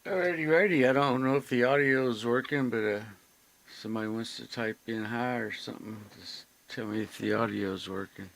Alrighty. I don't know if the audio is working, but somebody wants to type in hi or something. Just tell me if the audio is working.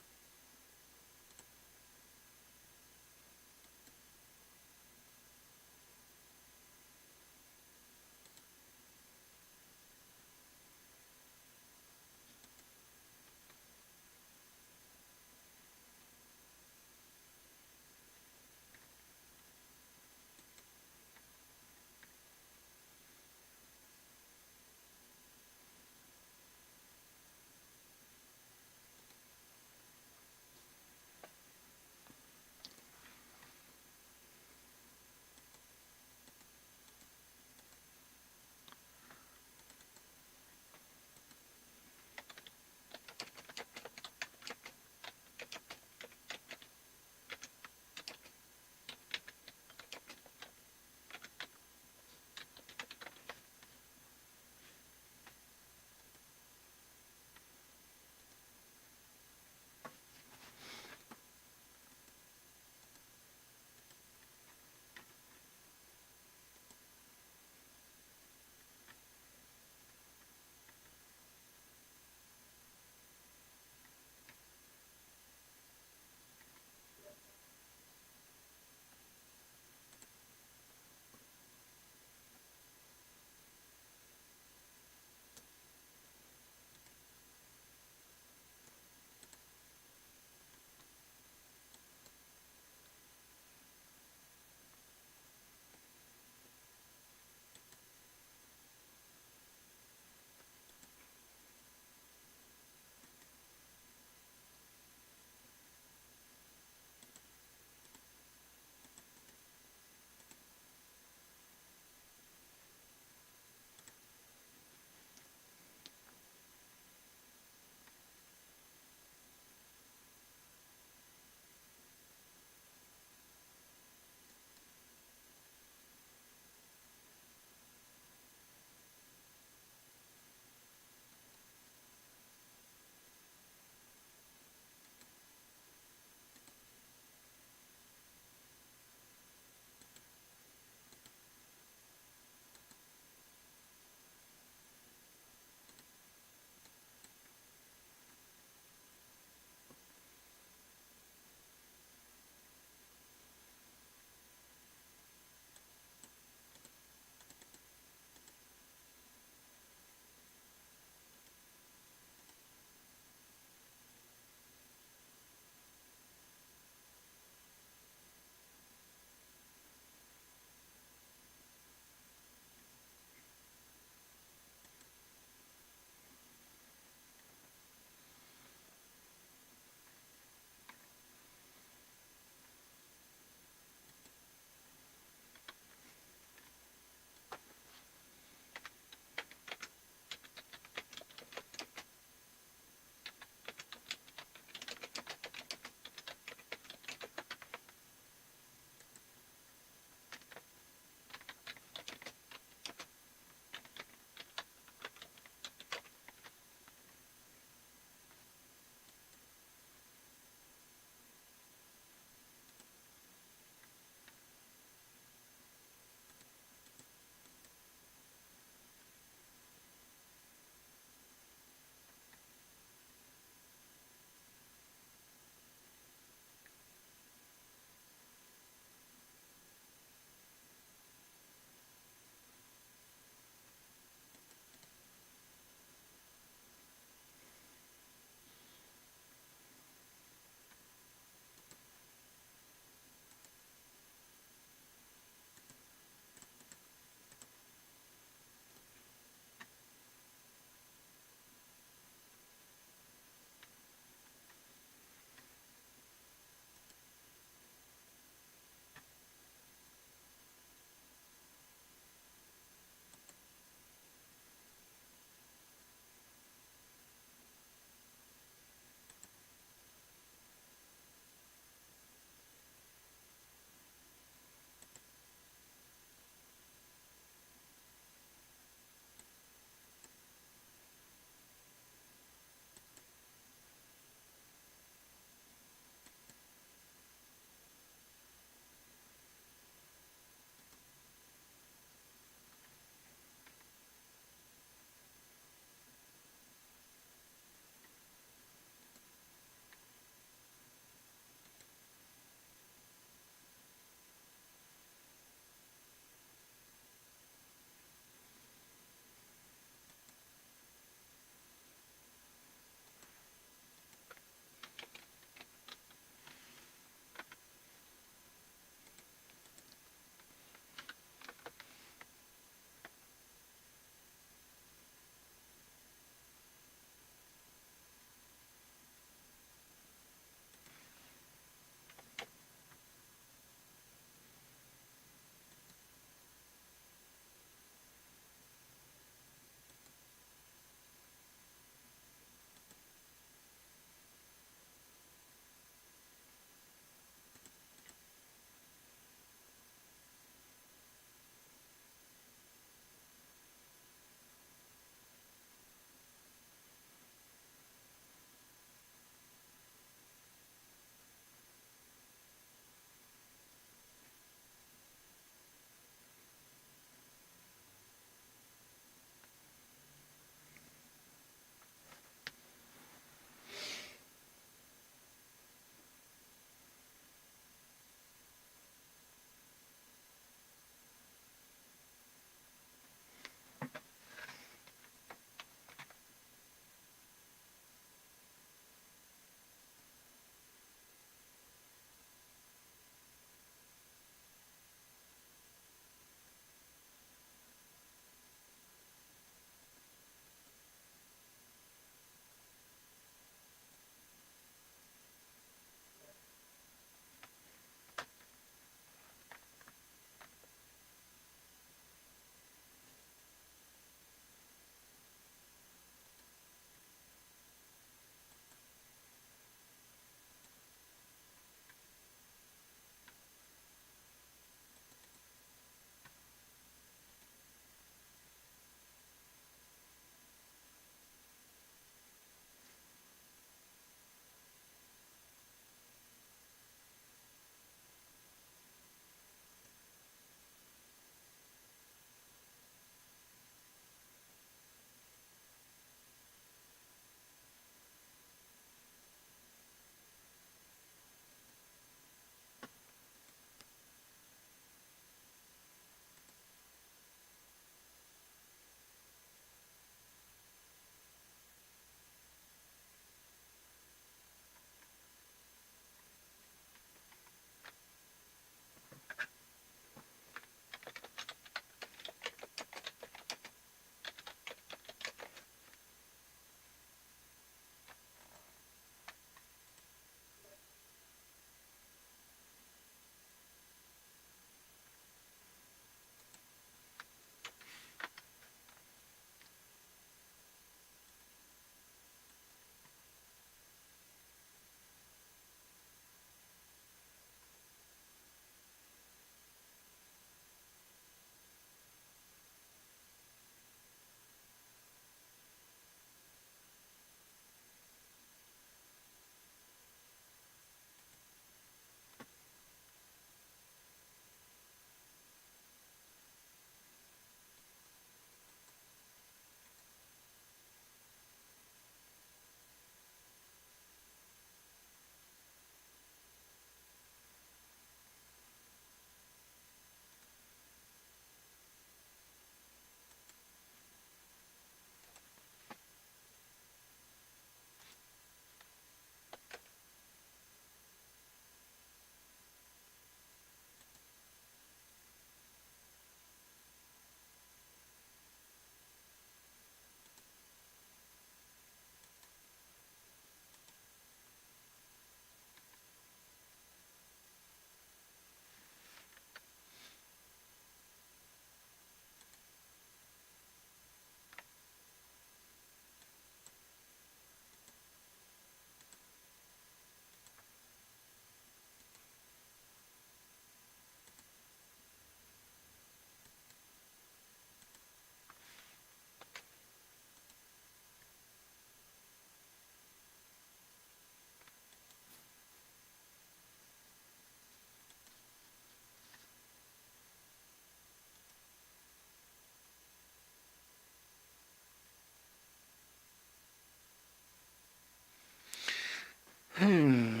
Hmm.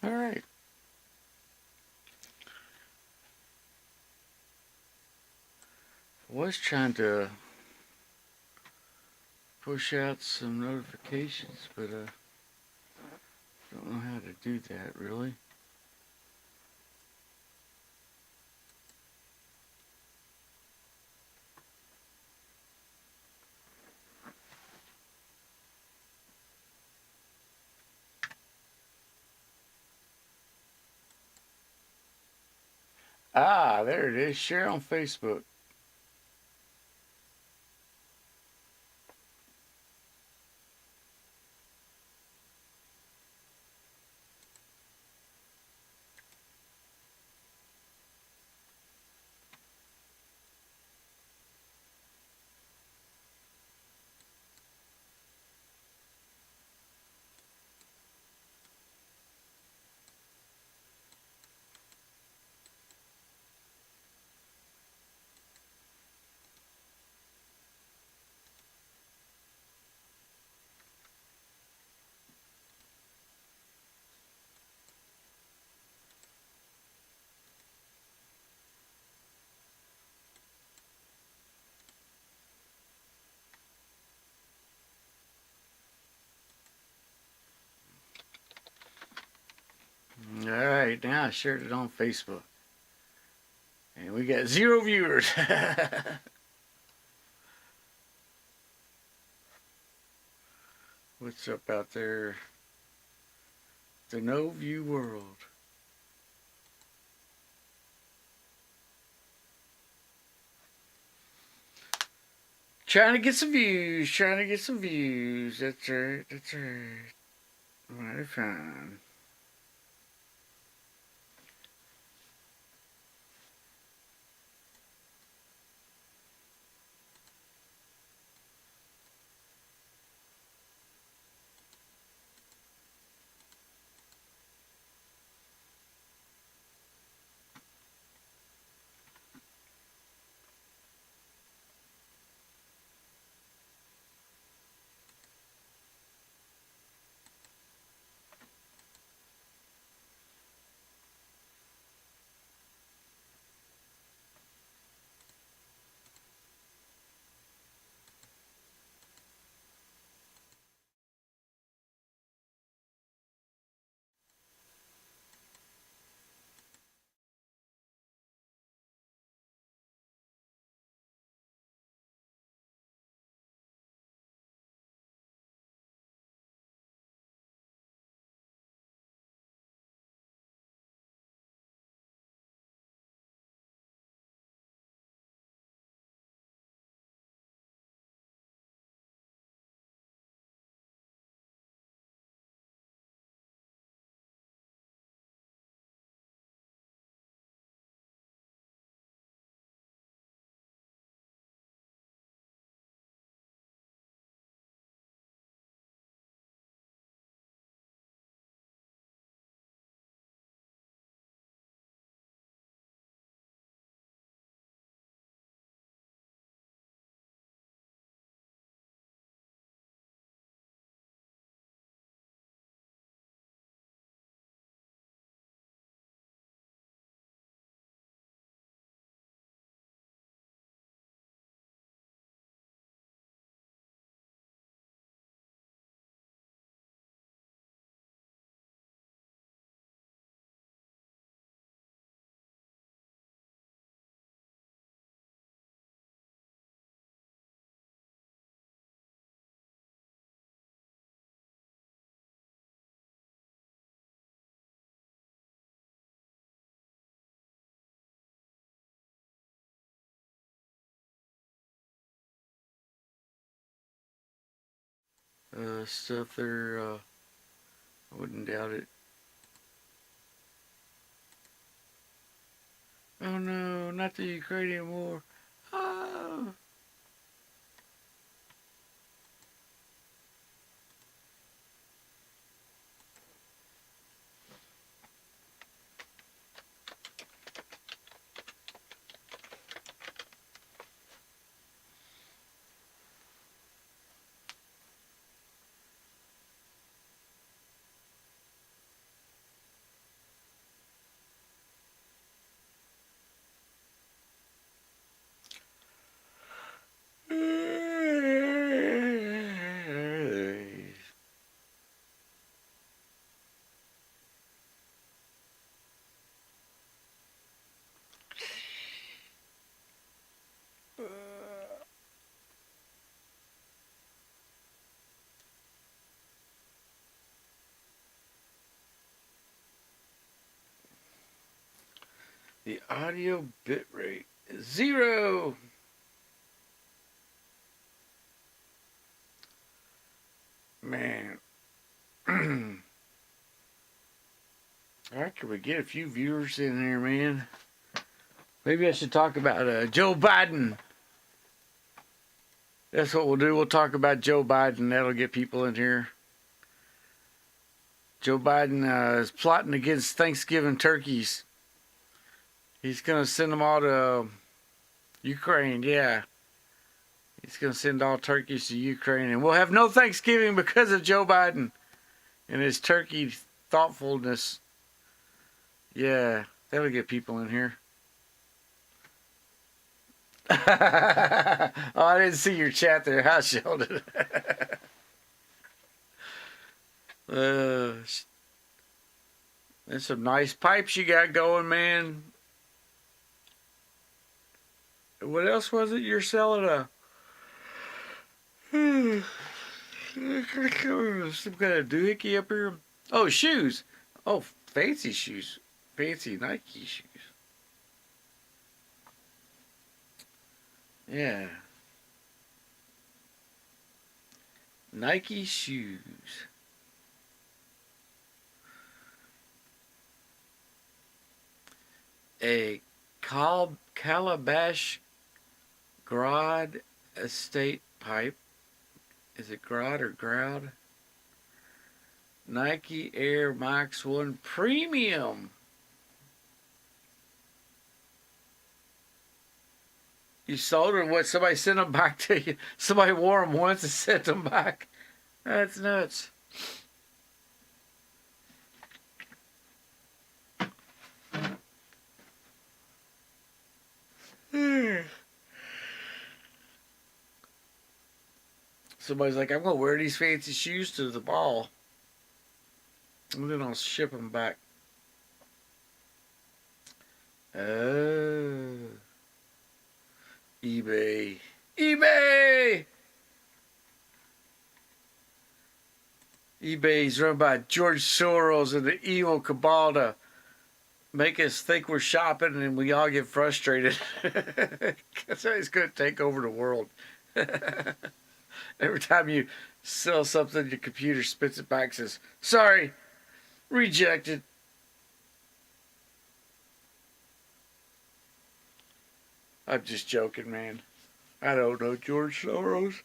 All right. Was trying to push out some notifications, but don't know how to do that really. Ah, there it is. Share on Facebook. All right, now I shared it on Facebook, and we got 0 viewers. What's up out there? The no view world. Trying to get some views. Trying to get some views. That's right. That's right. Mighty fine. Stuff there. I wouldn't doubt it. Oh no, not the Ukrainian war. Oh. The audio bitrate is 0. Man. Alright, can we get a few viewers in here, man? Maybe I should talk about Joe Biden. That's what we'll do. We'll talk about Joe Biden. That'll get people in here. Joe Biden is plotting against Thanksgiving turkeys. He's going to send them all to Ukraine. Yeah. He's going to send all turkeys to Ukraine. And we'll have no Thanksgiving because of Joe Biden and his turkey thoughtfulness. Yeah. That'll get people in here. Oh, I didn't see your chat there. How Sheldon? There's some nice pipes you got going, man. What else was it you're selling? Some kind of doohickey up here. Oh, shoes. Oh, fancy shoes. Fancy Nike shoes. Yeah. Nike shoes. A calabash grod estate pipe. Is it grod or groud? Nike Air Max 1 Premium. You sold them? What? Somebody sent them back to you? Somebody wore them once and sent them back? That's nuts. Somebody's like, I'm going to wear these fancy shoes to the ball. And then I'll ship them back. Oh. eBay. eBay! eBay's run by George Soros and the evil cabal to make us think we're shopping and we all get frustrated. Because he's going to take over the world. Every time you sell something, your computer spits it back and says, sorry, rejected. I'm just joking, man. I don't know George Soros.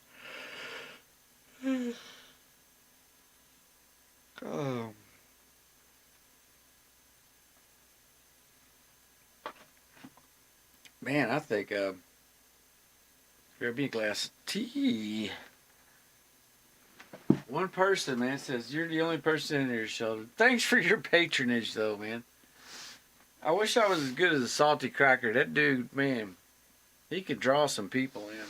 Oh. Man, I think grab me a glass of tea. One person, man, says you're the only person in here, Sheldon. Thanks for your patronage, though, man. I wish I was as good as a salty cracker. That dude, man, he could draw some people in, man.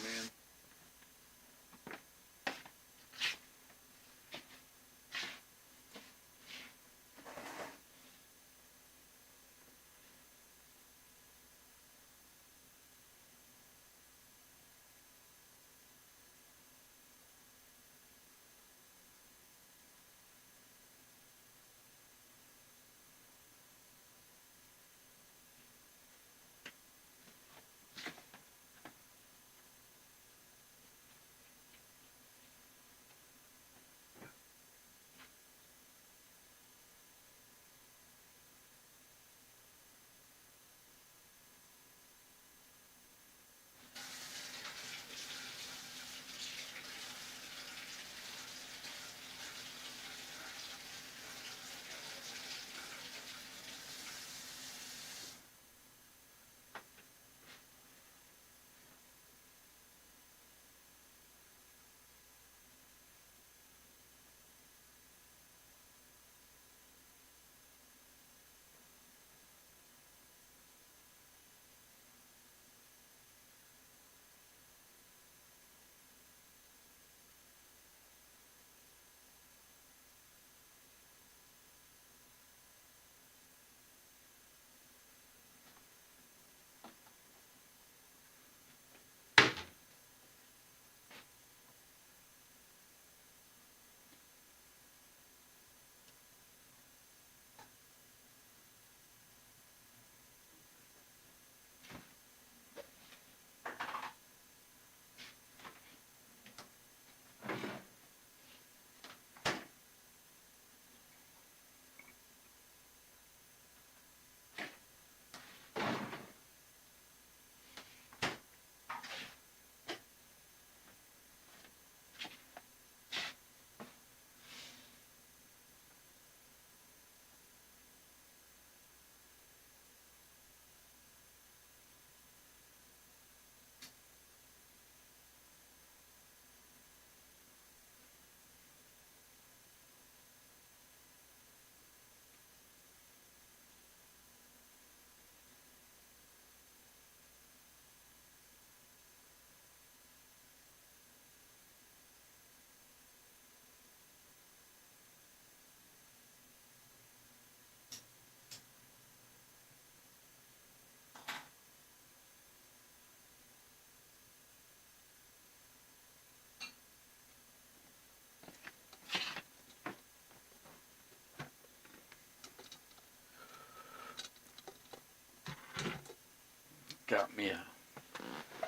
got me a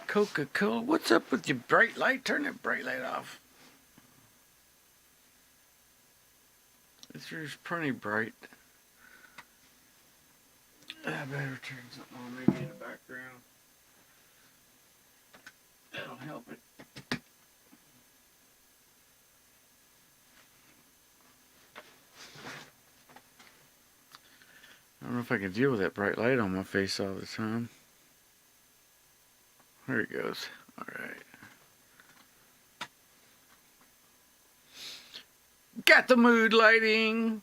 Coca-Cola. What's up with your bright light? Turn that bright light off. This here's pretty bright. I better turn something on maybe in the background. That'll help it. I don't know if I can deal with that bright light on my face all the time. There it goes. Alright. Got the mood lighting.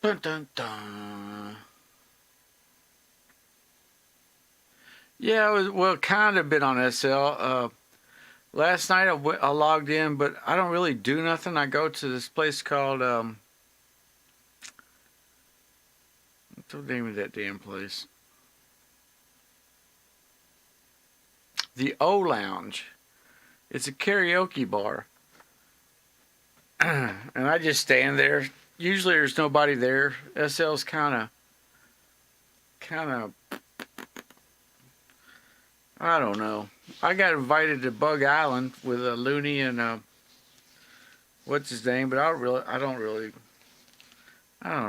Dun dun dun. Yeah, I was, well, kind of been on SL. Last night I logged in, but I don't really do nothing. I go to this place called, what's the name of that damn place? The O Lounge. It's a karaoke bar. And I just stand there. Usually there's nobody there. SL's kind of, I don't know. I got invited to Bug Island with a Looney and what's his name, but I don't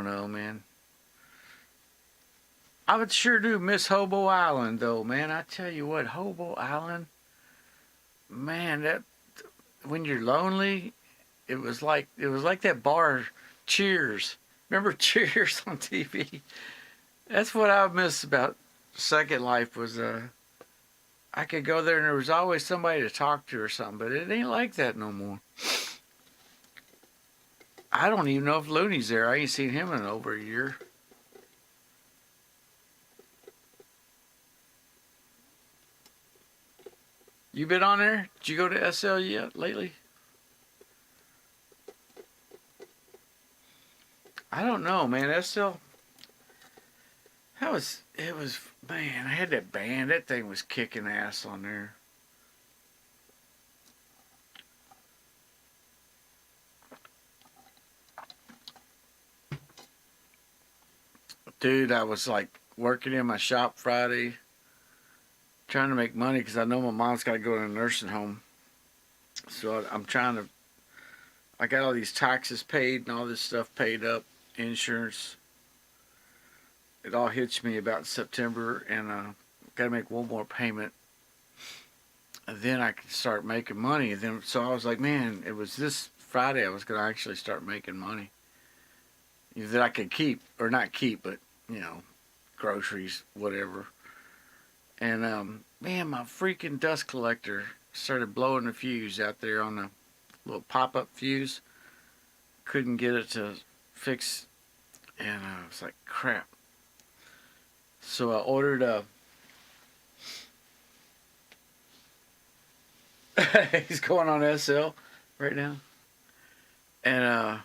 know, man. I would sure do miss Hobo Island though, man. I tell you what, Hobo Island, man, that when you're lonely, it was like that bar Cheers. Remember Cheers on TV? That's what I miss about Second Life was I could go there and there was always somebody to talk to or something, but it ain't like that no more. I don't even know if Looney's there. I ain't seen him in over a year. You been on there? Did you go to SL yet lately? I don't know, man. SL. It was, man, I had that band. That thing was kicking ass on there. Dude, I was like working in my shop Friday, trying to make money because I know my mom's got to go to a nursing home. So I'm trying to, I got all these taxes paid and all this stuff paid up, insurance. It all hits me about September, and got to make one more payment. And then I can start making money. And then, so I was like, man, it was this Friday I was going to actually start making money that I could keep, or not keep, but, you know, groceries, whatever. And, man, my freaking dust collector started blowing the fuse out there on the little pop-up fuse. Couldn't get it to fix, and I was like, crap. So I ordered a. He's going on SL right now, and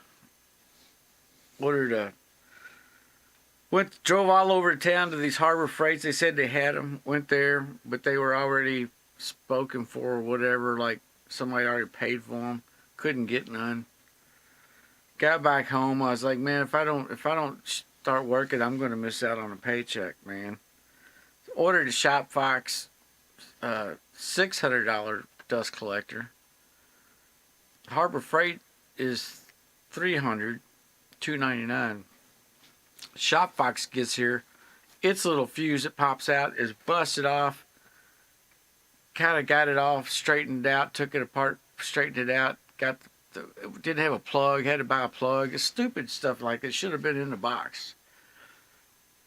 ordered a. Drove all over town to these Harbor Freights. They said they had them. Went there, but they were already spoken for or whatever. Like somebody already paid for them. Couldn't get none. Got back home. I was like, man, if I don't start working, I'm going to miss out on a paycheck, man. Ordered a Shop Fox $600 dust collector. Harbor Freight is $300, $299. Shop Fox gets here. Its little fuse that pops out is busted off. Kind of got it off, straightened out, took it apart, straightened it out. It didn't have a plug, had to buy a plug. It's stupid stuff like that. Should have been in the box.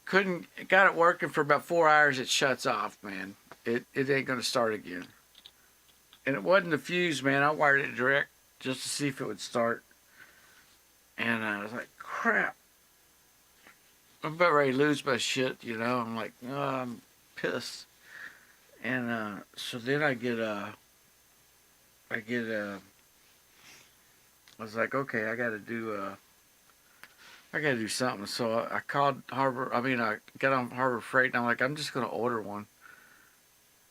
Got it working for about 4 hours. It shuts off, man. It ain't gonna start again. And it wasn't the fuse, man. I wired it direct just to see if it would start. And I was like, crap. I'm about ready to lose my shit, you know. I'm like, oh, I'm pissed. And so then I was like, okay, I gotta do something. So I called I got on Harbor Freight, and I'm like, I'm just gonna order one.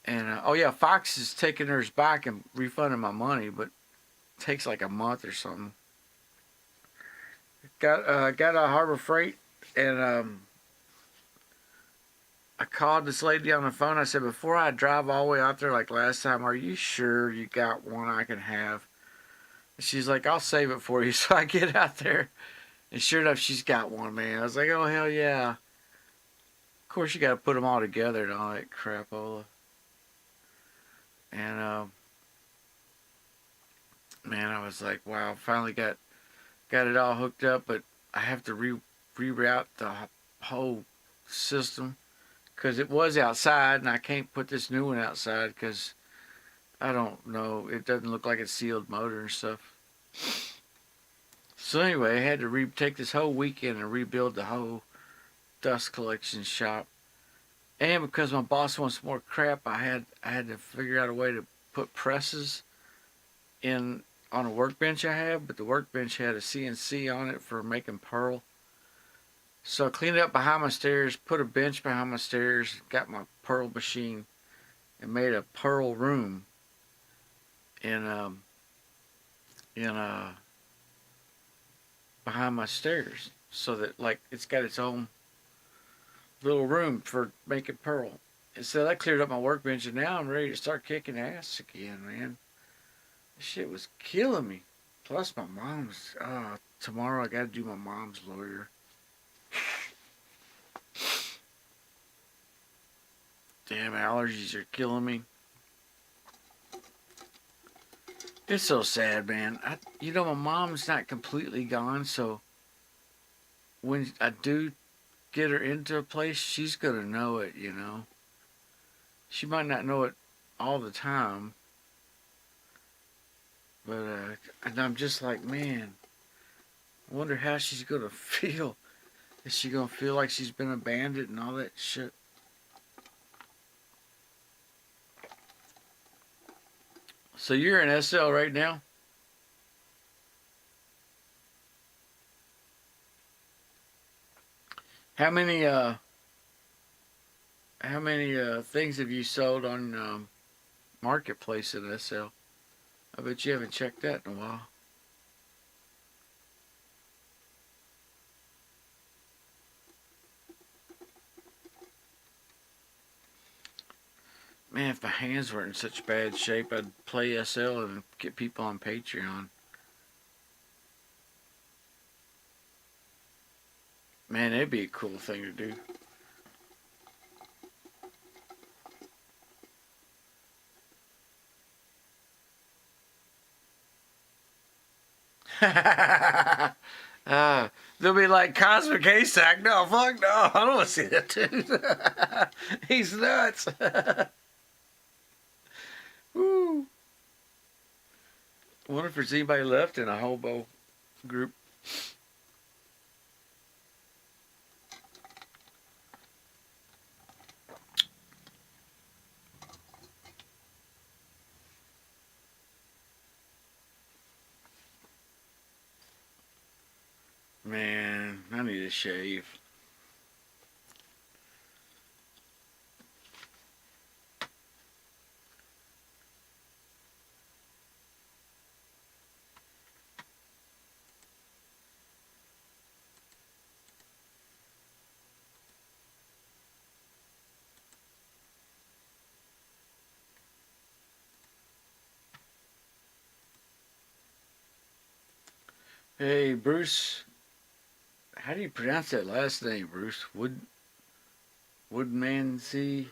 And oh yeah, Fox is taking theirs back and refunding my money, but it takes like a month or something. Got a Harbor Freight, and I called this lady on the phone. I said, before I drive all the way out there like last time, are you sure you got one I can have? And she's like, I'll save it for you. So I get out there, and sure enough, she's got one, man. I was like, oh, hell yeah. Of course, you got to put them all together and all that crapola. And, man, I was like, wow, finally got it all hooked up, but I have to reroute the whole system because it was outside, and I can't put this new one outside because I don't know. It doesn't look like it's sealed motor and stuff. So anyway, I had to take this whole weekend and rebuild the whole dust collection shop. And because my boss wants more crap, I had to figure out a way to put presses in on a workbench I have, but the workbench had a CNC on it for making pearl. So I cleaned it up behind my stairs, put a bench behind my stairs, got my pearl machine, and made a pearl room in behind my stairs, so that like it's got its own little room for making pearl. And so that cleared up my workbench, and now I'm ready to start kicking ass again, man. This shit was killing me. Plus my mom's. Tomorrow I got to do my mom's lawyer. Damn, allergies are killing me. It's so sad, man. My mom's not completely gone, so when I do get her into a place, she's gonna know it, you know. She might not know it all the time, but and I'm just like, man, I wonder how she's gonna feel. Is she gonna feel like she's been abandoned and all that shit? So you're in SL right now? How many things have you sold on Marketplace in SL? I bet you haven't checked that in a while. Man, if my hands weren't in such bad shape, I'd play SL and get people on Patreon. Man, that'd be a cool thing to do. They'll be like Cosmic ASAC. No, fuck no. I don't want to see that dude. He's nuts. Woo. I wonder if there's anybody left in a hobo group. Man, I need a shave. Hey, Bruce. How do you pronounce that last name, Bruce? Woodmansey?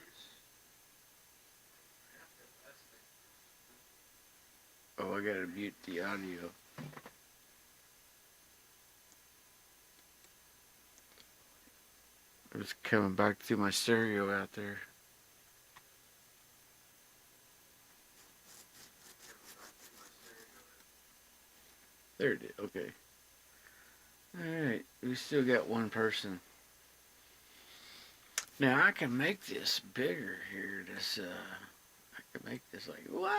Oh, I gotta mute the audio. It's coming back through my stereo out there. There it is. Okay. Alright, we still got one person. Now I can make this bigger here. I can make this like, wow!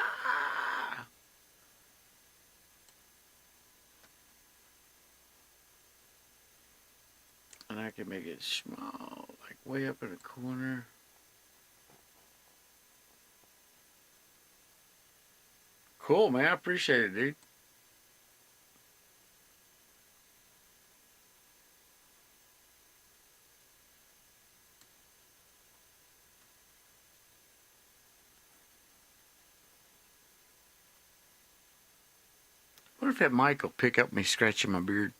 And I can make it small, like way up in the corner. Cool, man. I appreciate it, dude. What if that mic will pick up me scratching my beard?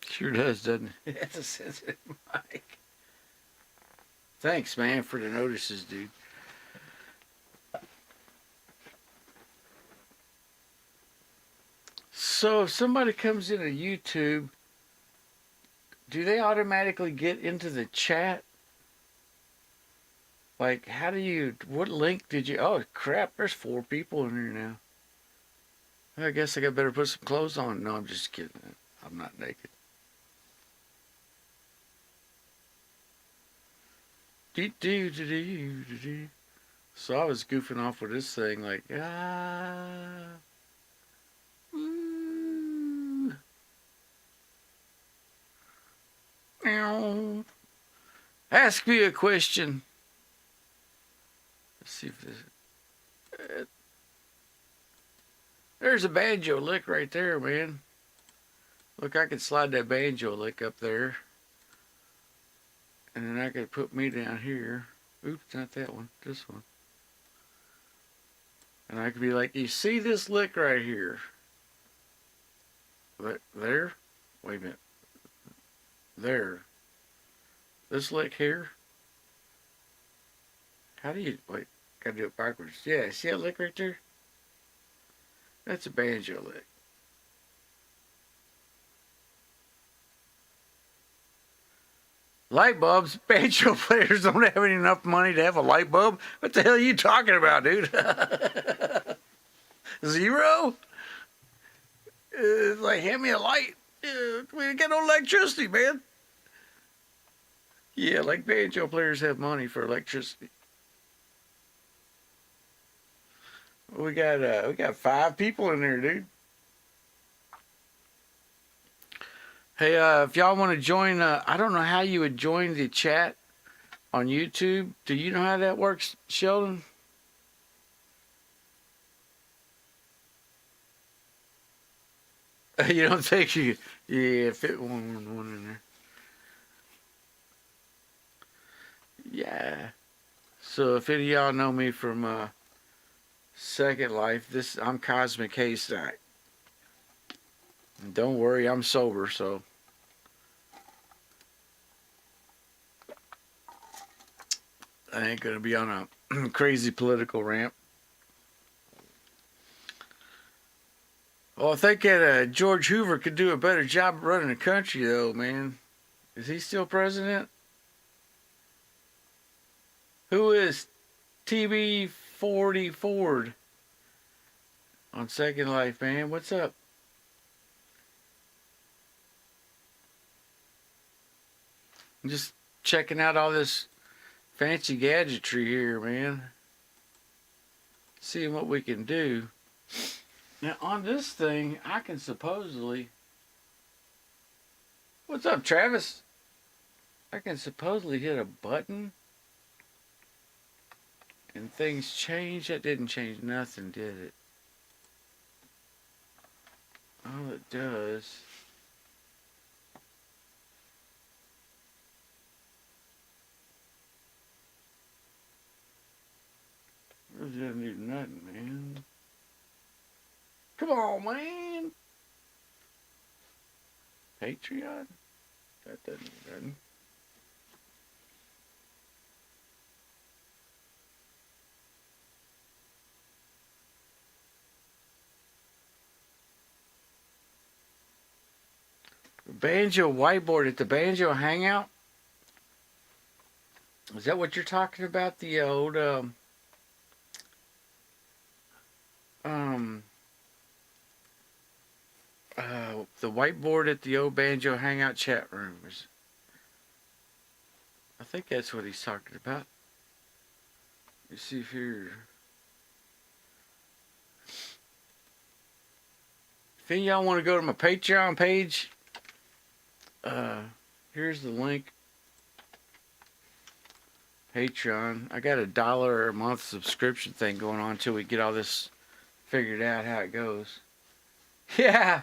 Sure does, doesn't it? It's a sensitive mic. Thanks, man, for the notices, dude. So if somebody comes into YouTube, do they automatically get into the chat? Like, how do you, what link did you, oh crap, there's 4 people in here now. I guess I got better put some clothes on. No, I'm just kidding. I'm not naked. So I was goofing off with this thing like, ask me a question. Let's see if this. There's a banjo lick right there, man. Look, I could slide that banjo lick up there. And then I could put me down here. Oops, not that one. This one. And I could be like, you see this lick right here? There? Wait a minute. There. This lick here? How do you... Wait, gotta do it backwards. Yeah, see that lick right there? That's a banjo lick. Light bulbs? Banjo players don't have enough money to have a light bulb? What the hell are you talking about, dude? Zero? It's like, hand me a light. We ain't got no electricity, man. Yeah, like banjo players have money for electricity. We got 5 people in there, dude. Hey, if y'all want to join, I don't know how you would join the chat on YouTube. Do you know how that works, Sheldon? You don't think you... Yeah, fit one in there. Yeah. So if any of y'all know me from Second Life, I'm Cosmic Haystack. And don't worry, I'm sober, so... I ain't gonna be on a crazy political rant. Well, I think that George Hoover could do a better job of running the country, though, man. Is he still president? Who is TB40 Ford on Second Life, man? What's up? I'm just checking out all this fancy gadgetry here, man. Seeing what we can do. Now, on this thing, I can supposedly... What's up, Travis? I can supposedly hit a button and things change. That didn't change nothing, did it? All it does... It doesn't do nothing, man. Come on, man. Patreon? That doesn't do nothing. Banjo whiteboard at the Banjo Hangout? Is that what you're talking about? The old, the whiteboard at the old Banjo Hangout chat rooms. I think that's what he's talking about. You see here. If any of y'all want to go to my Patreon page, here's the link. Patreon. I got $1 a month subscription thing going on until we get all this figured out how it goes. Yeah.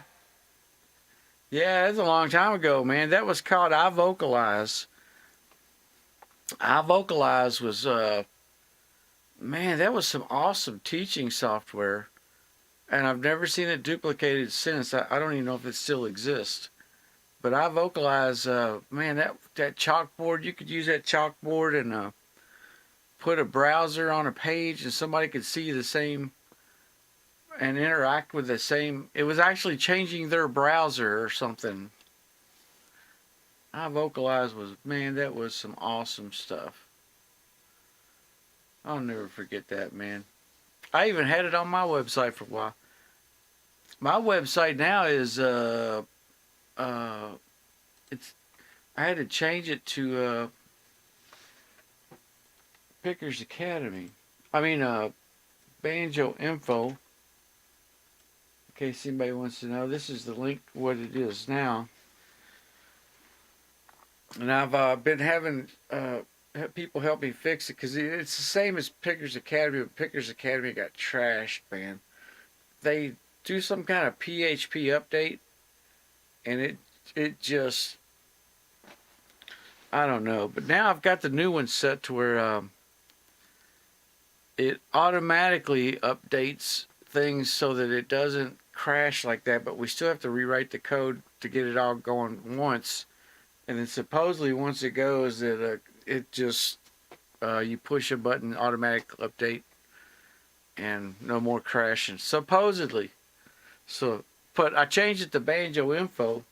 Yeah, that's a long time ago, man. That was called I Vocalize. I Vocalize was, man, that was some awesome teaching software. and I've never seen it duplicated since. I don't even know if it still exists. But I vocalize, man, that chalkboard. You could use that chalkboard and put a browser on a page, and somebody could see the same and interact with the same. It was actually changing their browser or something. I vocalized was, man, that was some awesome stuff. I'll never forget that, man. I even had it on my website for a while. My website now is uh it's I had to change it to Pickers Academy. I mean Banjo Info. In case anybody wants to know, this is the link what it is now. And I've been having people help me fix it because it's the same as Pickers Academy, but Pickers Academy got trashed, man. They do some kind of PHP update, and it just I don't know. But now I've got the new one set to where it automatically updates things so that it doesn't crash like that. But we still have to rewrite the code to get it all going once. And then supposedly once it goes, it just you push a button, automatic update, and no more crashing. Supposedly. So, but I changed it to Banjo Info.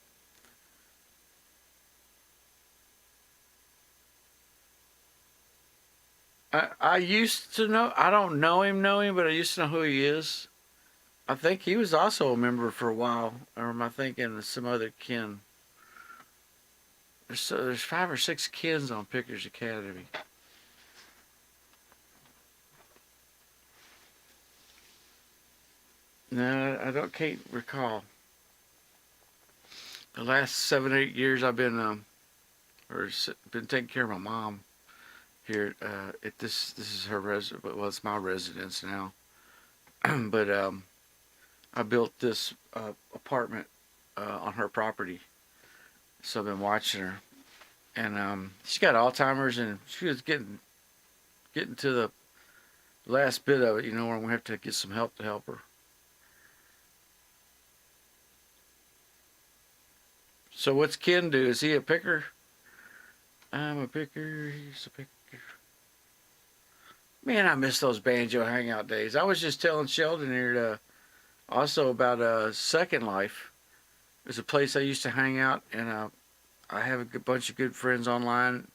I used to know. I don't know him, but I used to know who he is. I think he was also a member for a while. Or am I thinking of some other kin? There's 5 or 6 kins on Pickers Academy. No, I don't can't recall. The last 7 or 8 years I've been been taking care of my mom here at this is her well it's my residence now. But I built this apartment on her property, so I've been watching her, and she got Alzheimer's, and she was getting to the last bit of it, you know, where we have to get some help to help her. So what's Ken do? Is he a picker? I'm a picker. He's a picker. Man, I miss those banjo hangout days. I was just telling Sheldon here also about Second Life. There's a place I used to hang out, and I have a good bunch of good friends online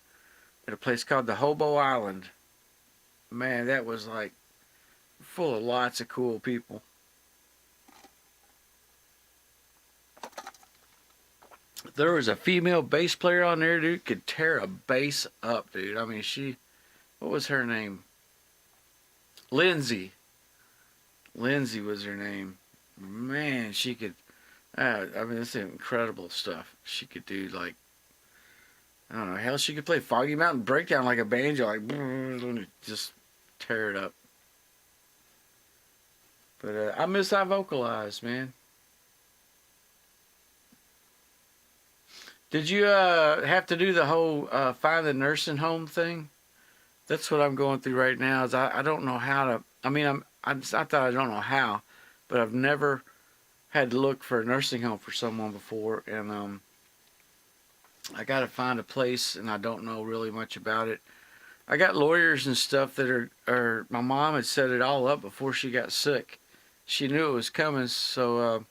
at a place called the Hobo Island. Man, that was like full of lots of cool people. There was a female bass player on there, dude, could tear a bass up, dude. I mean, what was her name? Lindsay. Lindsay was her name. Man, she could, I mean, it's incredible stuff. She could do, like, I don't know, hell, she could play Foggy Mountain Breakdown like a banjo, like, just tear it up. But I miss I vocalized, man. Did you have to do the whole find the nursing home thing? That's what I'm going through right now. Is I don't know how to. I mean, it's not that I don't know how, but I've never had to look for a nursing home for someone before, and I got to find a place, and I don't know really much about it. I got lawyers and stuff that are. My mom had set it all up before she got sick. She knew it was coming, so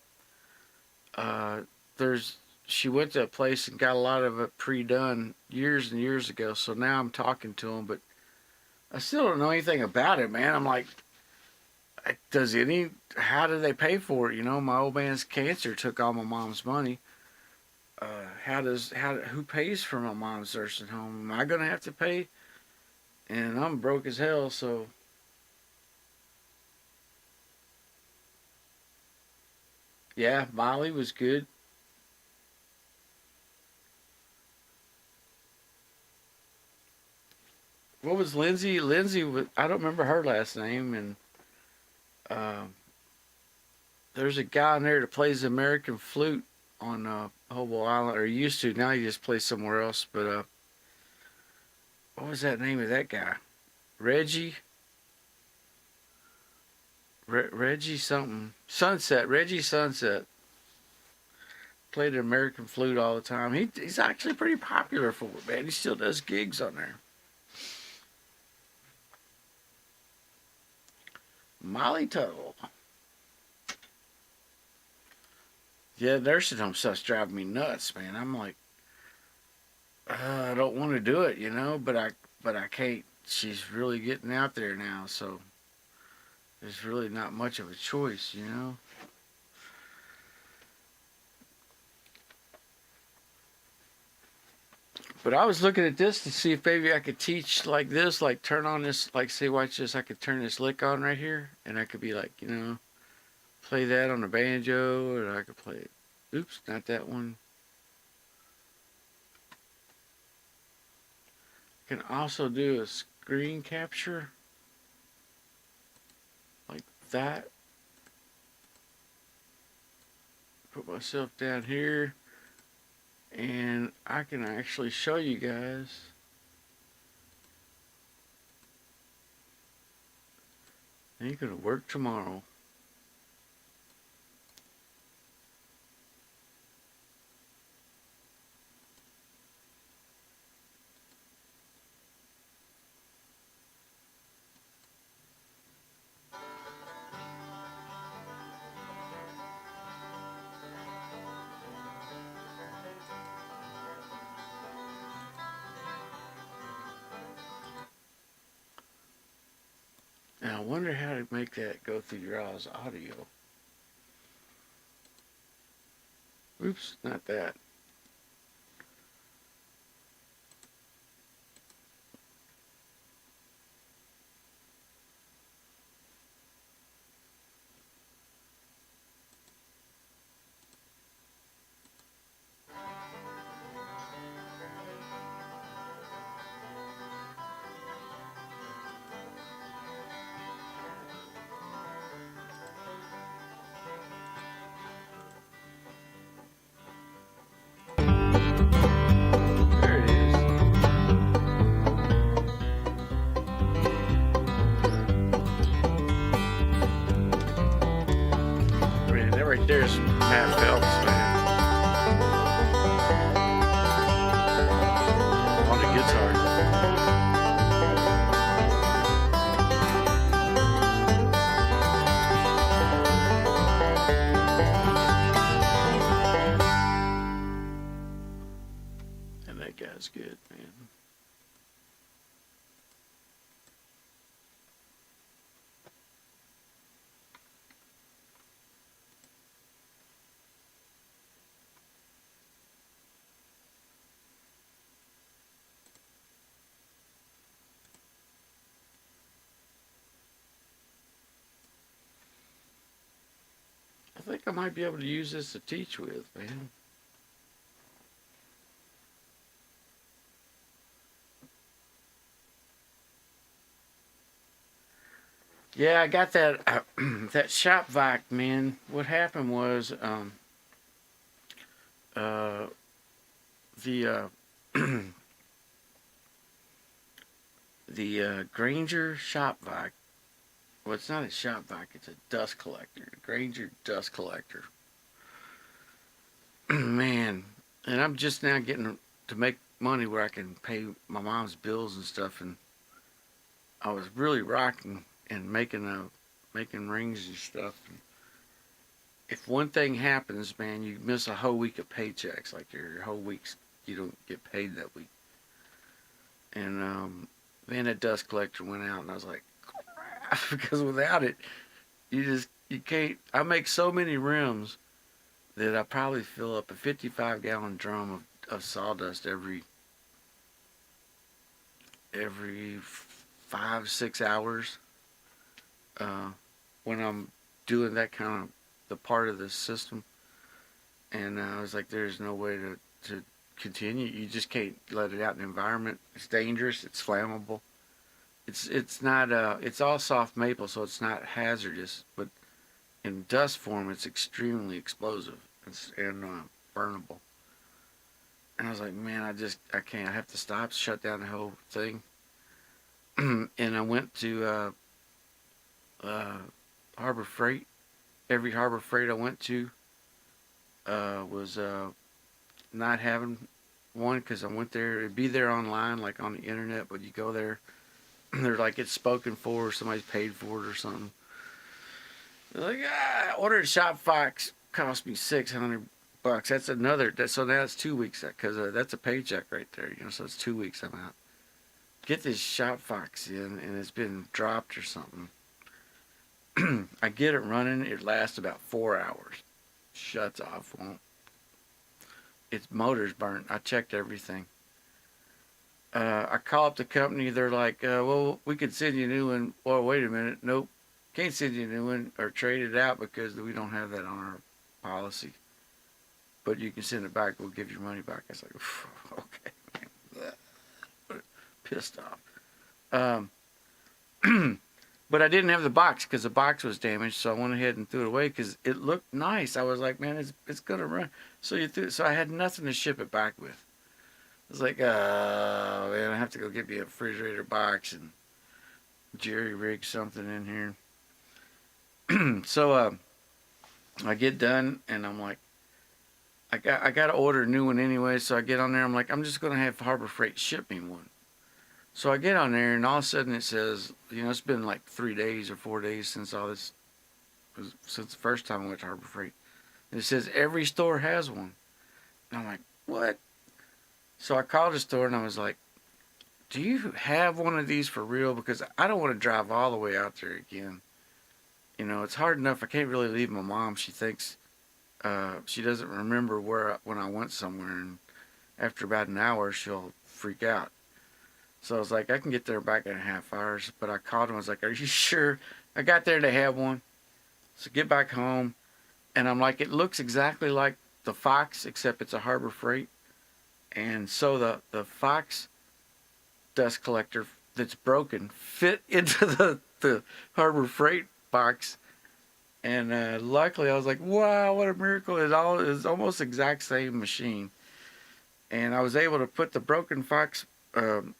there's. She went to a place and got a lot of it pre-done years and years ago. So now I'm talking to them, but I still don't know anything about it, man. I'm like, how do they pay for it? You know, my old man's cancer took all my mom's money. Who pays for my mom's nursing home? Am I gonna have to pay? And I'm broke as hell, so yeah, Molly was good. What was Lindsay? Lindsay was, I don't remember her last name, and um, there's a guy in there that plays the American flute on Hobo Island, or used to. Now he just plays somewhere else. But what was that name of that guy? Reggie. Reggie something. Sunset. Reggie Sunset. Played the American flute all the time. He's actually pretty popular for it, man. He still does gigs on there. Molly Tuttle. Yeah, nursing home stuff's driving me nuts, man. I'm like, I don't want to do it, but I can't. She's really getting out there now, so there's really not much of a choice. But I was looking at this to see if maybe I could teach like this, like turn on this, like say, watch this. I could turn this lick on right here, and I could be like, play that on the banjo, or I could play it. Oops, not that one. I can also do a screen capture like that. Put myself down here, and I can actually show you guys. Ain't gonna work tomorrow. Now I wonder how to make that go through your all's audio. Oops, not that. There it is. Man, that right there's Matt Phelps, man, on the guitar. And that guy's good, man. I think I might be able to use this to teach with, man. Yeah, I got that that shop vac, man. What happened was uh, the the Granger shop vac. Well, it's not a shop vac; it's a dust collector. Granger dust collector. Man, and I'm just now getting to make money where I can pay my mom's bills and stuff, and I was really rocking and making rings and stuff. And if one thing happens, man, you miss a whole week of paychecks. Like your whole week's you don't get paid that week. And man, that dust collector went out, and I was like, crap, because without it, you can't. I make so many rims that I probably fill up a 55-gallon drum of sawdust every 5-6 hours when I'm doing that kind of the part of the system. And I was like, there's no way to continue. You just can't let it out in the environment. It's dangerous. It's flammable. It's not it's all soft maple, so it's not hazardous. But in dust form, it's extremely explosive and burnable. And I was like, man, I can't. I have to stop, shut down the whole thing. And I went to Harbor Freight. Every Harbor Freight I went to was not having one because I went there. It'd be there online, like on the internet, but you go there, they're like it's spoken for, or somebody's paid for it or something. They're like, I ordered Shop Fox, cost me $600. That's another. So now it's 2 weeks because that's a paycheck right there. So it's 2 weeks I'm out. Get this Shop Fox in, and it's been dropped or something. I get it running. It lasts about 4 hours. Shuts off. Won't. Its motor's burnt. I checked everything. I call up the company. They're like, well, we could send you a new one. Well, wait a minute. Nope. Can't send you a new one or trade it out because we don't have that on our policy. But you can send it back. We'll give your money back. I was like, okay. Pissed off. But I didn't have the box because the box was damaged, so I went ahead and threw it away because it looked nice. I was like, man, it's gonna run. So I had nothing to ship it back with. I was like, oh man, I have to go get me a refrigerator box and jerry rig something in here. So I get done and I'm like, I got to order a new one anyway. So I get on there. I'm like, I'm just gonna have Harbor Freight ship me one. So I get on there, and all of a sudden it says, it's been like 3 days or 4 days since all this, since the first time I went to Harbor Freight. And it says every store has one. And I'm like, what? So I called the store, and I was like, do you have one of these for real? Because I don't want to drive all the way out there again. It's hard enough. I can't really leave my mom. She thinks she doesn't remember when I went somewhere, and after about an hour, she'll freak out. So I was like, I can get there back in a half hour. But I called him. I was like, are you sure? I got there, they have one. So get back home. And I'm like, it looks exactly like the Fox, except it's a Harbor Freight. And so the Fox dust collector that's broken fit into the Harbor Freight box. And luckily, I was like, wow, what a miracle. It's almost the exact same machine. And I was able to put the broken Fox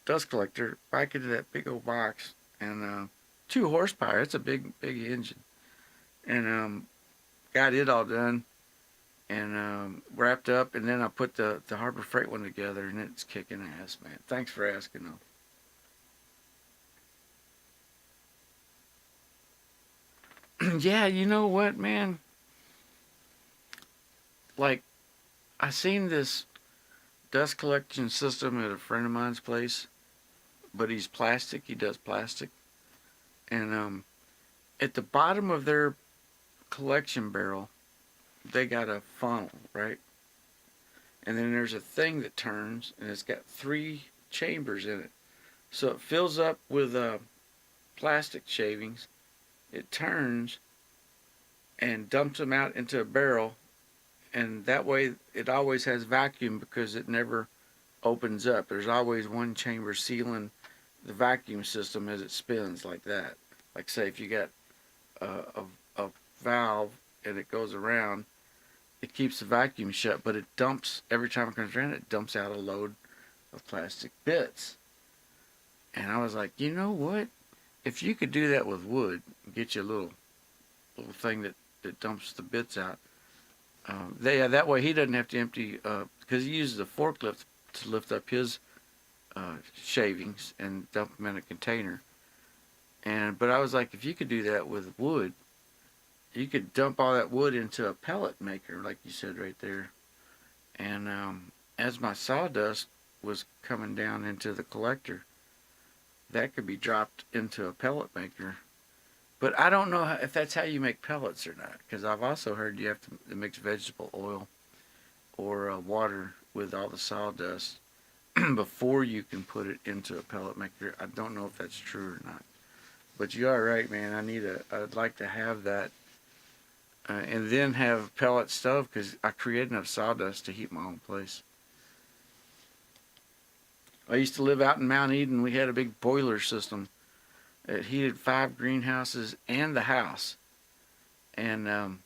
dust collector back into that big old box, and 2 horsepower. It's a big engine, and got it all done and wrapped up, and then I put the Harbor Freight one together, and it's kicking ass, man. Thanks for asking though. Yeah, you know what, man? Like, I seen this dust collection system at a friend of mine's place, but he's plastic. He does plastic. And at the bottom of their collection barrel, they got a funnel, right? And then there's a thing that turns, and it's got 3 chambers in it. So it fills up with plastic shavings. It turns and dumps them out into a barrel, and that way it always has vacuum because it never opens up. There's always one chamber sealing the vacuum system as it spins like that. Like say if you got a valve and it goes around, it keeps the vacuum shut, but it dumps, every time it comes around, it dumps out a load of plastic bits. And I was like, you know what? If you could do that with wood, get you a little thing that dumps the bits out, that way he doesn't have to empty, because he uses a forklift to lift up his shavings and dump them in a container. But I was like, if you could do that with wood, you could dump all that wood into a pellet maker, like you said right there. And as my sawdust was coming down into the collector, that could be dropped into a pellet maker. But I don't know if that's how you make pellets or not, because I've also heard you have to mix vegetable oil or water with all the sawdust before you can put it into a pellet maker. I don't know if that's true or not. But you are right, man. I'd like to have that, and then have pellet stove, because I create enough sawdust to heat my own place. I used to live out in Mount Eden. We had a big boiler system. It heated 5 greenhouses and the house. And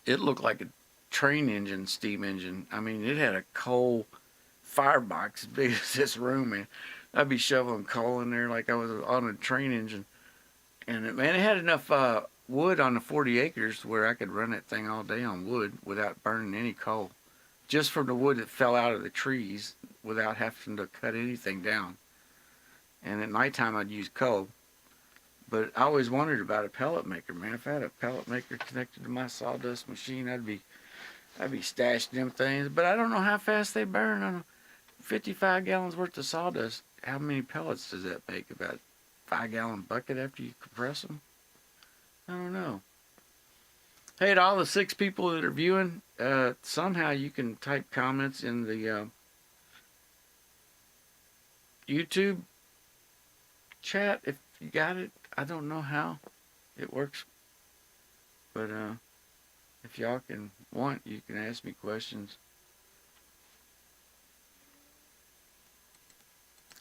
it looked like a train engine, steam engine. I mean, it had a coal firebox as big as this room, man. I'd be shoveling coal in there like I was on a train engine. And it had enough wood on the 40 acres where I could run that thing all day on wood without burning any coal. Just from the wood that fell out of the trees without having to cut anything down. And at nighttime I'd use coal. But I always wondered about a pellet maker, man. If I had a pellet maker connected to my sawdust machine, I'd be stashing them things. But I don't know how fast they burn on 55 gallons worth of sawdust. How many pellets does that make? About 5-gallon bucket after you compress them? I don't know. Hey, to all the 6 people that are viewing, somehow you can type comments in the YouTube chat if you got it. I don't know how it works, but if y'all can you can ask me questions.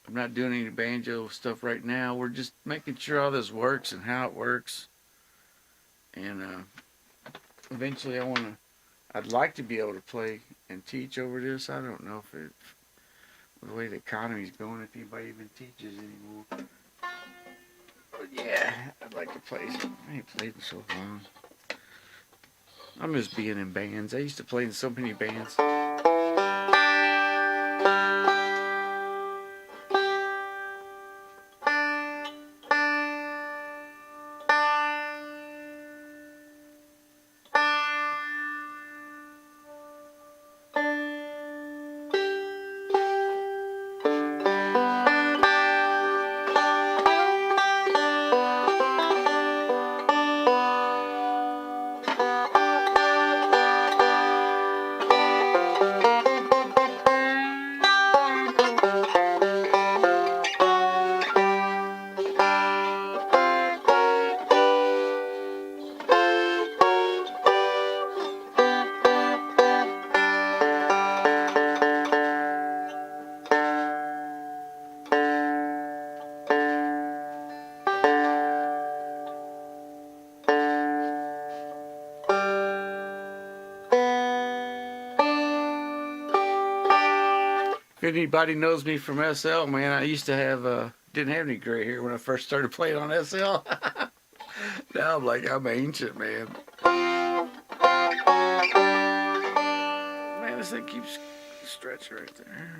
I'm not doing any banjo stuff right now. We're just making sure all this works and how it works. And eventually I'd like to be able to play and teach over this. I don't know if the way the economy's going, if anybody even teaches anymore. But yeah, I'd like to play some. I ain't played in so long. I miss being in bands. I used to play in so many bands. If anybody knows me from SL, man, I used to have didn't have any gray hair when I first started playing on SL. Now I'm ancient, man. Man, this thing keeps stretching right there.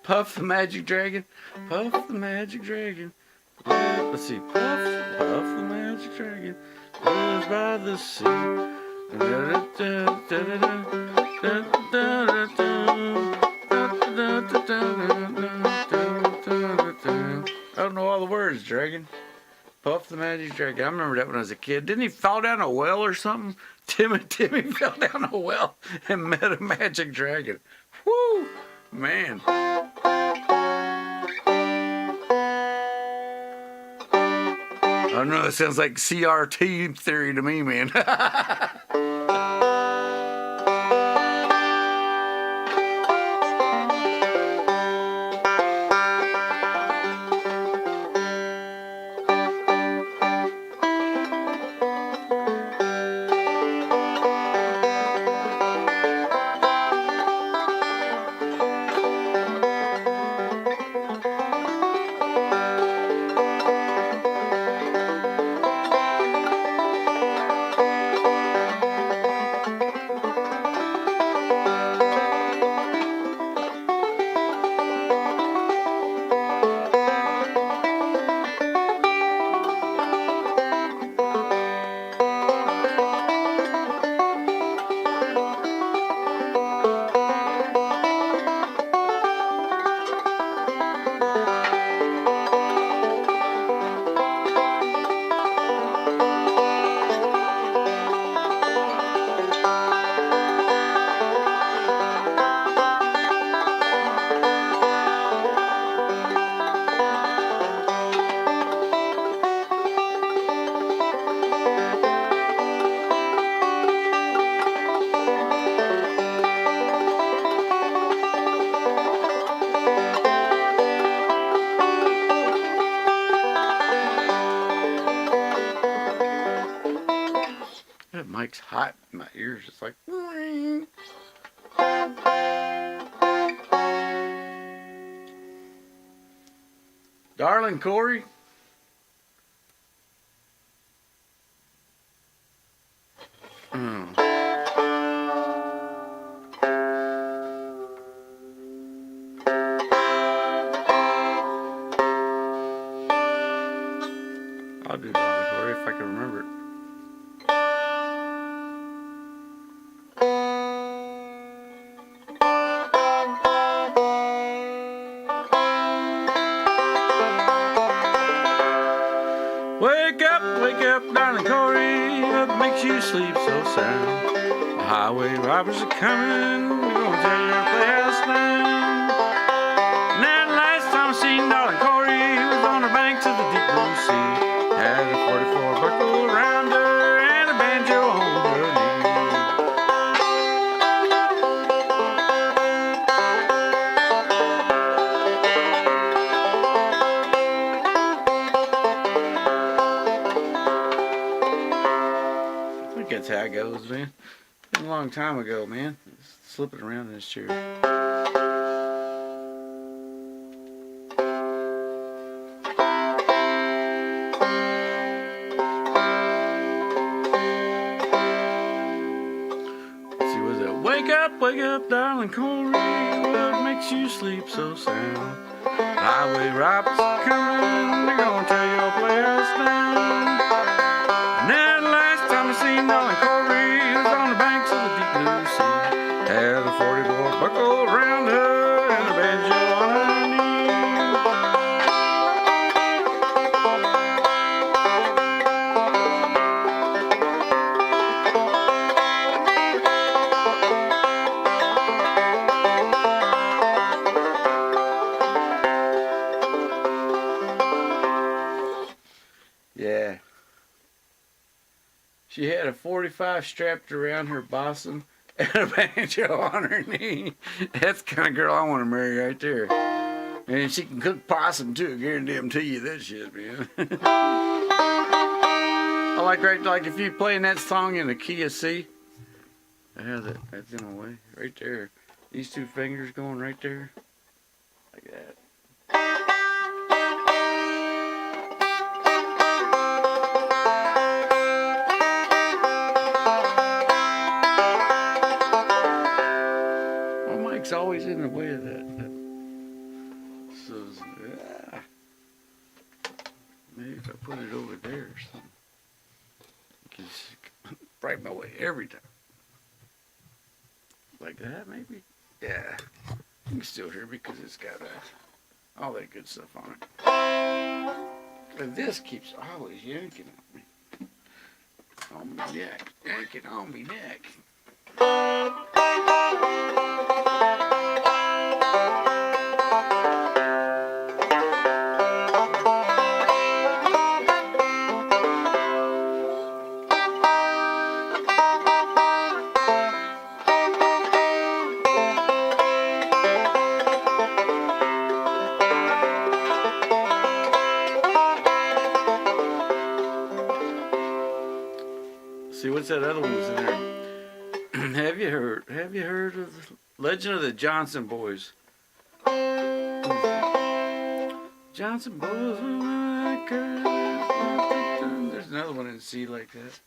Puff the Magic Dragon. Puff the Magic Dragon. Let's see. Puff the Magic Dragon. Lives by the sea. I don't know all the words, Dragon. Puff the Magic Dragon. I remember that when I was a kid. Didn't he fall down a well or something? Timmy fell down a well and met a magic dragon. Whoo! Man. I don't know, it sounds like CRT theory to me, man. It's hot in my ears. It's like. Darling Corey. I'll do Darling Corey if I can remember it. Wake up, darling Corey, what makes you sleep so sound? The highway robbers are coming, we're gonna tear your playhouse down. Now the last time I seen darling Corey was on the banks of the deep blue sea. Had a 44 buckle around her and a banjo on her knee. I think that's how it goes, man. Been a long time ago, man. Slipping around in this chair. Wake up, darling Corey, what makes you sleep so sound? Highway robbers coming, they're gonna tear your playhouse down. Now the last time I seen darling Corey was on the banks of the deep blue sea. Had a 44 buckle around her and a banjo on her knee. Yeah. She had a 45 strapped around her bosom and a banjo on her knee. That's the kind of girl I want to marry right there. And she can cook possum too. Guarantee you that shit, man. I like if you playing that song in the key of C. I have that's in a way right there. These two fingers going right there, like that. Mike's always in the way of that. So, yeah. Maybe if I put it over there or something. It's right my way every time. Like that, maybe? Yeah. You can still hear me because it's got all that good stuff on it. And this keeps always yanking on me. On my neck. Yanking on me neck. See, what's that other one that's in there? Have you heard of the Legend of the Johnson Boys? Johnson Boys, there's another one in C like that.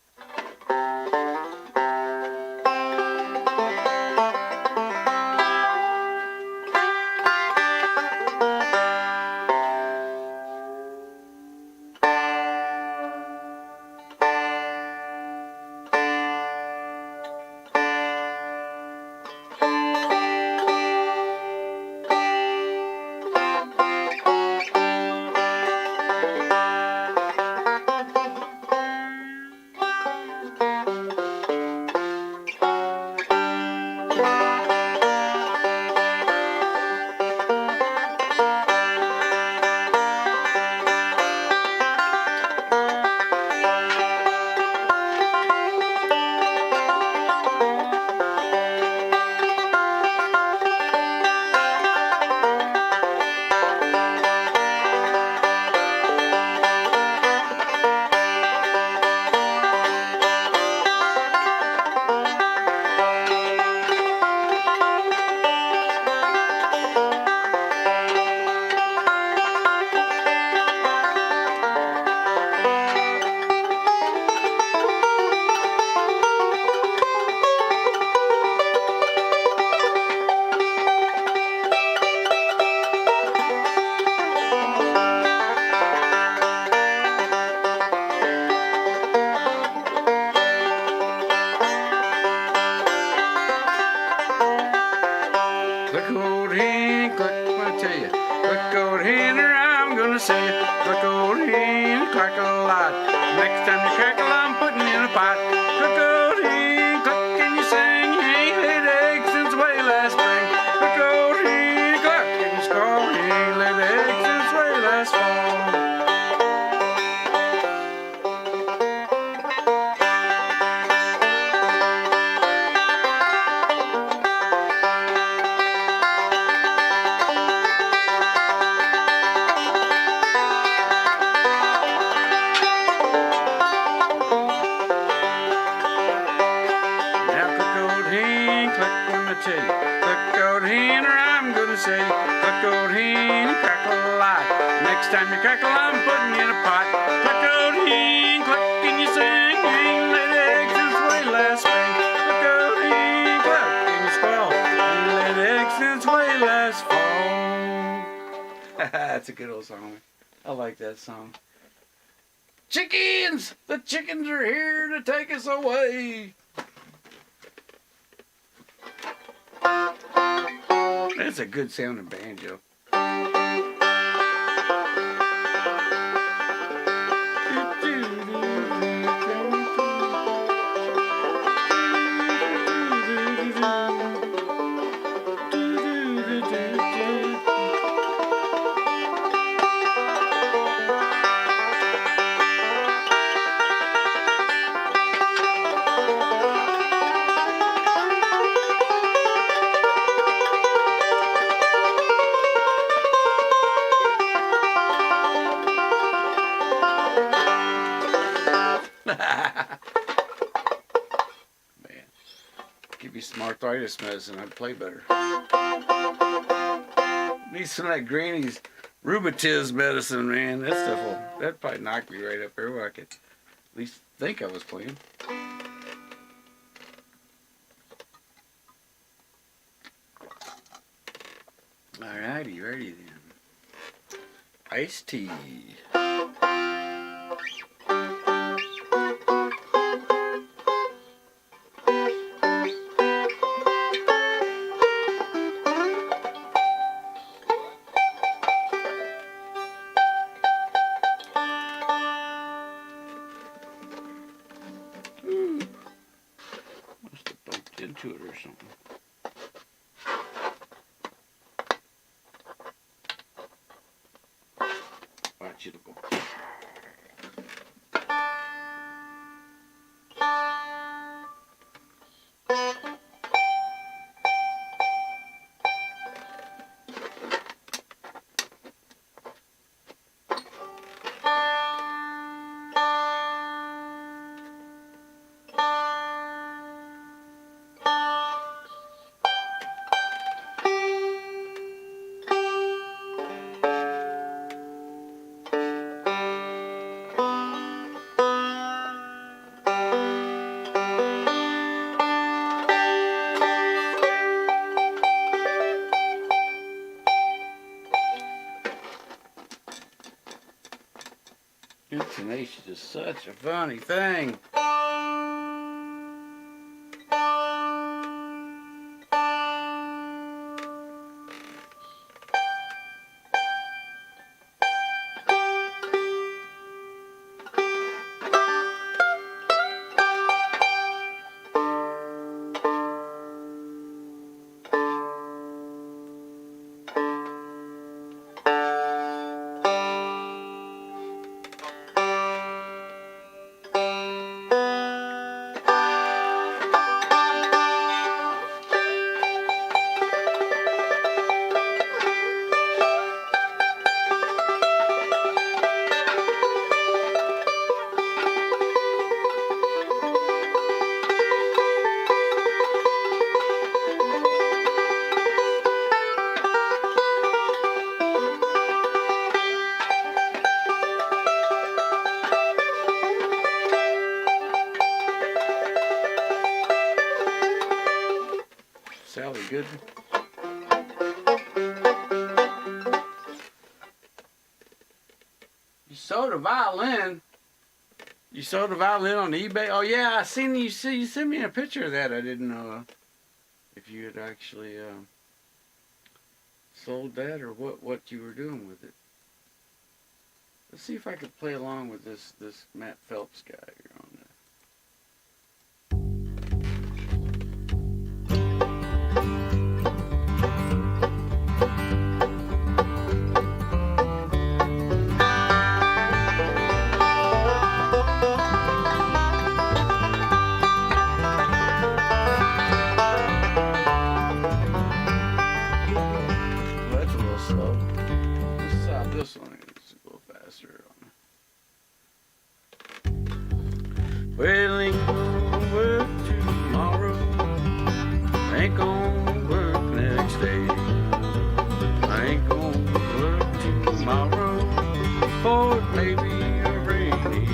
you crackle, I'm putting in a pot. Click-o-dee, click, and you sing. You ain't laid eggs since way last spring. Click-o-dee, cluck, and you squall. You ain't laid eggs since way last fall. Click-o-dee, or I'm gonna say, click-o-dee, crackle a lot. Next time you crackle, I'm putting in a pot. Click-o-dee, click, and you sing. You ain't laid eggs since way last spring. Click-o-dee, cluck, and you squall. You ain't laid eggs since way last fall. That's a good old song. I like that song. Chickens! The chickens are here to take us away. That's a good sounding banjo. Man, give me some arthritis medicine, I'd play better. Need some of that granny's rheumatism medicine, man. That stuff that'd probably knock me right up there where I could at least think I was playing. Alrighty, ready then. Iced tea. Must have bumped into it or something. Watch it go. Intonation is such a funny thing. Sally good. You sold a violin. You sold a violin on eBay? Oh yeah, I seen you. You sent me a picture of that. I didn't know if you had actually sold that or what you were doing with it. Let's see if I could play along with this Matt Phelps guy. This one needs to go faster. Well, ain't gonna work tomorrow. Ain't gonna work next day. I ain't gonna work tomorrow. For it may be a rainy day.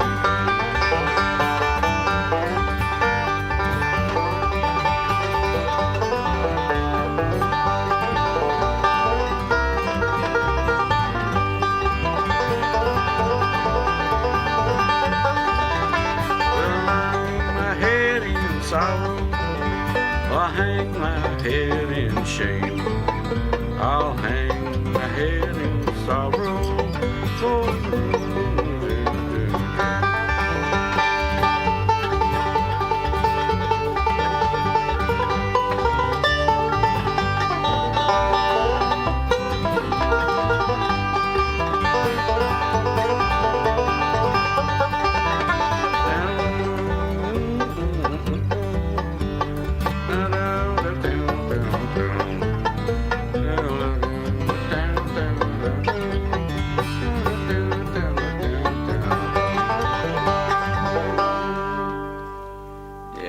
Sorrow, I'll hang my head in shame. I'll hang my head in sorrow.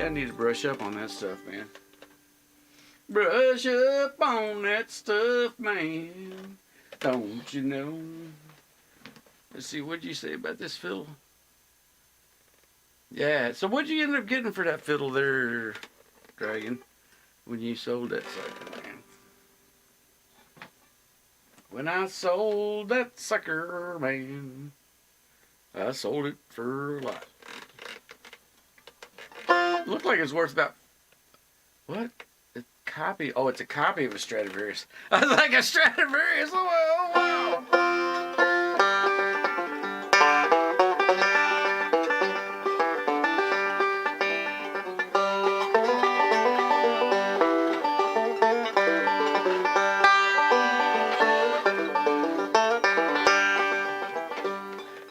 I need to brush up on that stuff, man. Brush up on that stuff, man. Don't you know? Let's see, what'd you say about this fiddle? Yeah, so what'd you end up getting for that fiddle there, Dragon, when you sold that sucker, man? When I sold that sucker, man, I sold it for a lot. Looked like it's worth about, what? A copy? Oh, it's a copy of a Stradivarius. I was like, a Stradivarius? Oh, wow.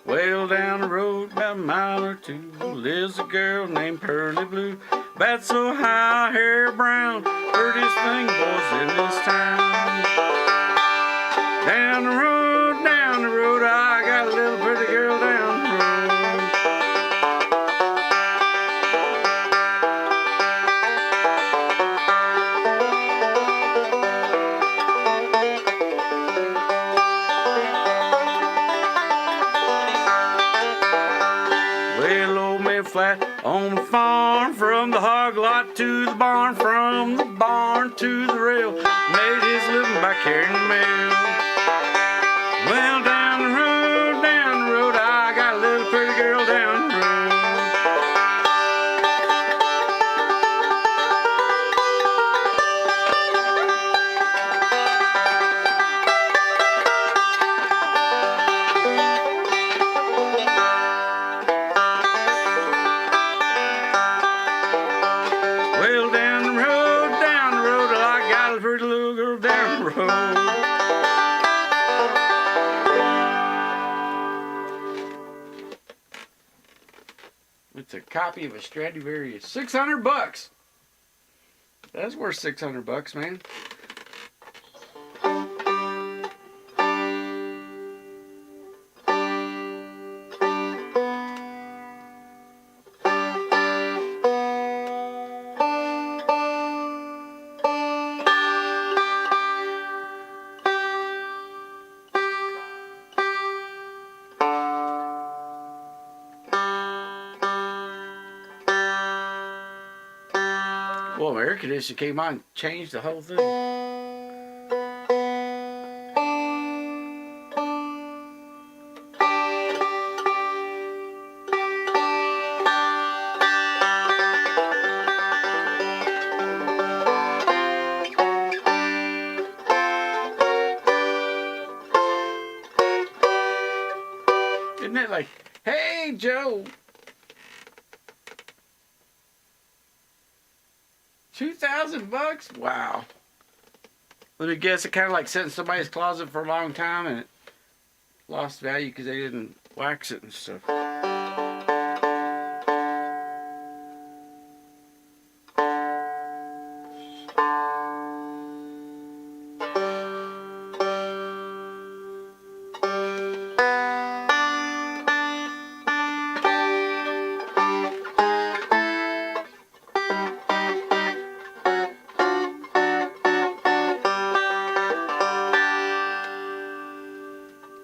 Well, down the road about a mile or two lives a girl named Pearly Blue. Bad so high, hair brown, prettiest thing was in this town. Down the road, I got a little pretty girl down the road. Well, old man flat on the farm, from the hog lot to the barn, from the barn to the rail, made his living by carrying the mail. Well, down the road, I got a little pretty girl down the road. Well, down the road, I got a pretty little girl down the road. It's a copy of a Stradivarius. $600. That's worth $600, man. Well, air conditioner came on, changed the whole thing. Isn't it like, hey, Joe, $2,000? Wow. Let me guess, it kind of like sat in somebody's closet for a long time and it lost value because they didn't wax it and stuff.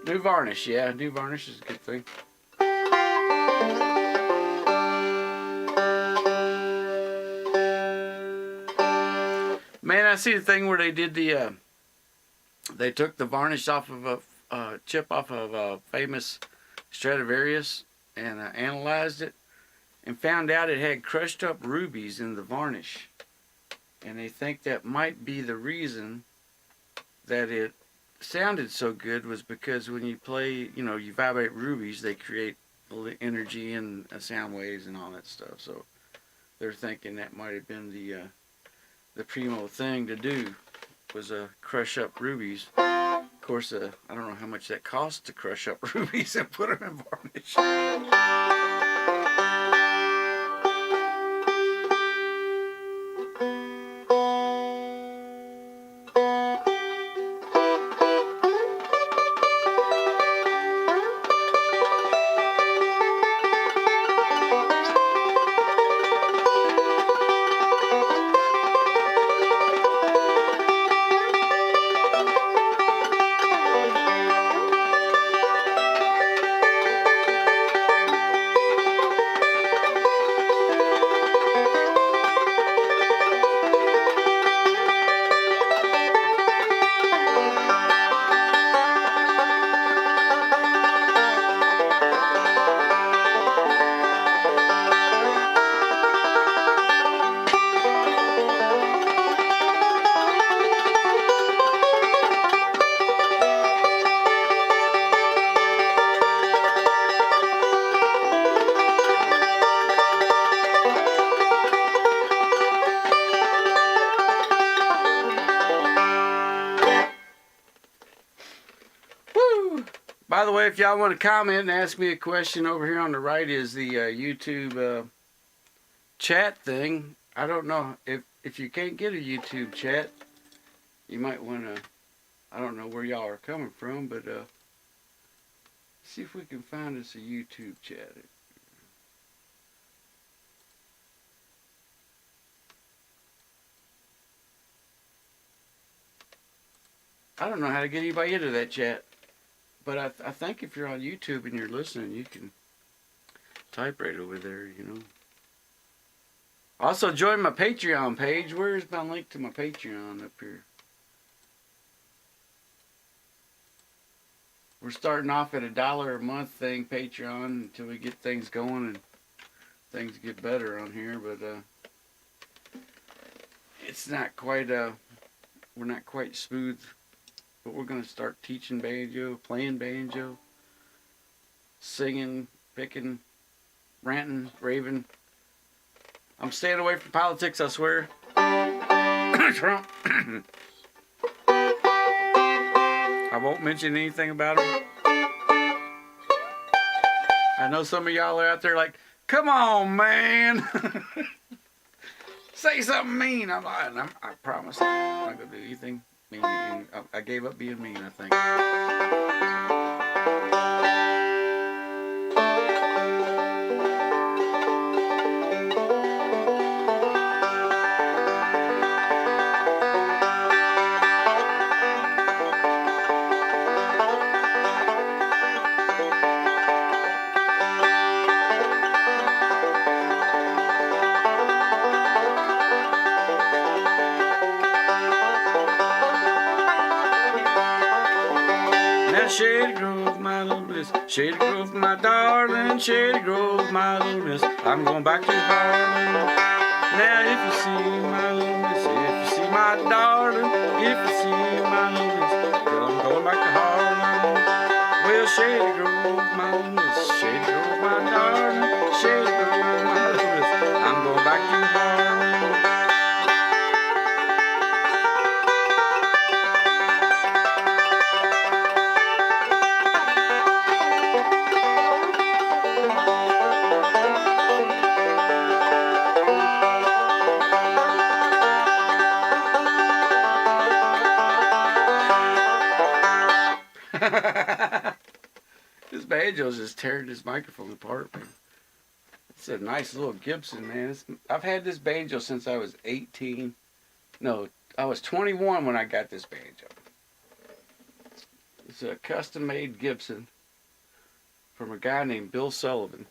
New varnish, yeah. New varnish is a good thing. Man, I see the thing where they did the, they took the varnish off of a chip off of a famous Stradivarius and analyzed it and found out it had crushed up rubies in the varnish. And they think that might be the reason that it sounded so good was because when you play, you vibrate rubies, they create energy and sound waves and all that stuff. So they're thinking that might have been the primo thing to do was crush up rubies. Of course, I don't know how much that costs to crush up rubies and put them in varnish. By the way, if y'all want to comment and ask me a question, over here on the right is the YouTube chat thing. I don't know if you can't get a YouTube chat, you might want to. I don't know where y'all are coming from, but see if we can find us a YouTube chat. I don't know how to get anybody into that chat. But I think if you're on YouTube and you're listening, you can type right over there, Also, join my Patreon page. Where's my link to my Patreon up here? We're starting off at $1 a month thing, Patreon, until we get things going and things get better on here. But it's not quite, we're not quite smooth. But we're going to start teaching banjo, playing banjo, singing, picking, ranting, raving. I'm staying away from politics, I swear. Trump. I won't mention anything about him. I know some of y'all are out there like, come on, man. Say something mean. I promise I'm not going to do anything. I gave up being mean, I think. Shady Grove, my little bliss. Shady Grove, my darling. Shady Grove, my little miss. I'm going back to Harlem. Now if you see my little miss, if you see my darling, if you see my little miss, girl, I'm going back to Harlem. Well, Shady Grove, my little miss. Shady Grove, my darling. Shady Grove, my little miss. I'm going back to Harlem. This banjo's just tearing this microphone apart, man. It's a nice little Gibson, man. I've had this banjo since I was 18. No, I was 21 when I got this banjo. It's a custom-made Gibson from a guy named Bill Sullivan.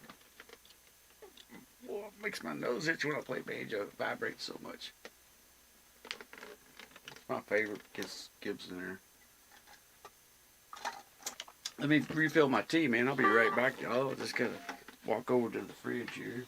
Boy, it makes my nose itch when I play banjo. It vibrates so much. It's my favorite Gibson there. Let me refill my tea, man. I'll be right back, y'all. Just gotta walk over to the fridge here.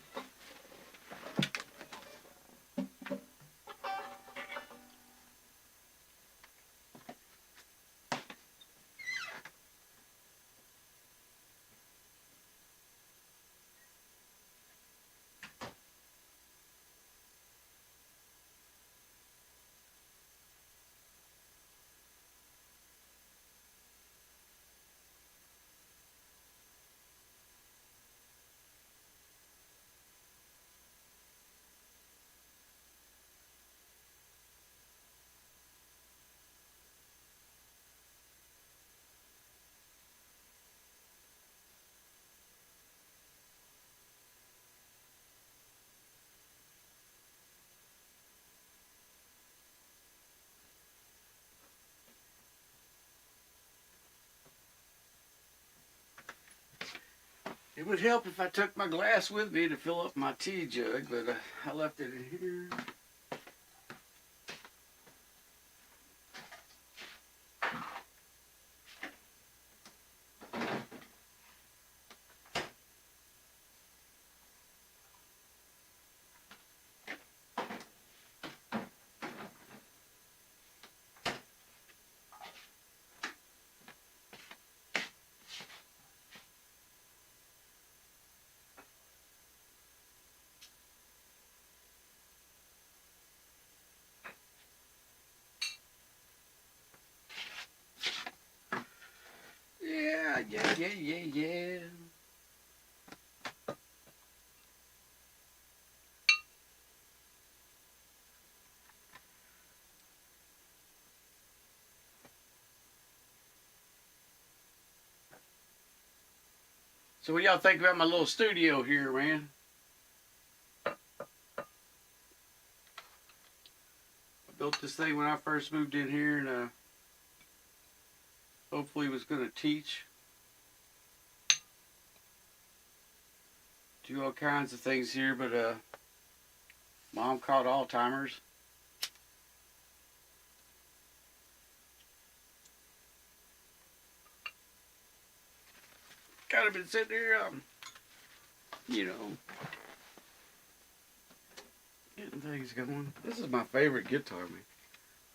It would help if I took my glass with me to fill up my tea jug, but I left it in here. Yeah. So what y'all think about my little studio here, man? I built this thing when I first moved in here, and hopefully was going to teach. Do all kinds of things here, but Mom caught Alzheimer's. Kind of been sitting here, you know, getting things going. This is my favorite guitar, man.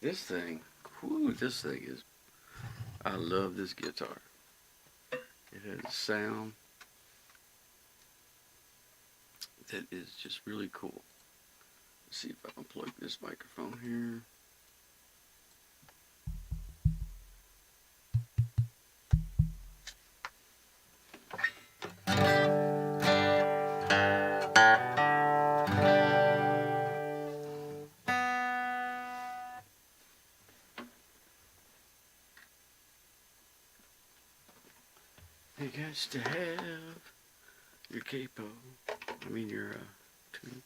This thing, whoo, this thing is, I love this guitar. It has a sound that is just really cool. Let's see if I can plug this microphone here. You got to have your capo. I mean your tuna.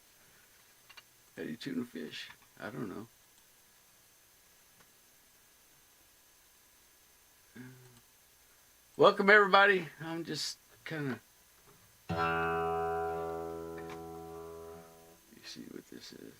How do you tuna fish? I don't know. Welcome everybody. I'm just kind of. You see what this is here?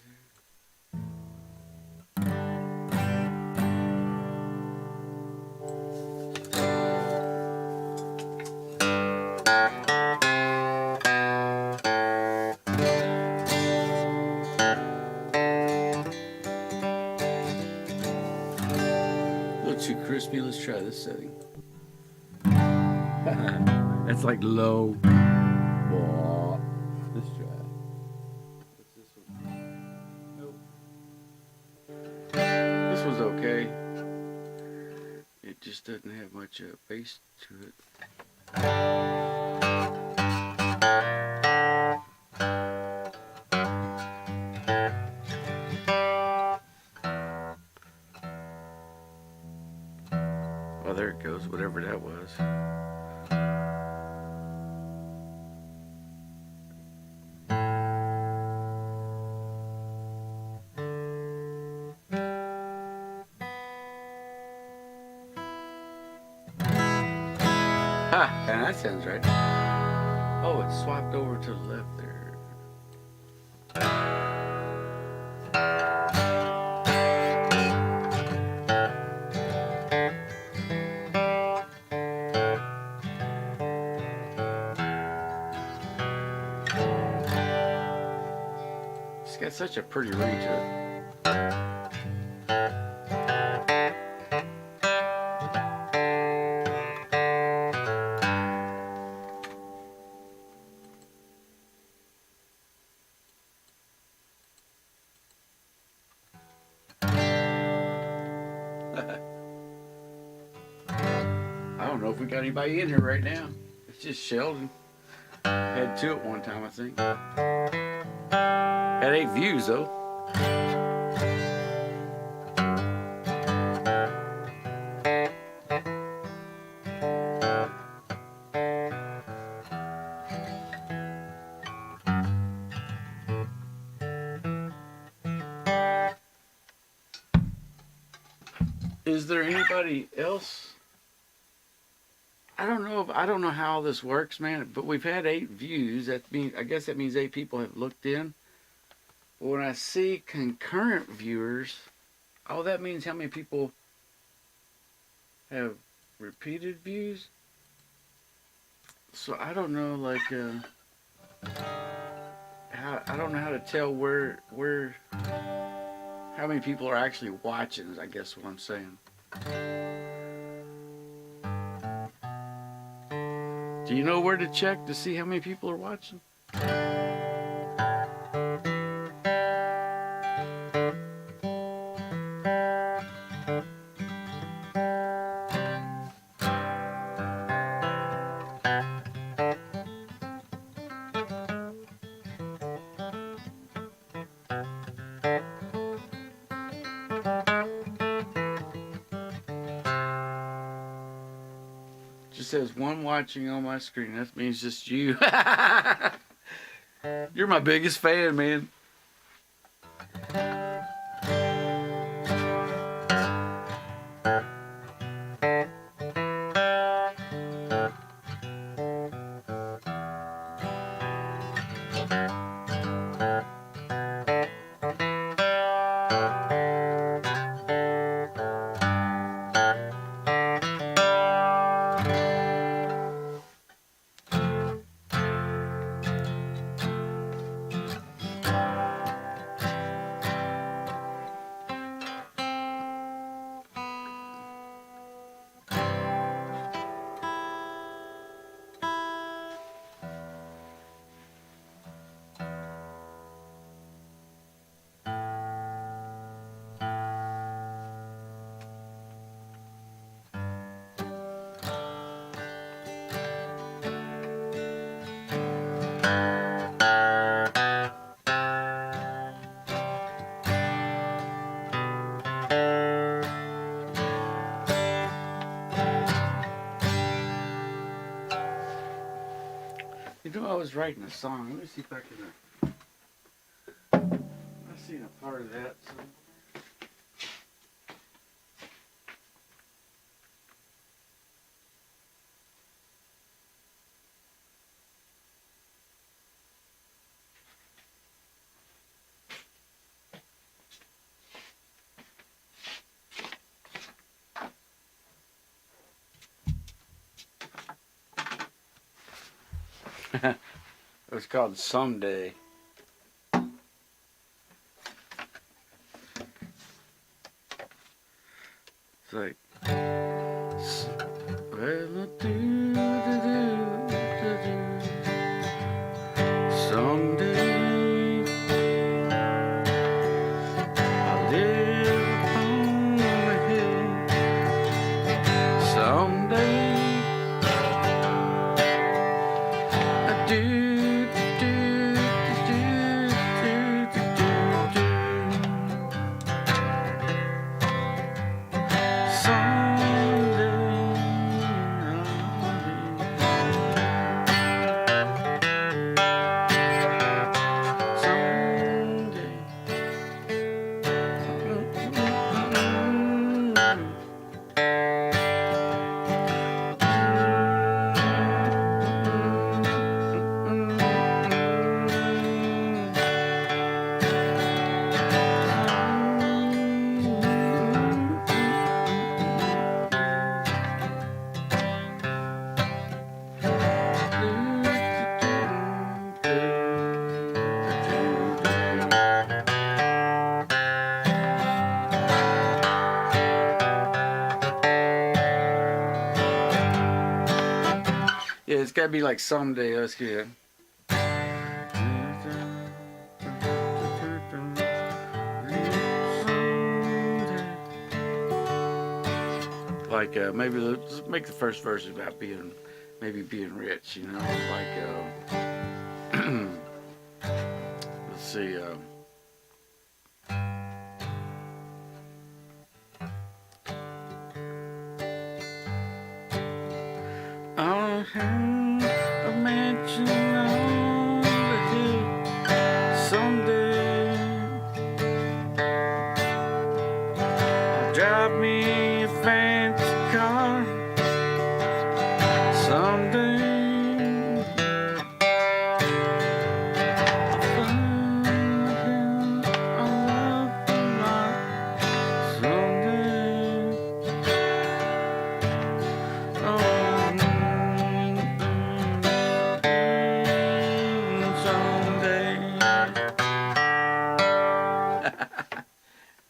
A little too crispy. Let's try this setting. That's like low. Let's try it. What's this one? Nope. This one's okay. It just doesn't have much bass to it. Oh, there it goes, whatever that was. And that sounds right. Oh, it swapped over to the left there. It's got such a pretty ring to it. I don't know if we got anybody in here right now. It's just Sheldon. Had 2 at one time, I think. Had 8 views though. Is there anybody else? I don't know how this works, man. But we've had 8 views. I guess that means 8 people have looked in. But when I see concurrent viewers, oh, that means how many people have repeated views. So I don't know, like, I don't know how to tell how many people are actually watching, is I guess what I'm saying. Do you know where to check to see how many people are watching? Just says 1 watching on my screen. That means just you. You're my biggest fan, man. You know, I was writing a song. Let me see if I can. I've seen a part of that. So. It was called Someday. It's like, well, someday I'll live on the hill. Someday I do. Someday Yeah, it's gotta be like someday. Let's get it. Like maybe let's make the first verse about being being rich. You know, like let's see. I have a mansion on the hill someday. I'll drive me a fancy car someday. I'll find a love someday. Oh.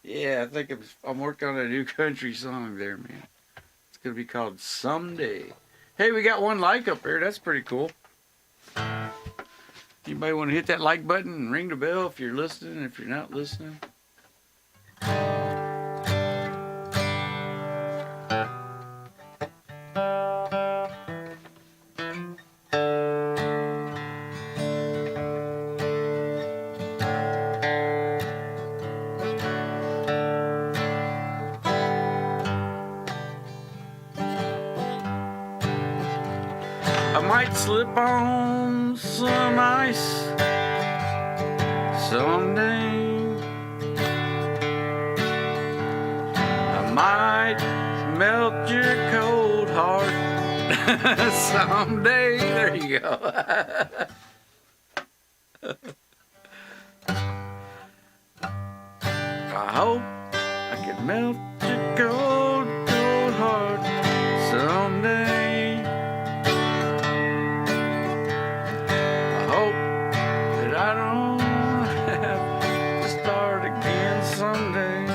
Yeah, I think I'm working on a new country song there, man. It's going to be called Someday. Hey, we got one like up there. That's pretty cool. Anybody want to hit that like button and ring the bell if you're listening, if you're not listening? I might slip on some ice someday. I might melt your cold heart someday. There you go. I hope I can melt your cold, cold heart someday. I don't have to start again someday.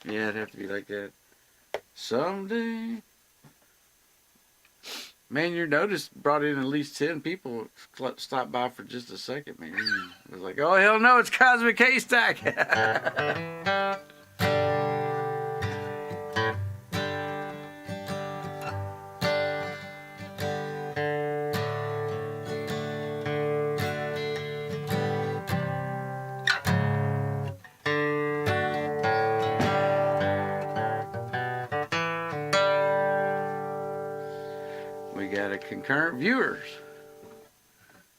Yeah, it'd have to be like that. Someday. Man, your notice brought in at least 10 people stopped by for just a second, man. It was like, oh, hell no, it's Cosmic Haystack. We got a concurrent viewers.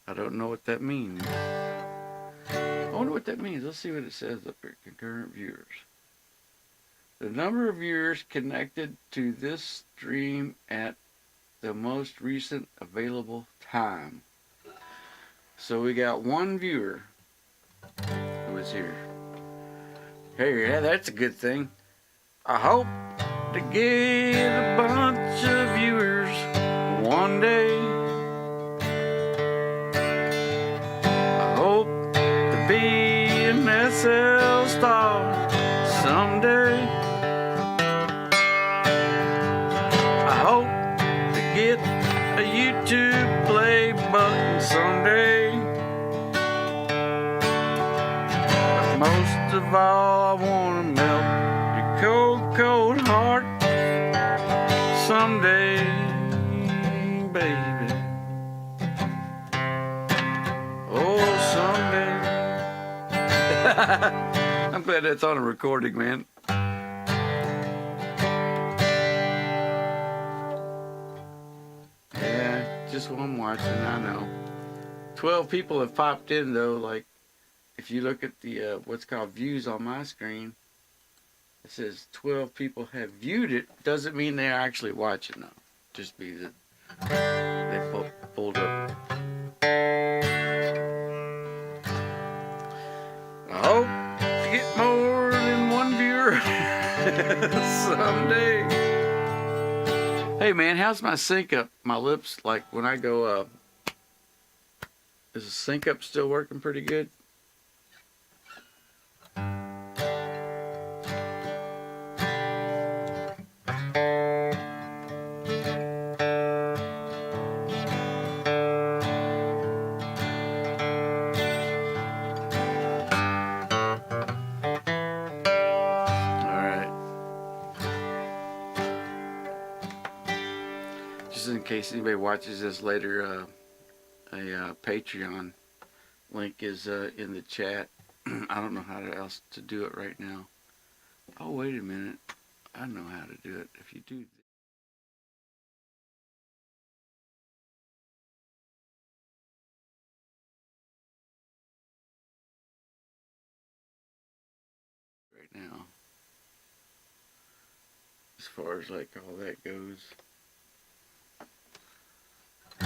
I don't know what that means. I wonder what that means. Let's see what it says up here. Concurrent viewers. The number of viewers connected to this stream at the most recent available time. So we got one viewer who was here. Hey, yeah, that's a good thing. I hope to get a bunch of viewers one day. I hope to be an SL star someday. I hope to get a YouTube play button someday. But most of all, I want to melt your cold, cold heart someday, baby. Oh, someday. I'm glad that's on a recording, man. Yeah, just while I'm watching, I know. 12 people have popped in though. Like if you look at the what's called views on my screen, it says 12 people have viewed it. Doesn't mean they're actually watching though. Just be that they pulled up. I hope to get more than one viewer someday. Hey man, how's my sync up? My lips, like when I go is the sync up still working pretty good? Just in case anybody watches this later, a Patreon link is in the chat. I don't know how else to do it right now. Oh, wait a minute. I know how to do it. If you do right now, as far as like all that goes. I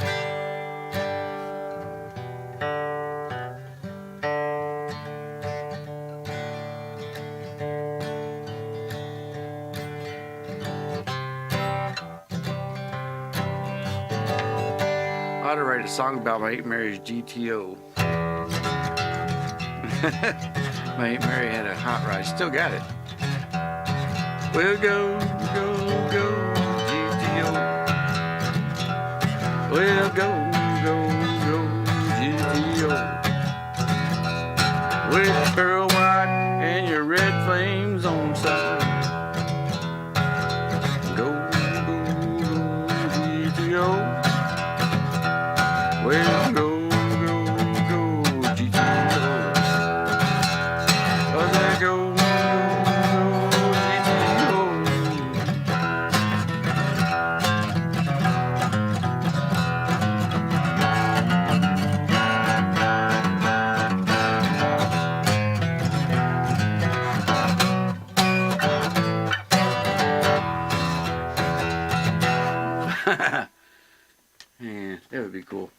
ought to write a song about my Aunt Mary's GTO. My Aunt Mary had a hot rod. Still got it. We'll go, go, go, GTO. We'll go, go, go, GTO. With pearl white and your red flames on side. Go, go, go, GTO. Well, go, go, go, GTO. Oh, there go, yeah, that would be cool.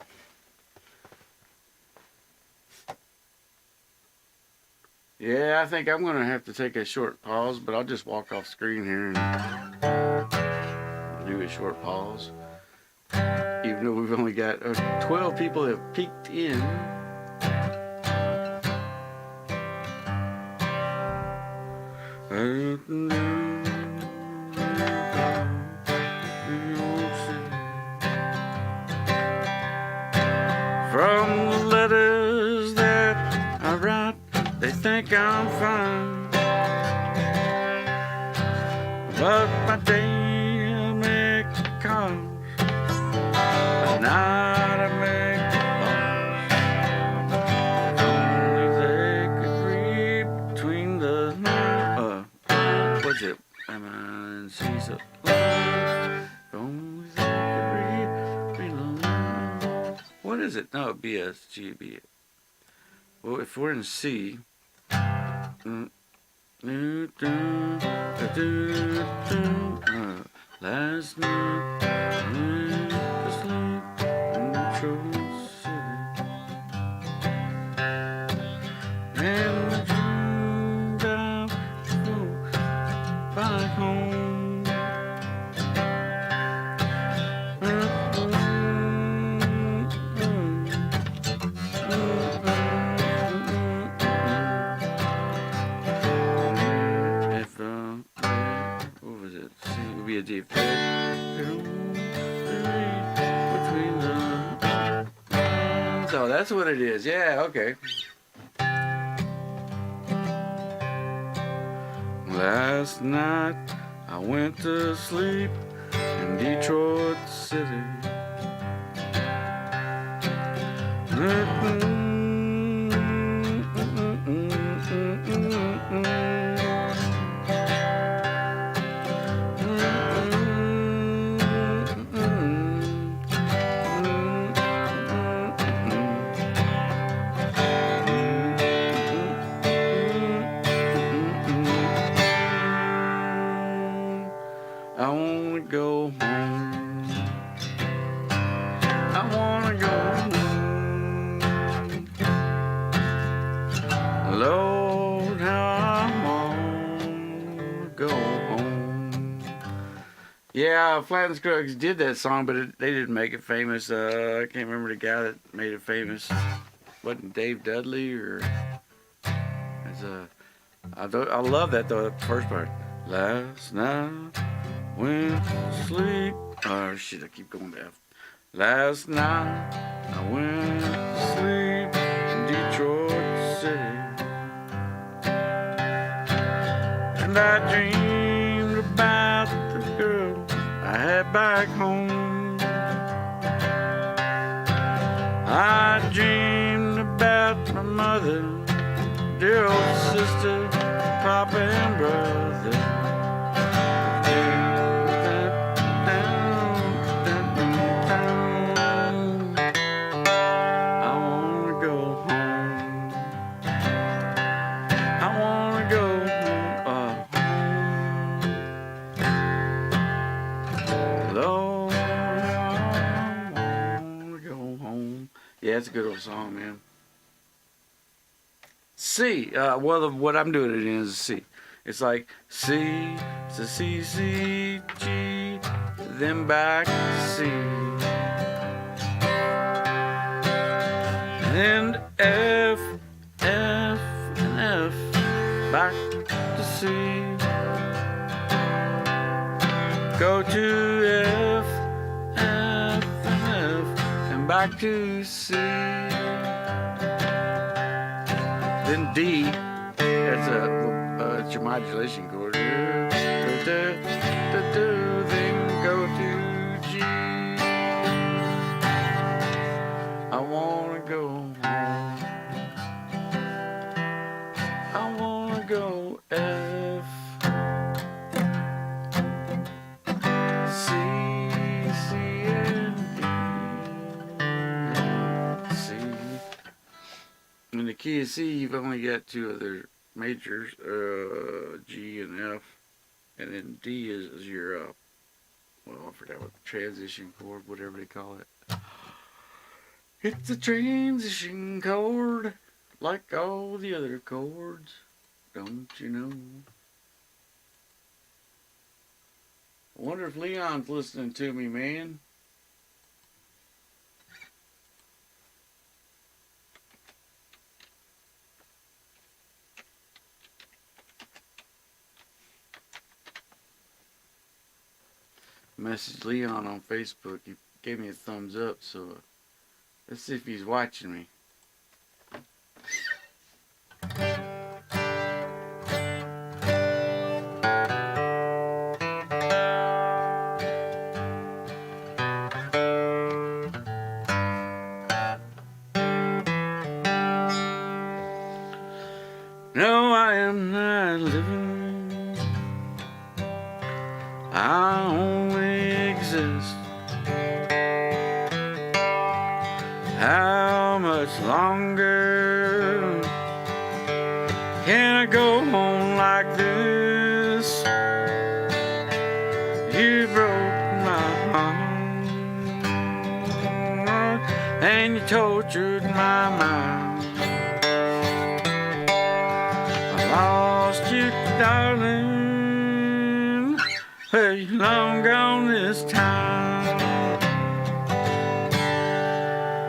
Yeah, I think I'm going to have to take a short pause, but I'll just walk off screen here and do a short pause. Even though we've only got 12 people have peeked in. From the letters that I write, they think I'm fine, but my day make cars, but not I make laws. Only they could read between the what's it? And see so. Only they could read between the. What is it? No, B S G B. Well, if we're in C. Last night I went to sleep in Detroit City, and the dream that I woke back home. Be a deep between the. So that's what it is. Yeah, okay. Last night I went to sleep in Detroit City. Yeah, Flat and Scruggs did that song, but they didn't make it famous. I can't remember the guy that made it famous. Wasn't Dave Dudley or? As I love that though. The first part. Last night went to sleep. Oh shit! I keep going to F. Last night I went to sleep in Detroit City, and I dreamed about the girl I had back home. I dreamed about my mother, dear old sister, papa and brother. I wanna go home. I wanna go home. Lord, I wanna go home. Yeah, it's a good old song, man. C. Well, what I'm doing it in is C. It's like C, it's a C, C, G, then back to C. Then F, F, and F, back to C. Go to F, F, and F, and back to C. Then D, that's it's your modulation chord. Then go to G. I wanna go home. I wanna go F, C, C, and D, C. In the key of C, you've only got two other majors, G and F, and then D is your, well, I forgot what transition chord, whatever they call it. It's a transition chord, like all the other chords, don't you know? I wonder if Leon's listening to me, man. Messaged Leon on Facebook. He gave me a thumbs up, so let's see if he's watching me. No, I am not living. I only exist. How much longer can I go on like this? You broke my heart and you tortured my mind. I lost you, darling. Hey, long gone this time.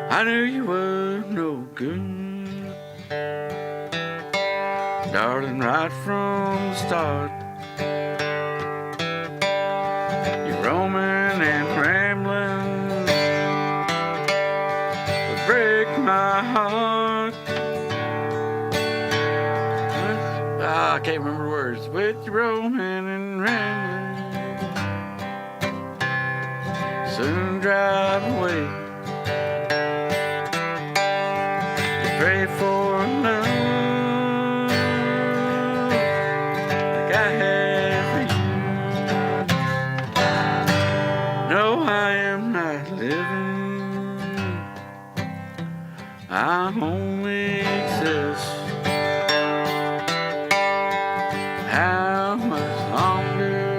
I knew you were no good, darling, right from the start. You're roaming and rambling would break my heart. I can't remember the words. With your roaming and rambling, soon drive away. Pray for love like I have for you. No, I am not living. I only exist. How much longer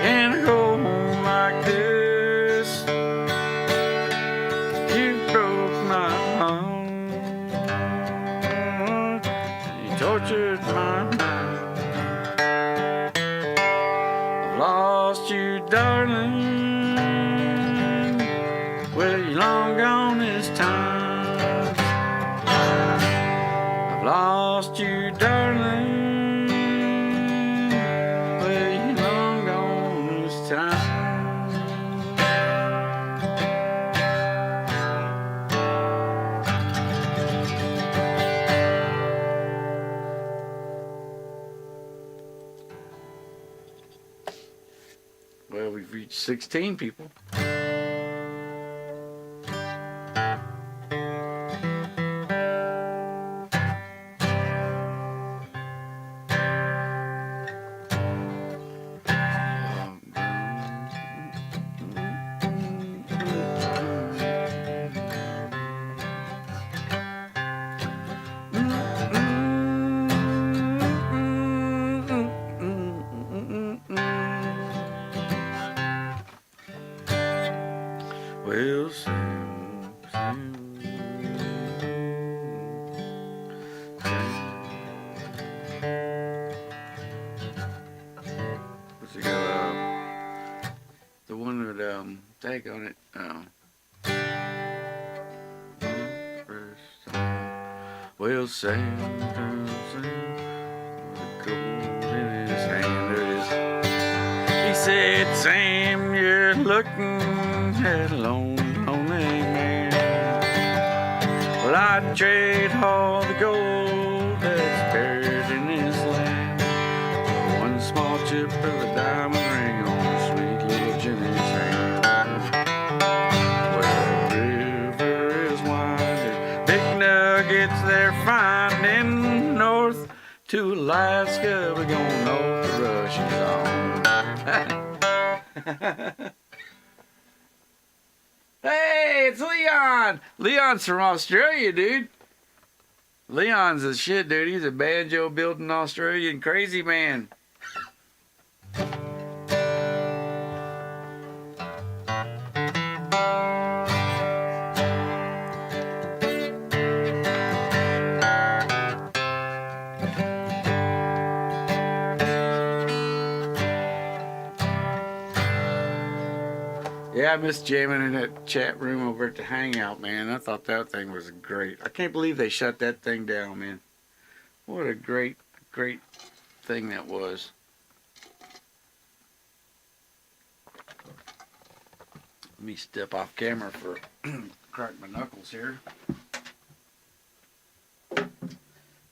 can I go on like this? You broke my heart, you tortured my mind. Well, you're long gone this time. I've lost you, darling. Well, you're long gone this time. Well, we've reached 16 people. Well, Sam, what's it got? The one with tag on it. Well, Sam, with the gold in his hand, there it is. He said, Sam, you're looking at a lonely, lonely man. Well, I'd trade all the gold that's buried in this land for one small chip of a diamond ring on a sweet little Jenny's hand. Where the river is winding, big nuggets they're finding. North to Alaska, we're going north to Russia's on. Hey, it's Leon! Leon's from Australia, dude. Leon's a shit, dude. He's a banjo building Australian crazy man. Yeah, I miss jamming in that chat room over at the Hangout, man. I thought that thing was great. I can't believe they shut that thing down, man. What a great, great thing that was. Let me step off camera for crack my knuckles here.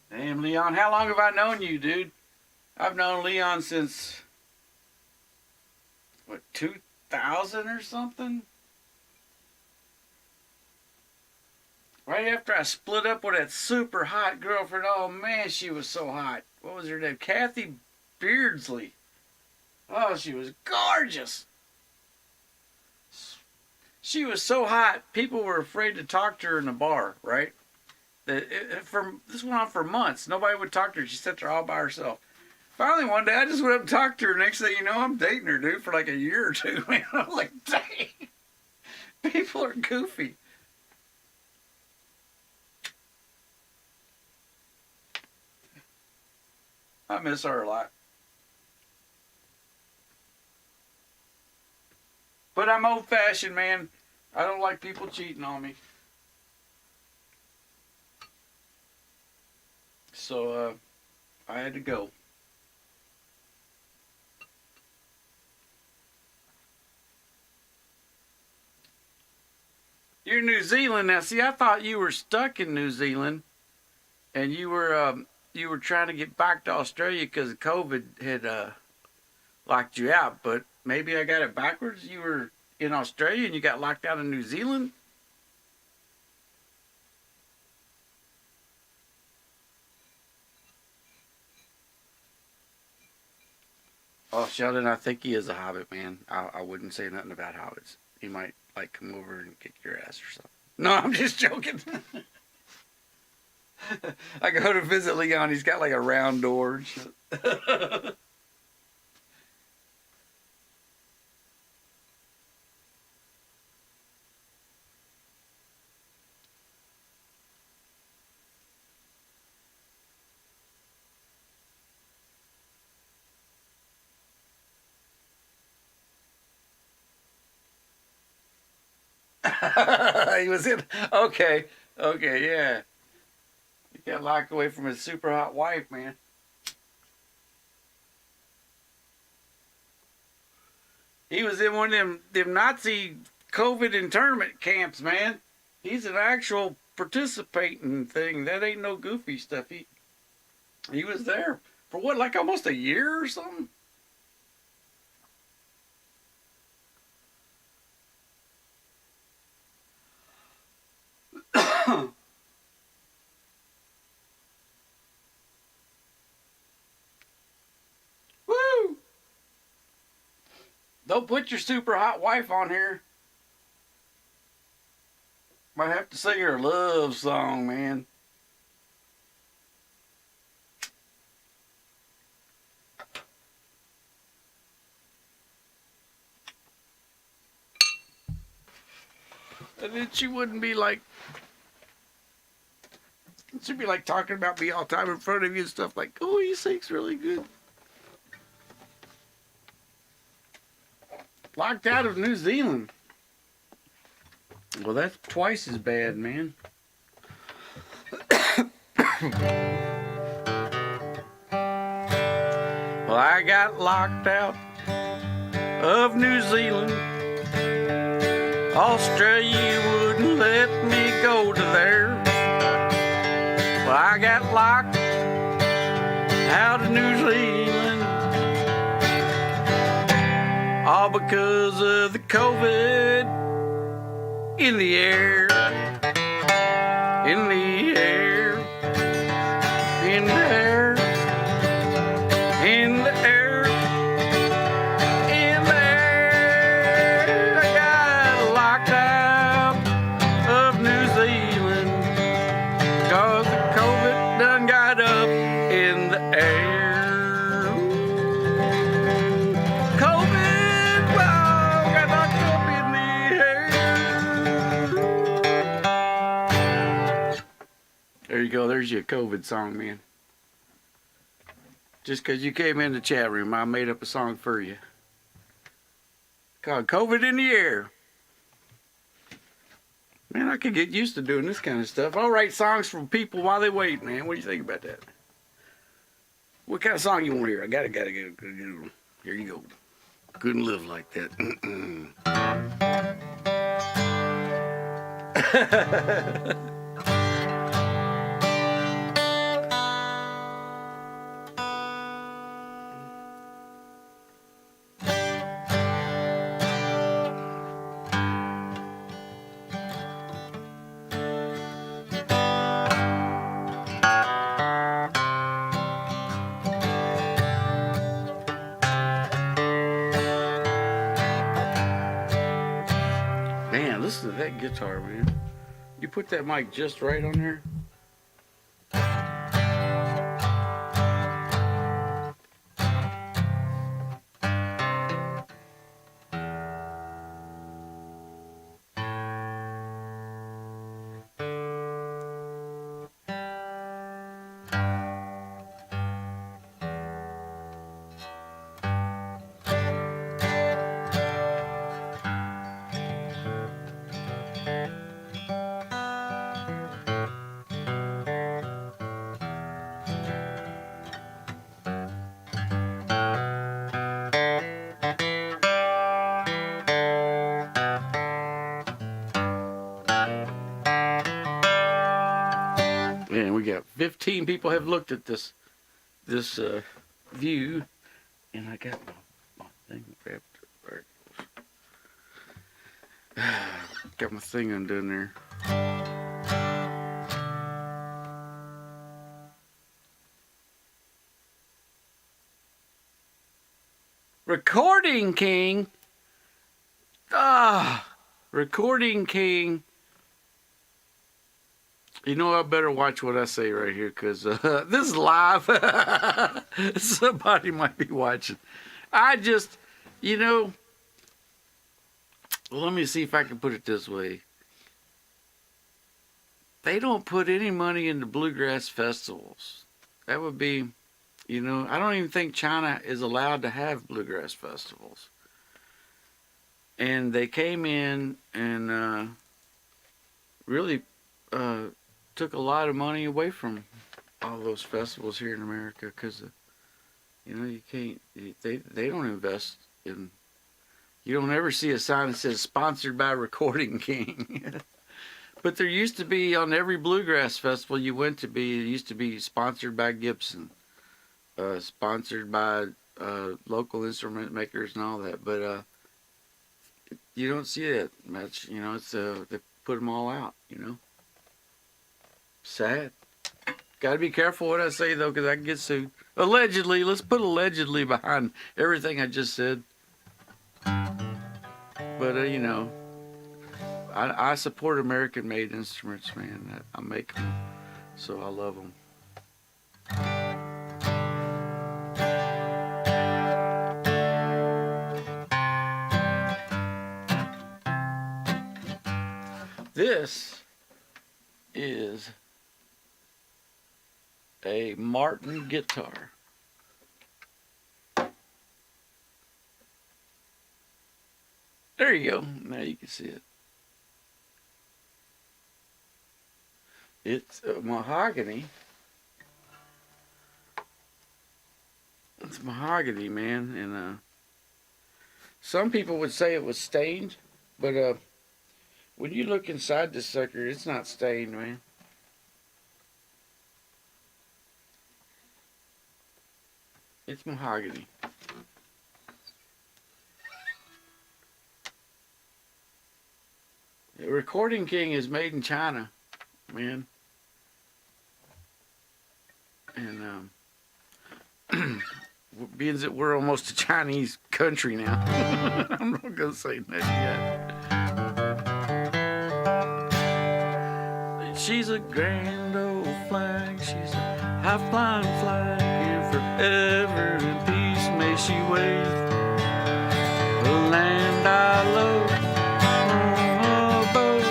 Damn, Leon, how long have I known you, dude? I've known Leon since, what, 2000 or something? Right after I split up with that super hot girlfriend. Oh man, she was so hot. What was her name? Kathy Beardsley. Oh, she was gorgeous. She was so hot, people were afraid to talk to her in the bar, right? This went on for months. Nobody would talk to her. She sat there all by herself. Finally, one day, I just went up and talked to her. Next thing you know, I'm dating her, dude, for like a year or two. Man, I'm like, dang. People are goofy. I miss her a lot. But I'm old-fashioned, man. I don't like people cheating on me. So, I had to go. You're in New Zealand now. See, I thought you were stuck in New Zealand, and you were trying to get back to Australia because COVID had locked you out. But maybe I got it backwards. You were in Australia and you got locked out in New Zealand. Oh, Sheldon, I think he is a hobbit, man. I wouldn't say nothing about hobbits. He might like come over and kick your ass or something. No, I'm just joking. I go to visit Leon. He's got like a round door and shit. He was in. Okay. Okay. Yeah. He got locked away from his super hot wife, man. He was in one of them Nazi COVID internment camps, man. He's an actual participating thing. That ain't no goofy stuff. He was there for what, like almost a year or something? Woo! Don't put your super hot wife on here. Might have to sing her a love song, man. And then she wouldn't be like, she'd be like talking about me all the time in front of you and stuff like, oh, he sings really good. Locked out of New Zealand. Well, that's twice as bad, man. Well, I got locked out of New Zealand. Australia wouldn't let me go to there. Well, I got locked out of New Zealand, all because of the COVID in the air, in the air, in the air, in the air, in the air. I got locked out of New Zealand, 'cause the COVID done got up in the air. COVID, wow, got locked up in the air. There you go. There's your COVID song, man. Just because you came in the chat room, I made up a song for you. Called COVID in the Air. Man, I could get used to doing this kind of stuff. I'll write songs for people while they wait, man. What do you think about that? What kind of song you want to hear? I gotta get it. Here you go. Couldn't live like that. Man, listen to that guitar, man. You put that mic just right on there. And we got 15 people have looked at this view, and I got my thing wrapped. Got my thing undone there. Recording King. Recording King. You know, I better watch what I say right here, because this is live. Somebody might be watching. I just, well, let me see if I can put it this way. They don't put any money into bluegrass festivals. That would be, I don't even think China is allowed to have bluegrass festivals. And they came in and really took a lot of money away from all those festivals here in America because you know you can't they don't invest in. You don't ever see a sign that says sponsored by Recording King. But there used to be on every bluegrass festival you went to be, it used to be sponsored by Gibson, sponsored by local instrument makers and all that. But you don't see that much. You know, it's they put them all out. You know, sad. Got to be careful what I say though, because I can get sued. Allegedly, let's put allegedly behind everything I just said. But you know, I support American-made instruments, man. I make them, so I love them. This is a Martin guitar. There you go. Now you can see it. It's mahogany. It's mahogany, man. And some people would say it was stained, but when you look inside this sucker, it's not stained, man. It's mahogany. The Recording King is made in China, man. And being that we're almost a Chinese country now, I'm not gonna say nothing yet. She's a grand old flag, she's a high-flying flag, and forever in peace may she wave. The land I love, home above,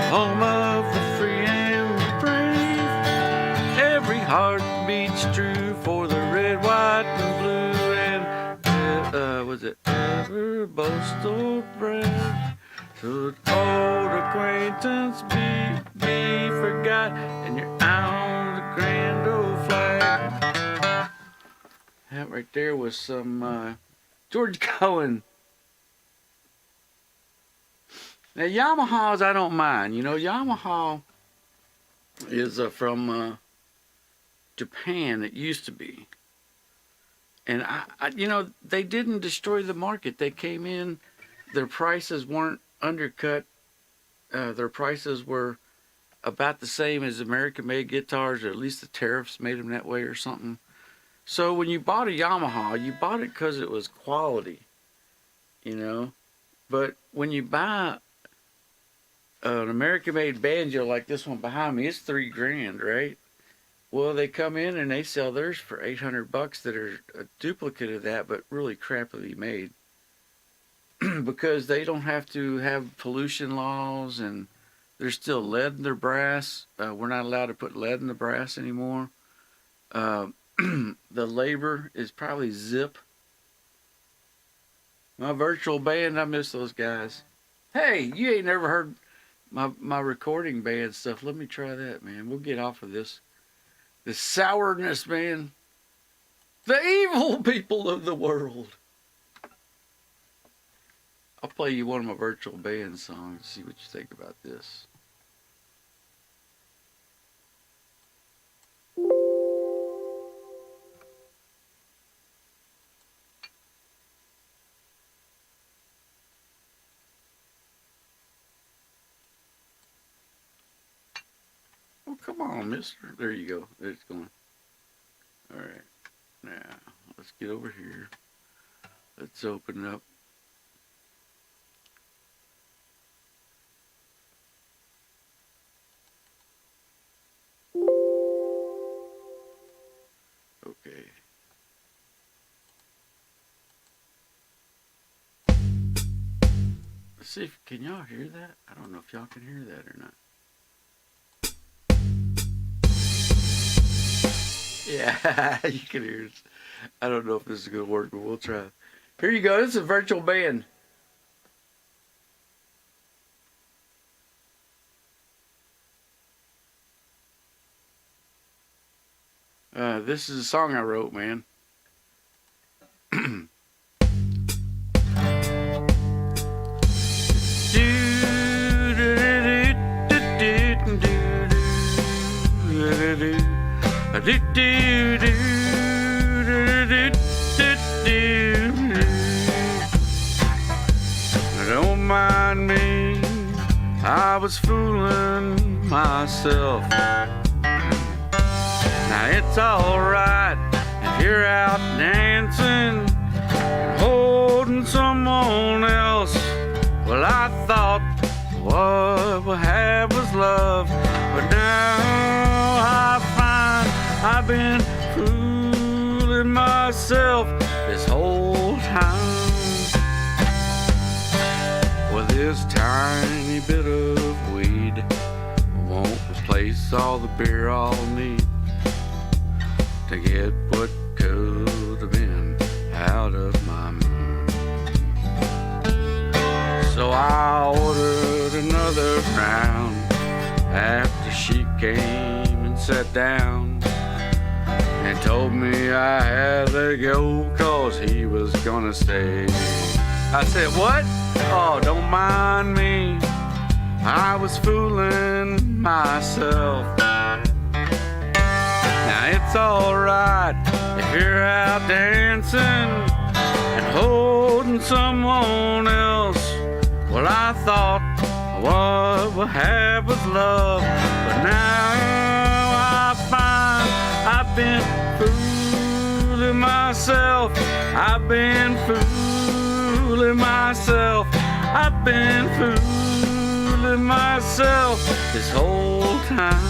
home of the free and the brave. Every heart beats true for the red, white, and blue, and was it ever boast or brag? So old acquaintance be forgot, and you're on the grand old flag. That right there was some George Cohen. Now Yamahas I don't mind. You know, Yamaha is from Japan. It used to be. And I, you know, they didn't destroy the market. They came in, their prices weren't undercut. Their prices were about the same as American-made guitars, or at least the tariffs made them that way or something. So when you bought a Yamaha, you bought it because it was quality, you know. But when you buy an American-made banjo like this one behind me, it's $3,000, right? Well, they come in and they sell theirs for $800 that are a duplicate of that, but really crappily made. Because they don't have to have pollution laws, and there's still lead in their brass. We're not allowed to put lead in the brass anymore. The labor is probably zip. My virtual band, I miss those guys. Hey, you ain't never heard my recording band stuff. Let me try that, man. We'll get off of this sourness, man. The evil people of the world. I'll play you one of my virtual band songs, see what you think about this. Oh, come on, mister. There you go. There it's going. All right. Now, let's get over here. Let's open up. Okay. Let's see if, can y'all hear that? I don't know if y'all can hear that or not. Yeah, you can hear it. I don't know if this is going to work, but we'll try. Here you go. This is a virtual band. This is a song I wrote, man. Don't mind me, I was fooling myself. Now it's alright if you're out dancing and holding someone else. Well, I thought what we had was love, but now I find I've been fooling myself this whole time. Well, this tiny bit of weed won't replace all the beer I'll need to get what could have been out of my mind. So I ordered another round after she came and sat down and told me I had to go 'cause he was gonna stay. I said, what? Oh, don't mind me, I was fooling myself. Now it's alright if you're out dancing and holding someone else. Well, I thought what we had was love, but now I find I've been fooling myself. I've been fooling myself. I've been fooling myself this whole time.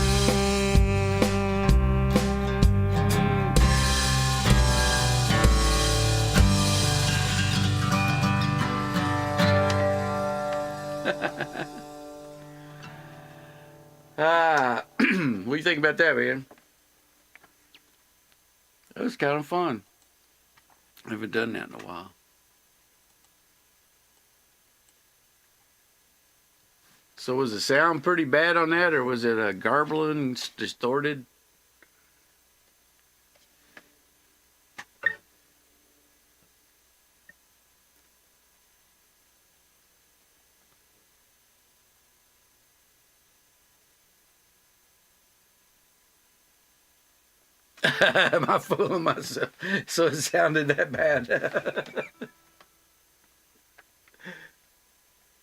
What do you think about that, man? That was kind of fun. I haven't done that in a while. So was the sound pretty bad on that, or was it garbling, distorted? Am I fooling myself? So it sounded that bad.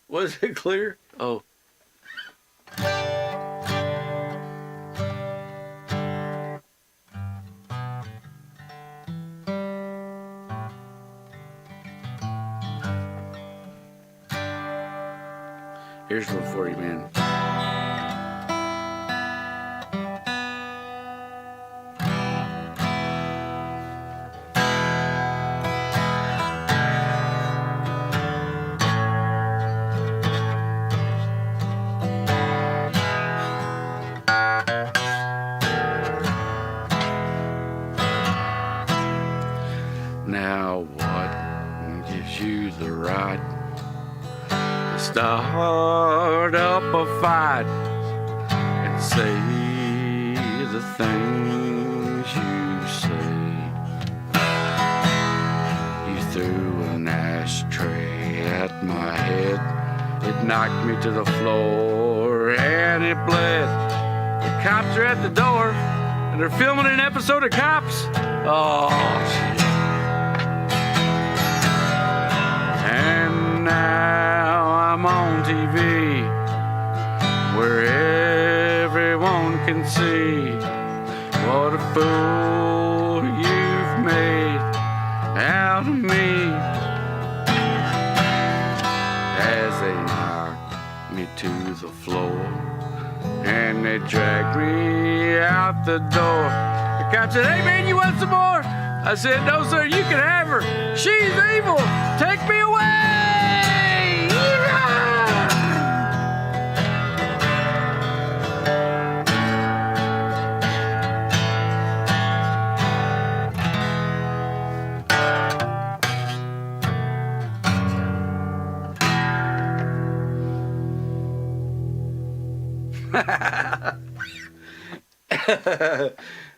Was it clear? Oh. Here's one for you, man. Now what gives you the right to start up a fight and say the things you say? You threw an ashtray at my head, it knocked me to the floor and it bled. The cops are at the door and they're filming an episode of Cops. Oh, shit. And now I'm on TV where everyone can see what a fool you've made out of me. As they knock me to the floor and they drag me out the door. The cop said, "Hey man, you want some more?" I said, "No sir, you can have her. She's evil. Take me away."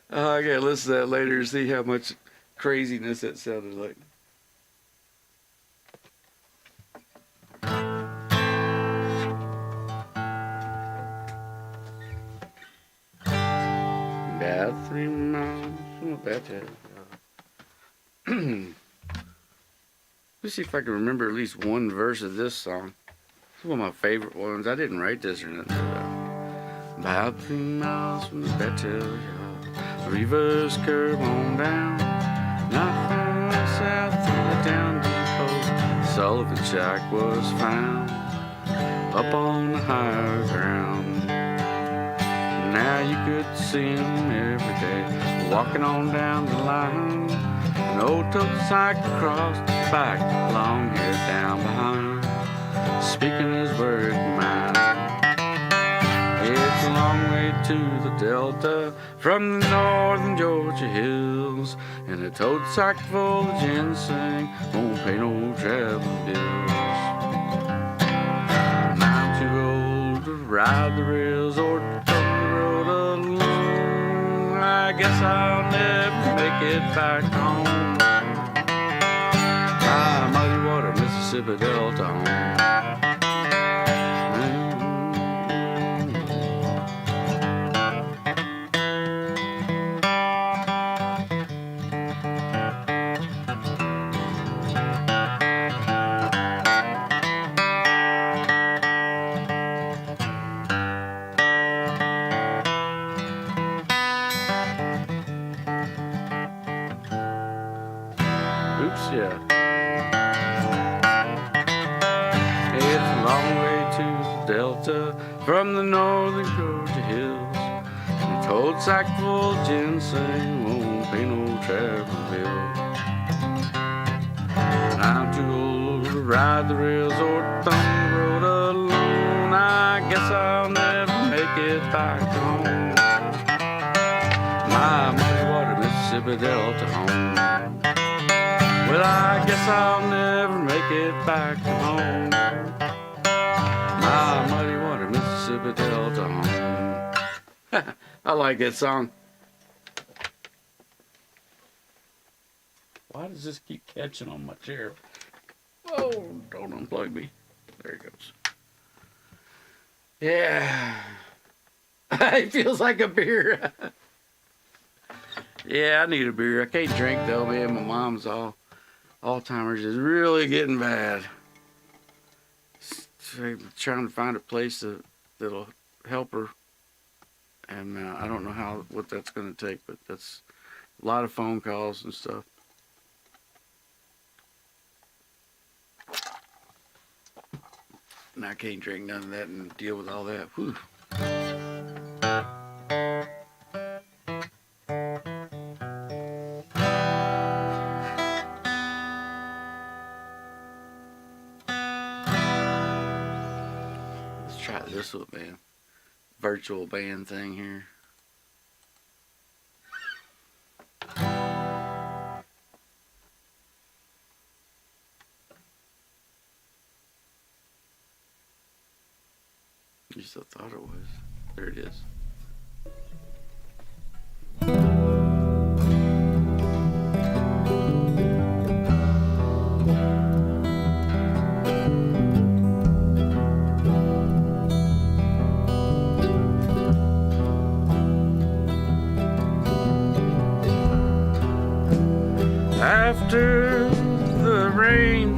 I gotta listen to that later to see how much craziness that sounded like. About 3 miles from the bathtub. Let's see if I can remember at least one verse of this song. It's one of my favorite ones. I didn't write this or nothing. About 3 miles from the bathtub, the reverse curve on down. Not far south from the down depot, Sullivan Shack was found up on the higher ground. Now you could see him every day, walking on down the line. An old tote cycle across the back, long hair down behind, speaking his word in mind. It's a long way to the Delta from the northern Georgia hills, and a tote sack full of ginseng won't pay no traveling bills. And I'm too old to ride the rails or to tote the road alone. I guess I'll never make it back home. My muddy water Mississippi Delta home. Oops, yeah. It's a long way to the Delta from the northern Georgia hills. And a tote sack full of ginseng won't pay no traveling bills. And I'm too old to ride the rails or thumb the road alone. I guess I'll never make it back home. My muddy water Mississippi Delta home. Well, I guess I'll never make it back home. My muddy water Mississippi Delta home. I like that song. Why does this keep catching on my chair? Whoa, don't unplug me. There it goes. Yeah. It feels like a beer. Yeah, I need a beer. I can't drink though, man. My mom's Alzheimer's is really getting bad. So trying to find a place that'll help her, and I don't know what that's going to take, but that's a lot of phone calls and stuff. And I can't drink none of that and deal with all that. Whew. Try this little band, virtual band thing here. You still thought it was. There it is. After the rain,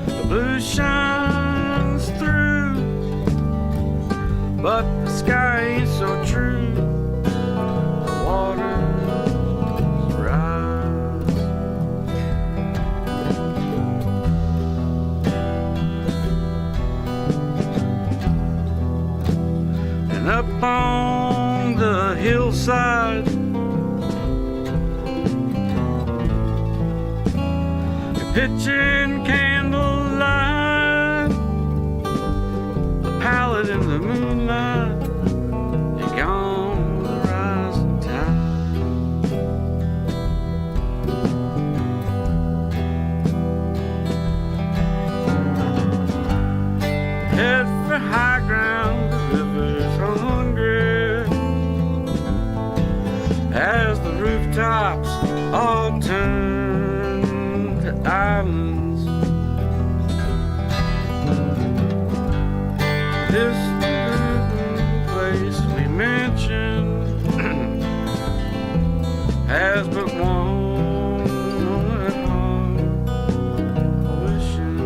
the blue shines through, but the sky ain't so true. The waters rise, and up on the hillside, pitching candlelight, a pallet in the moonlight, and gone with the rising tide. Head for high ground, This place we mentioned has but one at home wishing.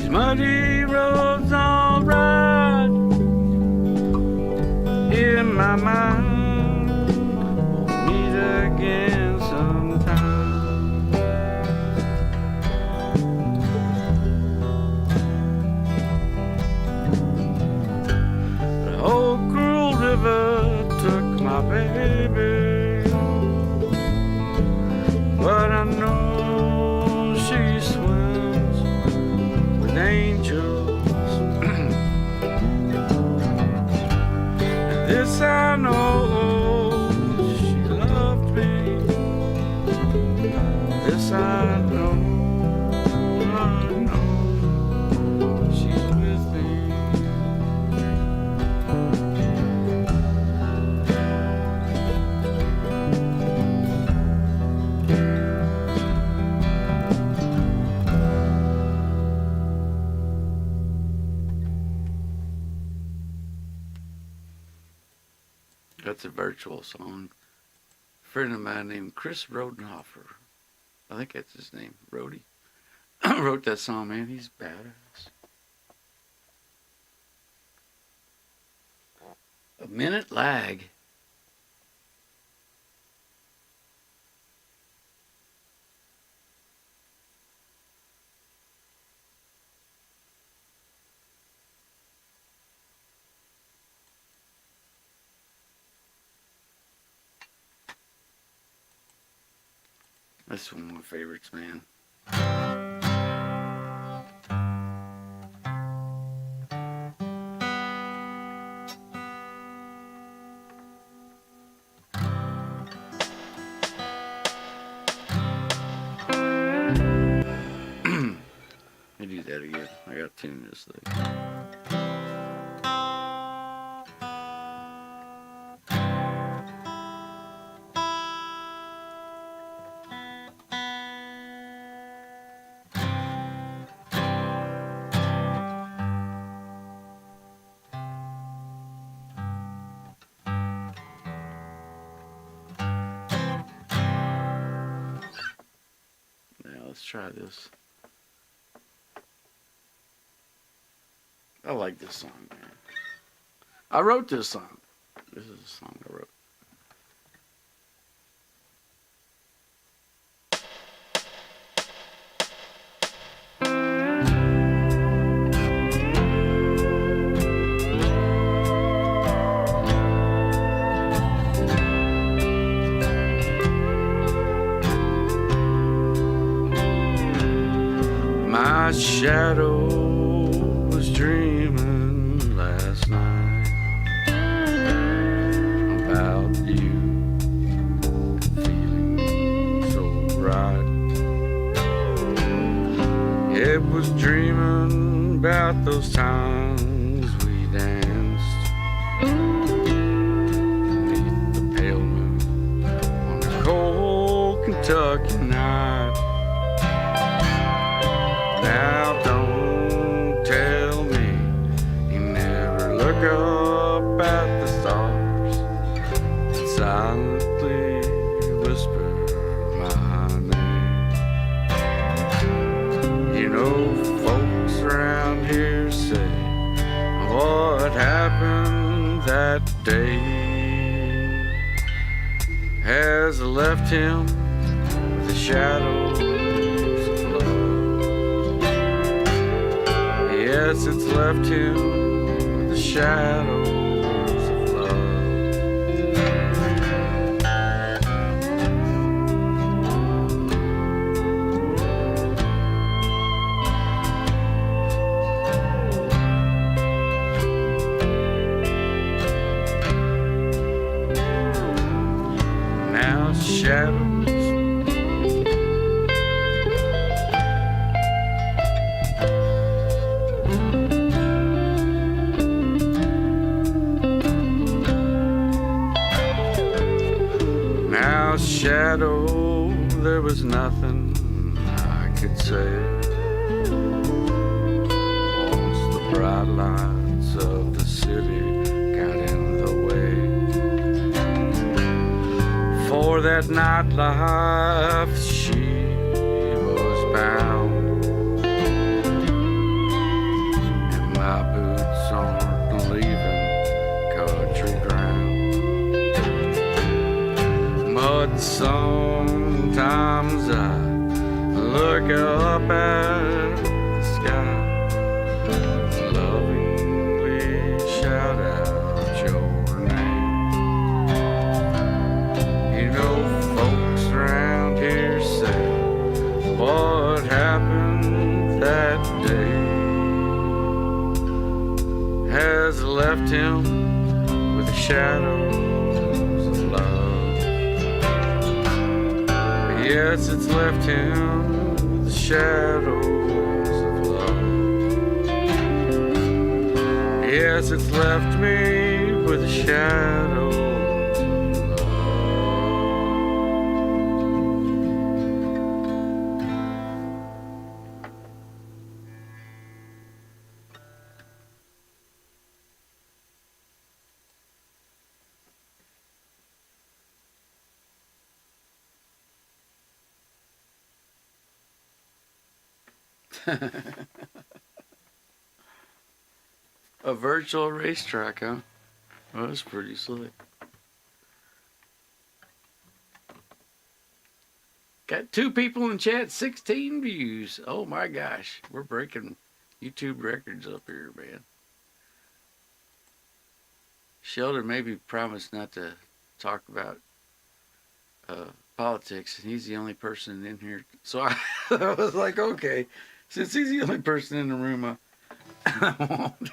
Muddy roads all right in my mind. We'll meet again sometime. The old cruel river took my baby, but I know she swims with angels. And this I know, she loved me. This I know, she's with me. That's a virtual song. A friend of mine named Chris Rodenhofer, I think that's his name, Rody, wrote that song, man. He's badass. A minute lag. That's one of my favorites, man. Let me do that again. I gotta tune this thing. Let's try this. I like this song, man. I wrote this song. This is a song I wrote. My shadow was dreaming last night about you, feeling so right. It was dreaming about those times we danced beneath the pale moon on a cold Kentucky night. Now don't tell me you never look up at the stars and silently whisper my name. You know, folks around here say what happened that day has left him with a shadow. Yes, it's left him with a shadows of love. Now shadows. Now shadow, there was nothing I could say. Once the bright lights of the city got in the way. For that nightlife she was bound, and my boots aren't leaving country ground. But sometimes I look up at the sky, lovingly shout out your name. You know, folks around here say what happened that day has left him with a shadow. Yes, it's left him with the shadows of love. Yes, it's left me with the shadows of a virtual racetrack, huh? Well, that's pretty slick. Got 2 people in chat, 16 views. Oh my gosh, we're breaking YouTube records up here, man. Sheldon maybe promised not to talk about politics, and he's the only person in here. So I was like, okay, since he's the only person in the room, I won't.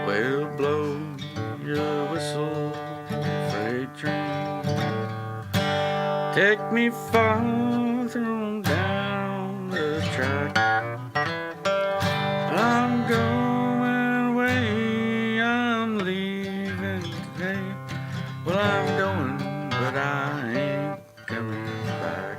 Well, blow your whistle, freight train. Take me farther on down the track. I'm going away, I'm leaving today. Well, I'm going, but I ain't coming back.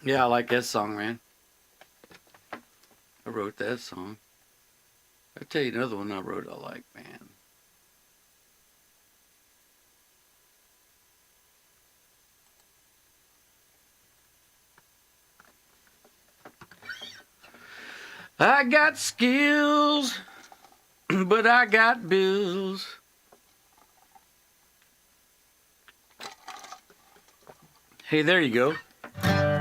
Yeah, I like that song, man. I wrote that song. I'll tell you another one I wrote I like, man. I got skills, but I got bills. Hey, there you go.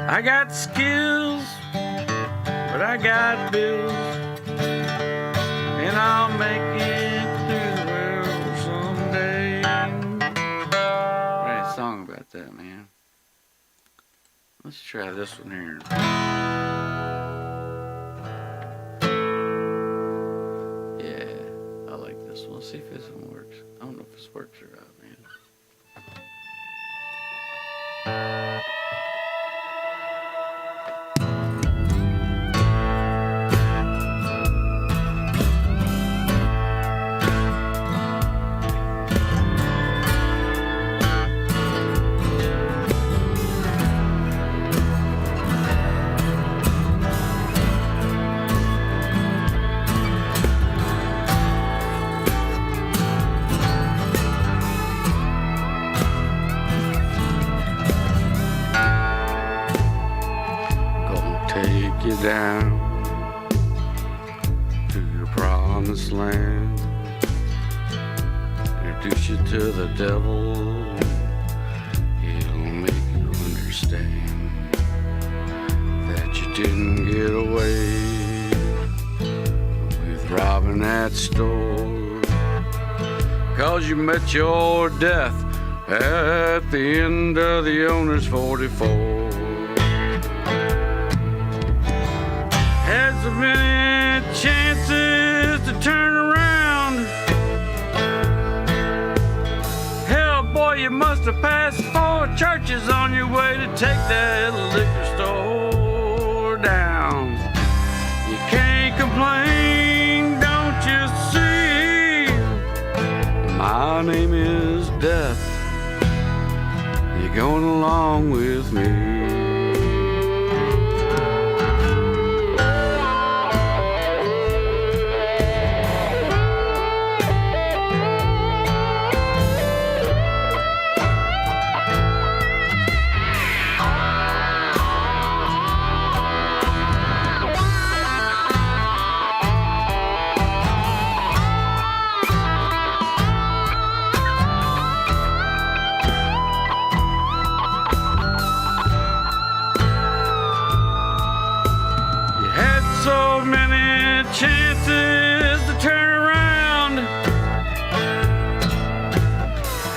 I got skills, but I got bills, and I'll make it through the world someday. Right, song that, man. Let's try this one here. Yeah, I like this one. Let's see if this one works. I don't know if this works or not, man. Take you down to your promised land, introduce you to the devil, he'll make you understand that you didn't get away with robbing that store, 'cause you met your death at the end of the owner's 44. Had so many chances to turn around. Hell, boy, you must have passed 4 churches on your way to take that liquor store down. You can't complain, don't you see? My name is Death. You're going along with me. So many chances to turn around.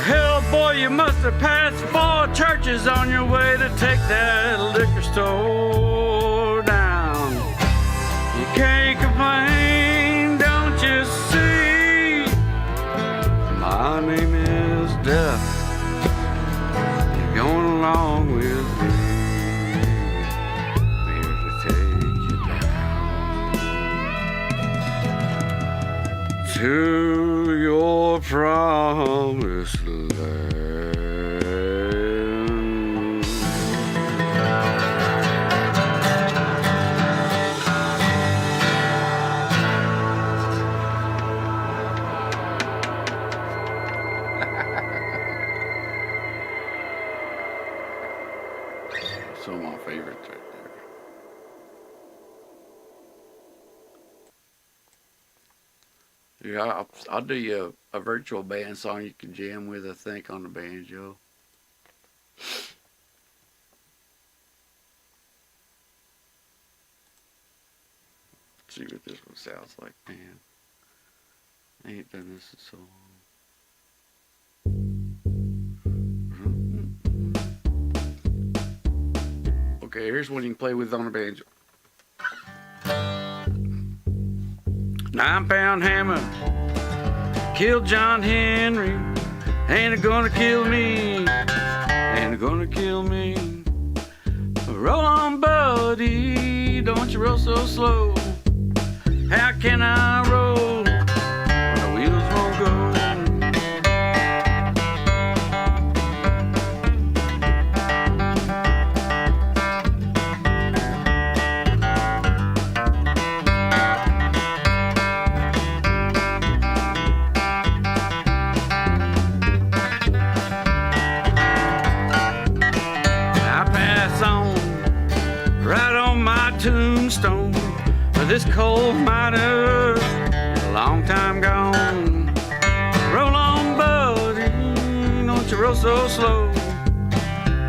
Hell, boy, you must have passed 4 churches on your way to take that liquor store down. You can't complain, don't you see? My name is Death. You're going along with me. To your promised land. Some of my favorites right there. Yeah, I'll do you a virtual band song you can jam with, I think, on the banjo. Let's see what this one sounds like, man. I ain't done this in so long. Okay, here's one you can play with on the banjo. 9-pound hammer killed John Henry. Ain't it gonna kill me? Ain't it gonna kill me? Roll on, buddy, don't you roll so slow. How can I roll when the wheels won't go? Tombstone for this coal miner, a long time gone. Roll on, buddy, don't you roll so slow.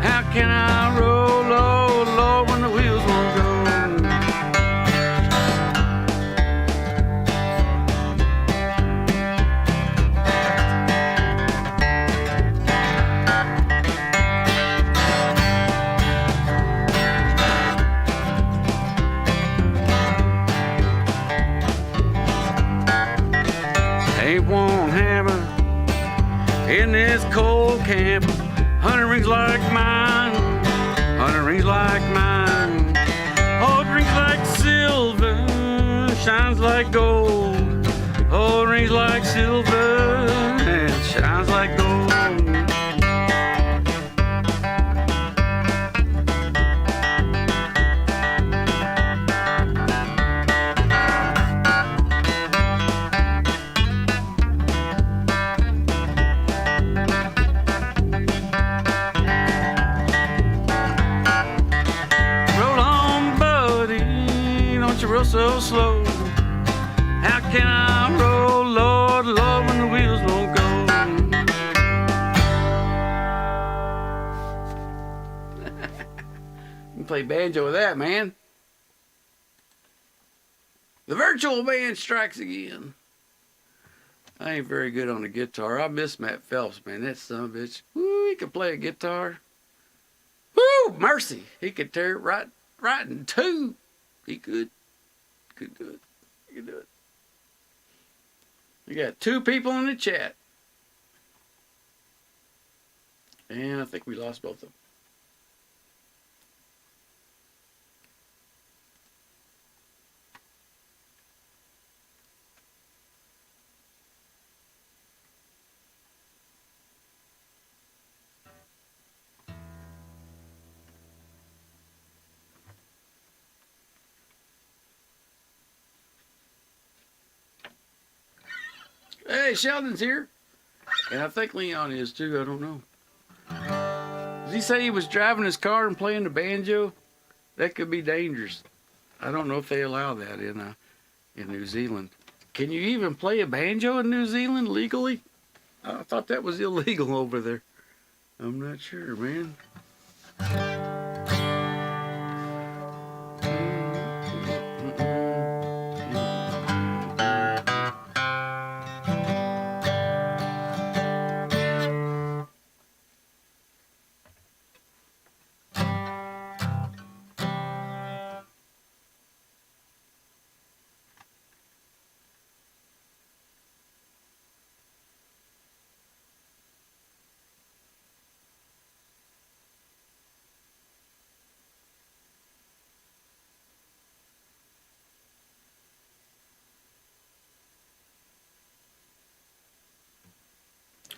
How can I roll low, low when the wheels won't go? cold camp. 100 rings like mine. 100 rings like mine. Oh, it rings like silver, shines like gold. Oh, it rings like silver and shines like gold. Roll on, buddy, don't you roll so slow. How can I roll, Lord, Lord, when the wheels won't go? You can play banjo with that, man. The virtual band strikes again. I ain't very good on the guitar. I miss Matt Phelps, man. That son of a bitch. Woo, he could play a guitar. Woo, mercy. He could tear it right in two. He could. Could do it. He could do it. We got 2 people in the chat. And I think we lost both of them. Hey, Sheldon's here. And I think Leon is too. I don't know. Does he say he was driving his car and playing the banjo? That could be dangerous. I don't know if they allow that in New Zealand. Can you even play a banjo in New Zealand legally? I thought that was illegal over there. I'm not sure, man.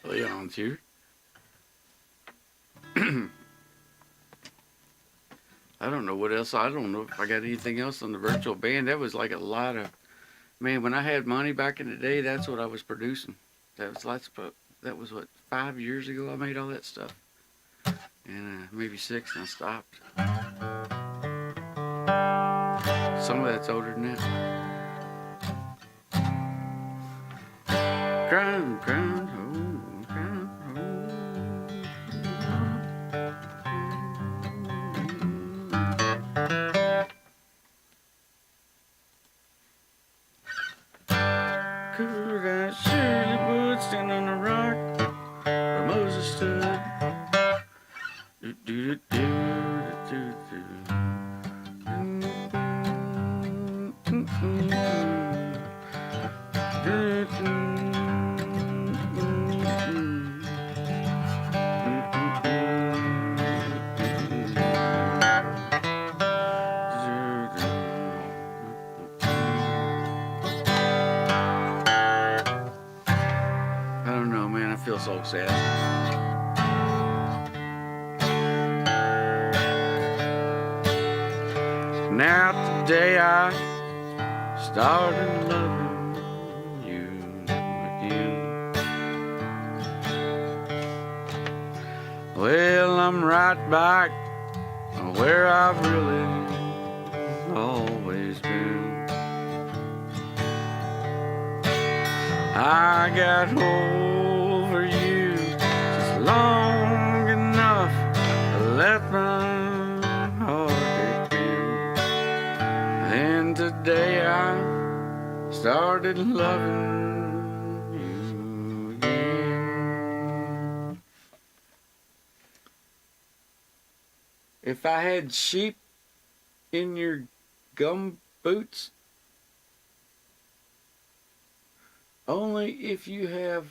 Leon's here. I don't know what else. I don't know if I got anything else on the virtual band. That was like a lot of, man, when I had money back in the day, that's what I was producing. That was what, 5 years ago I made all that stuff. And maybe 6 and I stopped. Some of that's older than that. Crime, crime, oh, crime, oh. Could I surely would stand on a rock where Moses stood. Do, do, do, do, do, do. I don't know, man. I feel so sad. Now today I started loving you again. Well, I'm right back where I've really always been. I got over you just long enough to let my heart begin. And today I started loving you again. If I had sheep in your gum boots, only if you have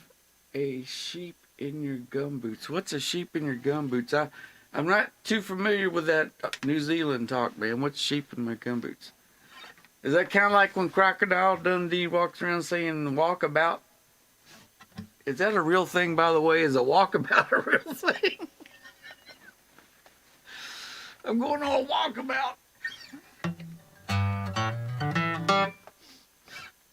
a sheep in your gum boots. What's a sheep in your gum boots? I'm not too familiar with that New Zealand talk, man. What's sheep in my gum boots? Is that kind of like when Crocodile Dundee walks around saying walkabout? Is that a real thing, by the way? Is a walkabout a real thing? I'm going on a walkabout.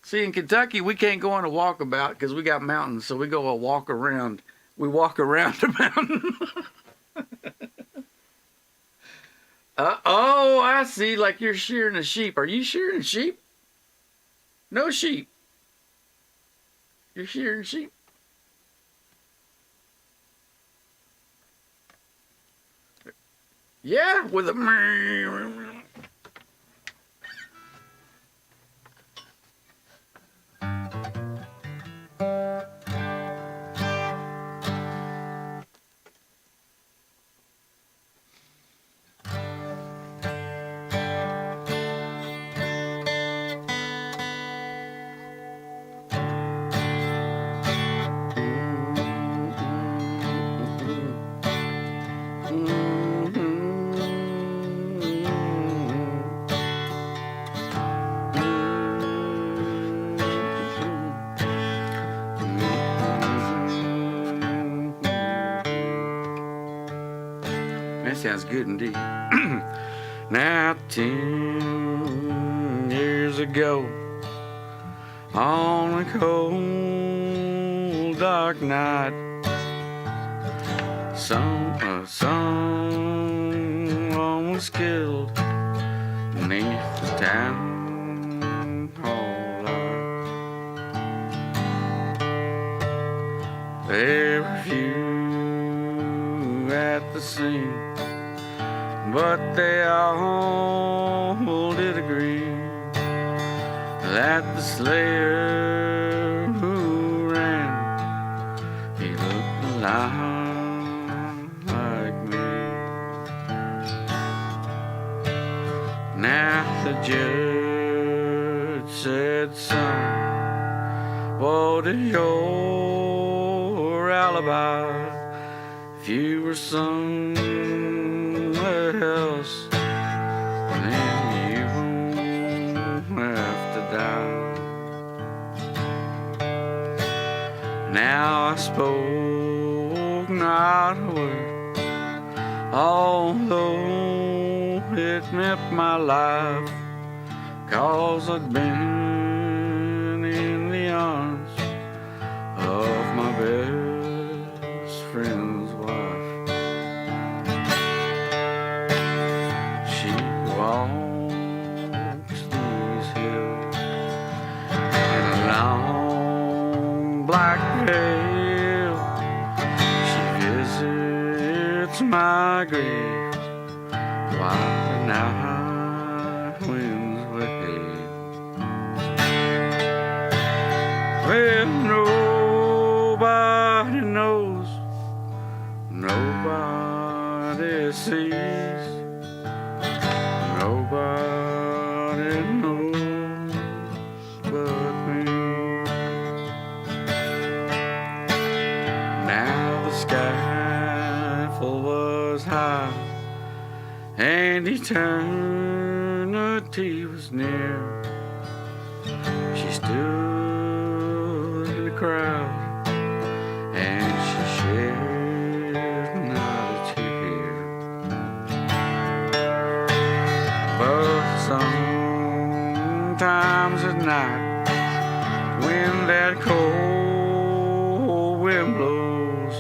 See, in Kentucky, we can't go on a walkabout because we got mountains, so we go a walk around. We walk around the mountain. Oh, I see. Like you're shearing a sheep. Are you shearing sheep? No sheep. You're shearing sheep? Yeah, with a... That sounds good indeed. Now 10 years ago, on a cold dark night, someone was killed beneath the town hall light. There were few at the scene, but they all did agree that the slayer who ran, he looked a lot like me. Now the judge said, son, what is your alibi? If you were somewhere else, then you won't have to die. Now I spoke not a word, although it meant my life, 'cause I'd been in the arms of my best friend's wife. She walks these hills in a long black veil. She visits my grave while the night winds wave. Well, nobody knows, nobody sees, nobody knows but me. Now the skyfall was high and eternity was near. She stood in the crowd and she shed not a tear. But sometimes at night, when that cold wind blows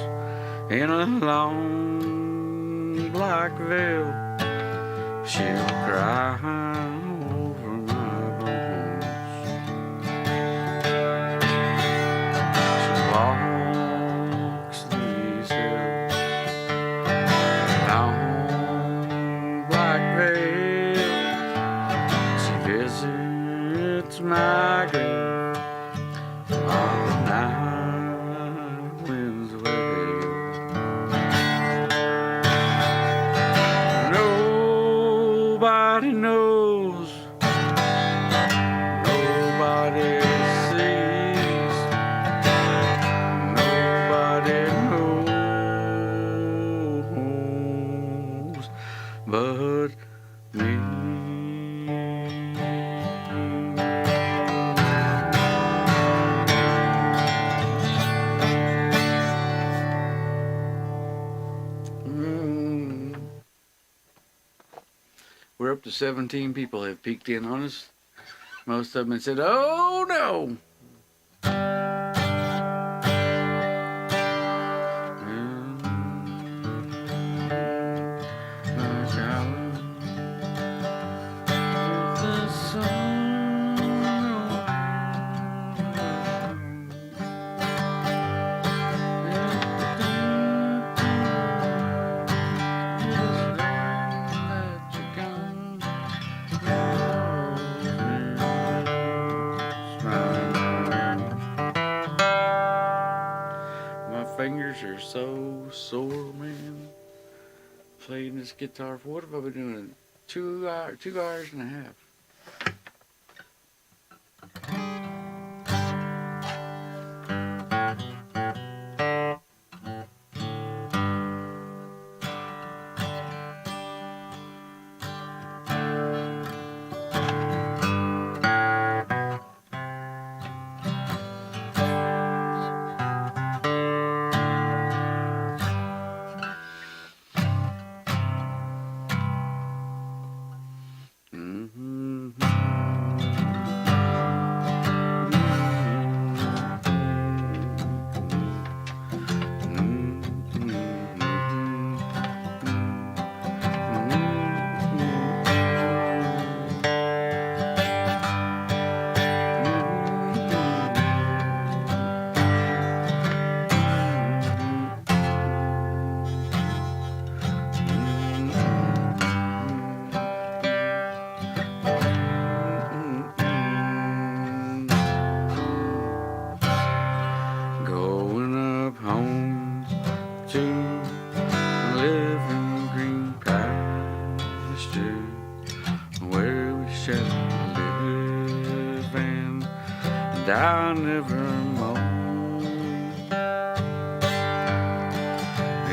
in a long black veil, she'll cry over my bones. She walks these hills, long black veil. She visits my grave all night winds wail. Nobody knows, but me. We're up to 17 people have peeked in on us. Most of them have said, "Oh no." Fingers are so sore, man. Playing this guitar for what have I been doing? 2 hours and a half. Going up home to live in green pasture where we shall live and die nevermore.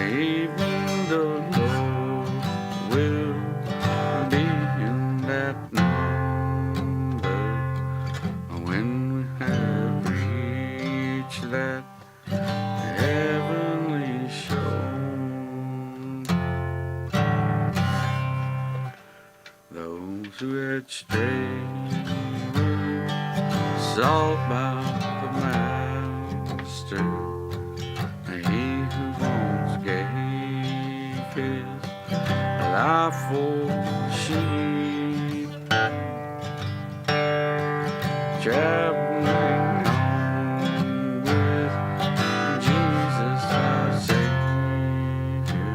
Even the Lord will be in that number when we have reached that heavenly shore. Those who had strayed were sought by the Master. He who once gave his life for the sheep, traveling on with Jesus our Savior,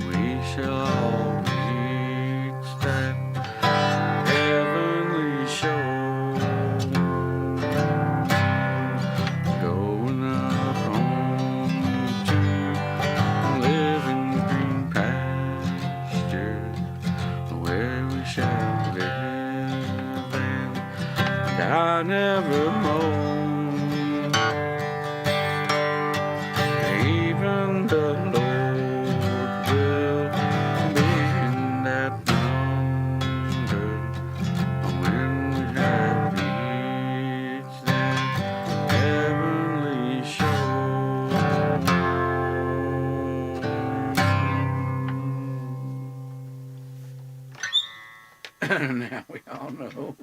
we shall all reach that heavenly shore. Going up home to live in green pastures where we shall live and die nevermore. Even the Lord will be in that number when we have reached that heavenly shore. Now we all know.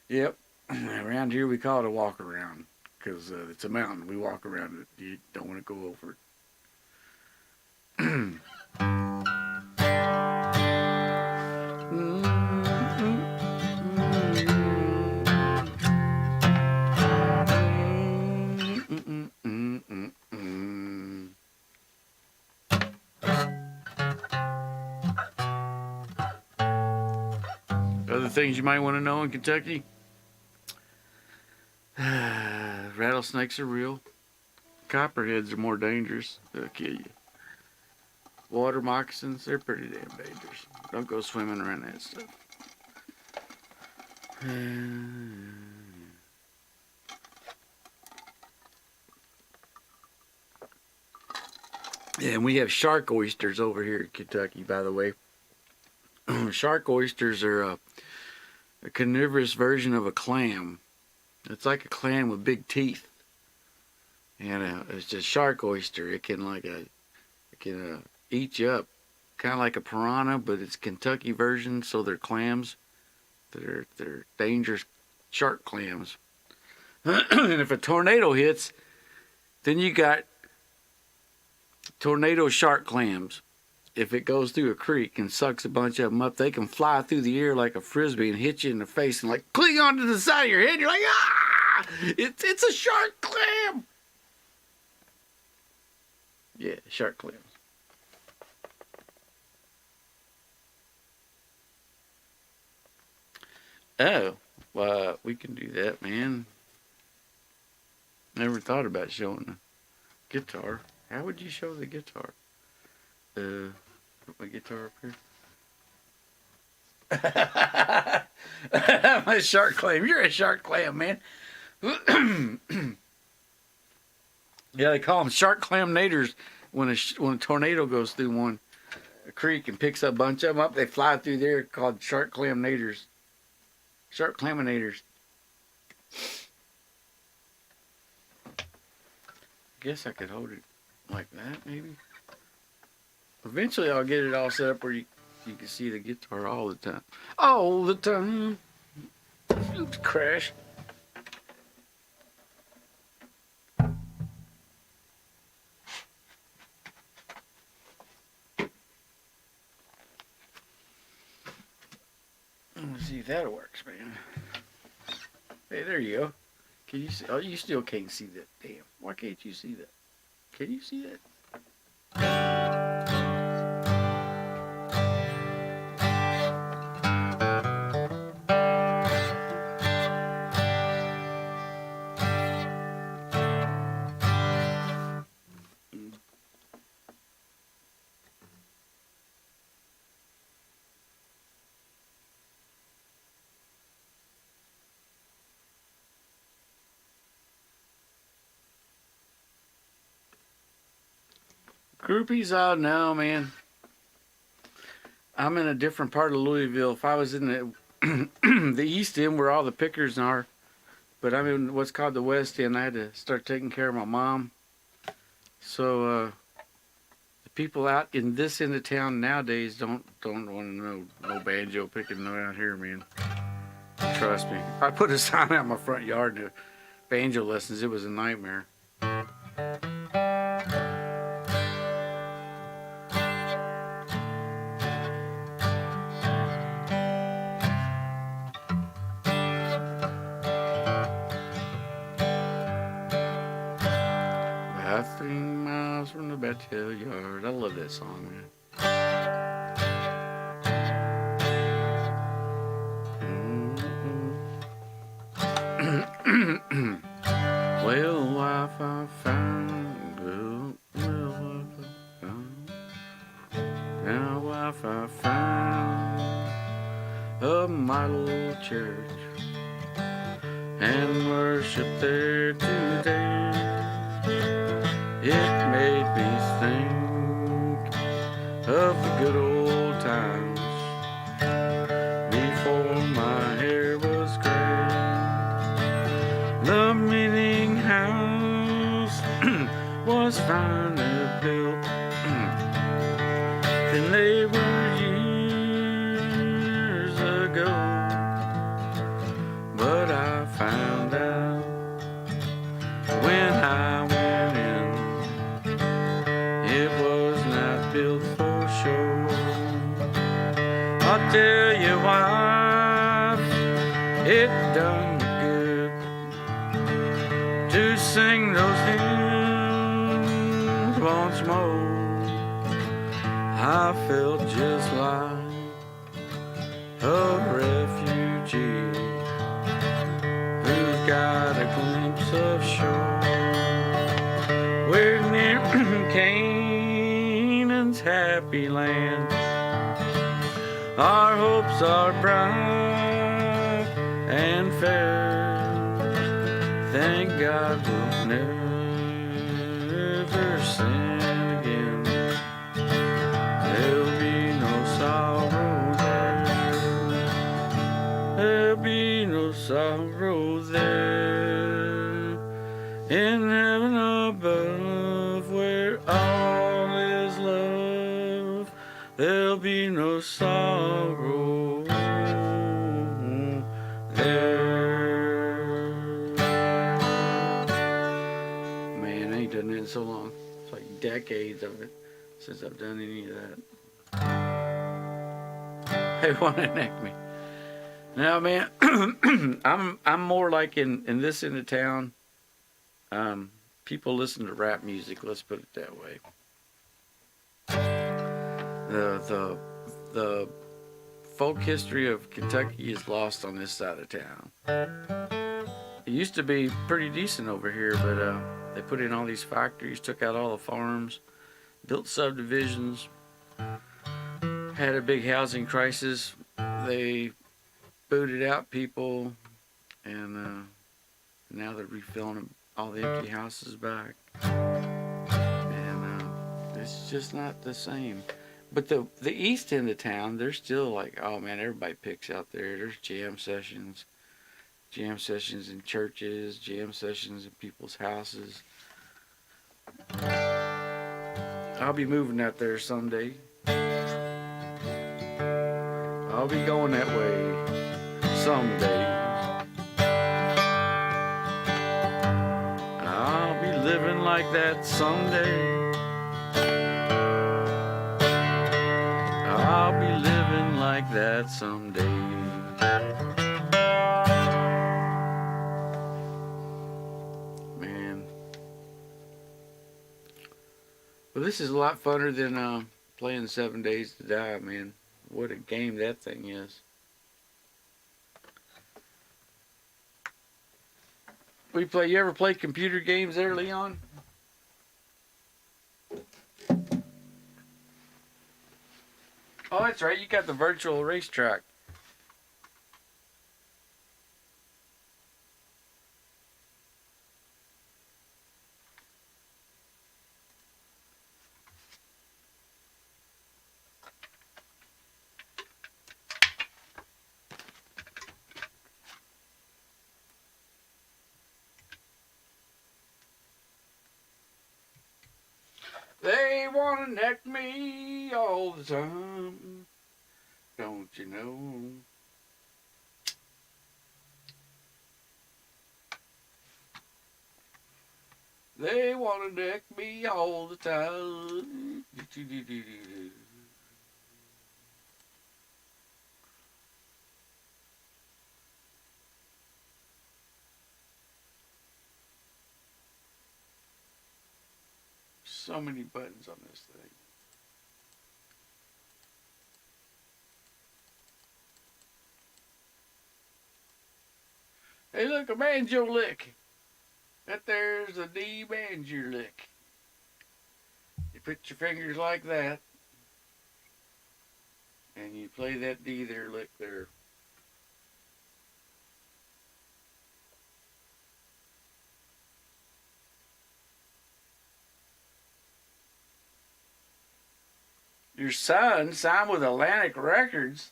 Yep. Around here we call it a walk around because it's a mountain. We walk around it. You don't want to go over it. Other things you might want to know in Kentucky. Rattlesnakes are real. Copperheads are more dangerous. They'll kill you. Water moccasins, they're pretty damn dangerous. Don't go swimming around that stuff. And we have shark oysters over here in Kentucky, by the way. Shark oysters are a carnivorous version of a clam. It's like a clam with big teeth, and it's just shark oyster. It can eat you up, kind of like a piranha, but it's Kentucky version. So they're clams. They're dangerous shark clams. And if a tornado hits, then you got tornado shark clams. If it goes through a creek and sucks a bunch of them up, they can fly through the air like a frisbee and hit you in the face and like cling onto the side of your head. You're like, ah! It's a shark clam. Yeah, shark clams. Oh, well, we can do that, man. Never thought about showing the guitar. How would you show the guitar? Put my guitar up here. I'm a shark clam. You're a shark clam, man. Yeah, they call them shark clam naders when a tornado goes through a creek and picks up a bunch of them up. They fly through there, called shark clam naders. Shark claminators. Guess I could hold it like that, maybe. Eventually, I'll get it all set up where you can see the guitar all the time. All the time. Oops, crash. Let's see if that works, man. Hey, there you go. Can you see? Oh, you still can't see that. Damn. Why can't you see that? Can you see that? Groupies, oh no, man. I'm in a different part of Louisville. If I was in the the East End where all the pickers are, but I'm in what's called the West End. I had to start taking care of my mom. So the people out in this end of town nowadays don't want to know no banjo picking around here, man. Trust me. I put a sign out in my front yard to banjo lessons. It was a nightmare. About 3 miles from the backyard. I love that song, man. Well, wife, I found, well, wife, I found. Now, wife, I found a model church and worship there today. It made me think of the good old times before my hair was gray. The meeting house was finally built, and they were years ago. But I found out when I went in, it was not built for show. I'll tell you, wife, it done me good to sing those hymns once more. I felt just like a refugee who's got a glimpse of shore. We're near Canaan's happy land. Our hopes are bright and fair. Thank God we'll never sin again. there'll be no sorrow there. Man, I ain't done that in so long. It's like decades of it since I've done any of that. They want to neck me. Now, man, I'm more like in this end of town. People listen to rap music. Let's put it that way. The folk history of Kentucky is lost on this side of town. It used to be pretty decent over here, but they put in all these factories, took out all the farms, built subdivisions, had a big housing crisis. They booted out people, and now they're refilling all the empty houses back. And it's just not the same. But the east end of town, they're still like, oh man, everybody picks out there. There's jam sessions in churches, jam sessions in people's houses. I'll be moving out there someday. I'll be going that way someday. I'll be living like that someday. I'll be living like that someday. Man. Well, this is a lot funner than playing 7 Days to Die, man. What a game that thing is. You ever play computer games there, Leon? Oh, that's right. You got the virtual racetrack. They want to neck me all the time. Don't you know? They want to neck me all the time. So many buttons on this thing. Hey, look, a banjo lick. That there's a D banjo lick. You put your fingers like that, and you play that D there lick there. Your son signed with Atlantic Records.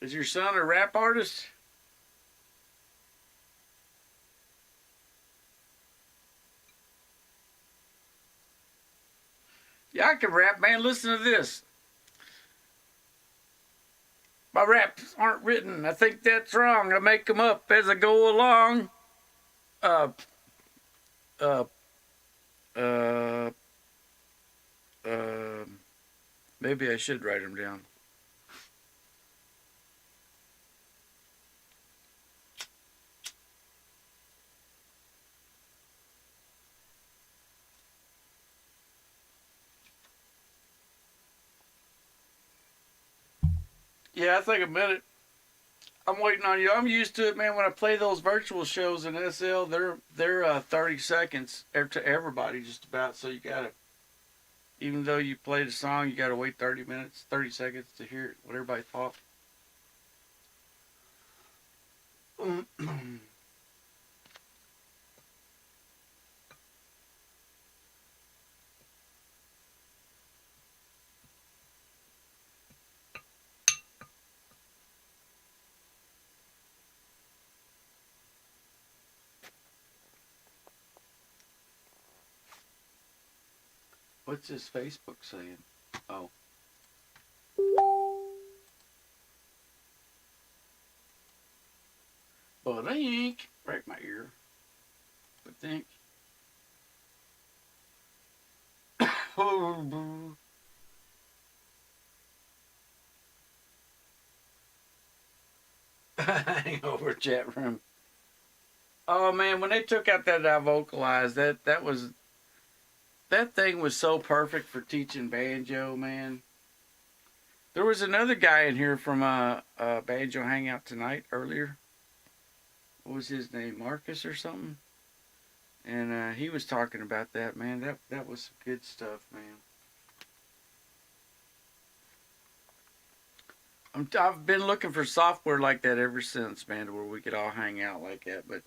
Is your son a rap artist? Yeah, I can rap, man. Listen to this. My raps aren't written. I think that's wrong. I make them up as I go along. Uh, uh, uh, uh, maybe I should write them down. Yeah, I think a minute. I'm waiting on you. I'm used to it, man. When I play those virtual shows in SL, they're 30 seconds to everybody just about. So you gotta, even though you play the song, you gotta wait 30 minutes, 30 seconds to hear what everybody thought. What's his Facebook saying? Oh. But ink. Break my ear. But think. Hangover chat room. Oh man, when they took out that I vocalized, that thing was so perfect for teaching banjo, man. There was another guy in here from Banjo Hangout tonight earlier. What was his name? Marcus or something? And he was talking about that, man. That was some good stuff, man. I've been looking for software like that ever since, man, where we could all hang out like that. But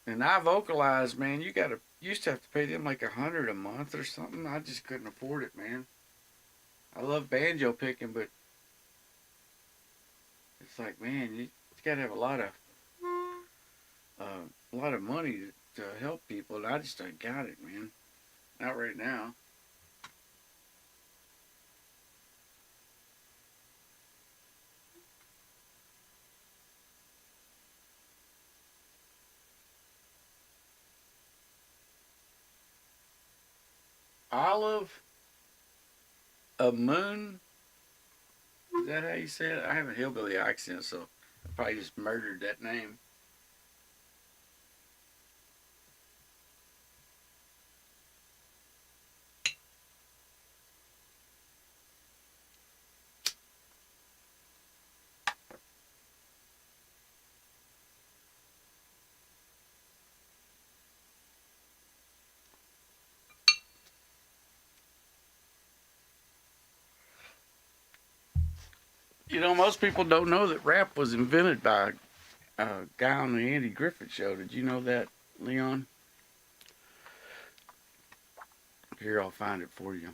and I vocalized, man. Used to have to pay them like $100 a month or something. I just couldn't afford it, man. I love banjo picking, but it's like, man, you got to have a lot of money to help people. And I just ain't got it, man. Not right now. Olive, a moon. Is that how you say it? I have a hillbilly accent, so I probably just murdered that name. You know, most people don't know that rap was invented by a guy on the Andy Griffith Show. Did you know that, Leon? Here, I'll find it for you.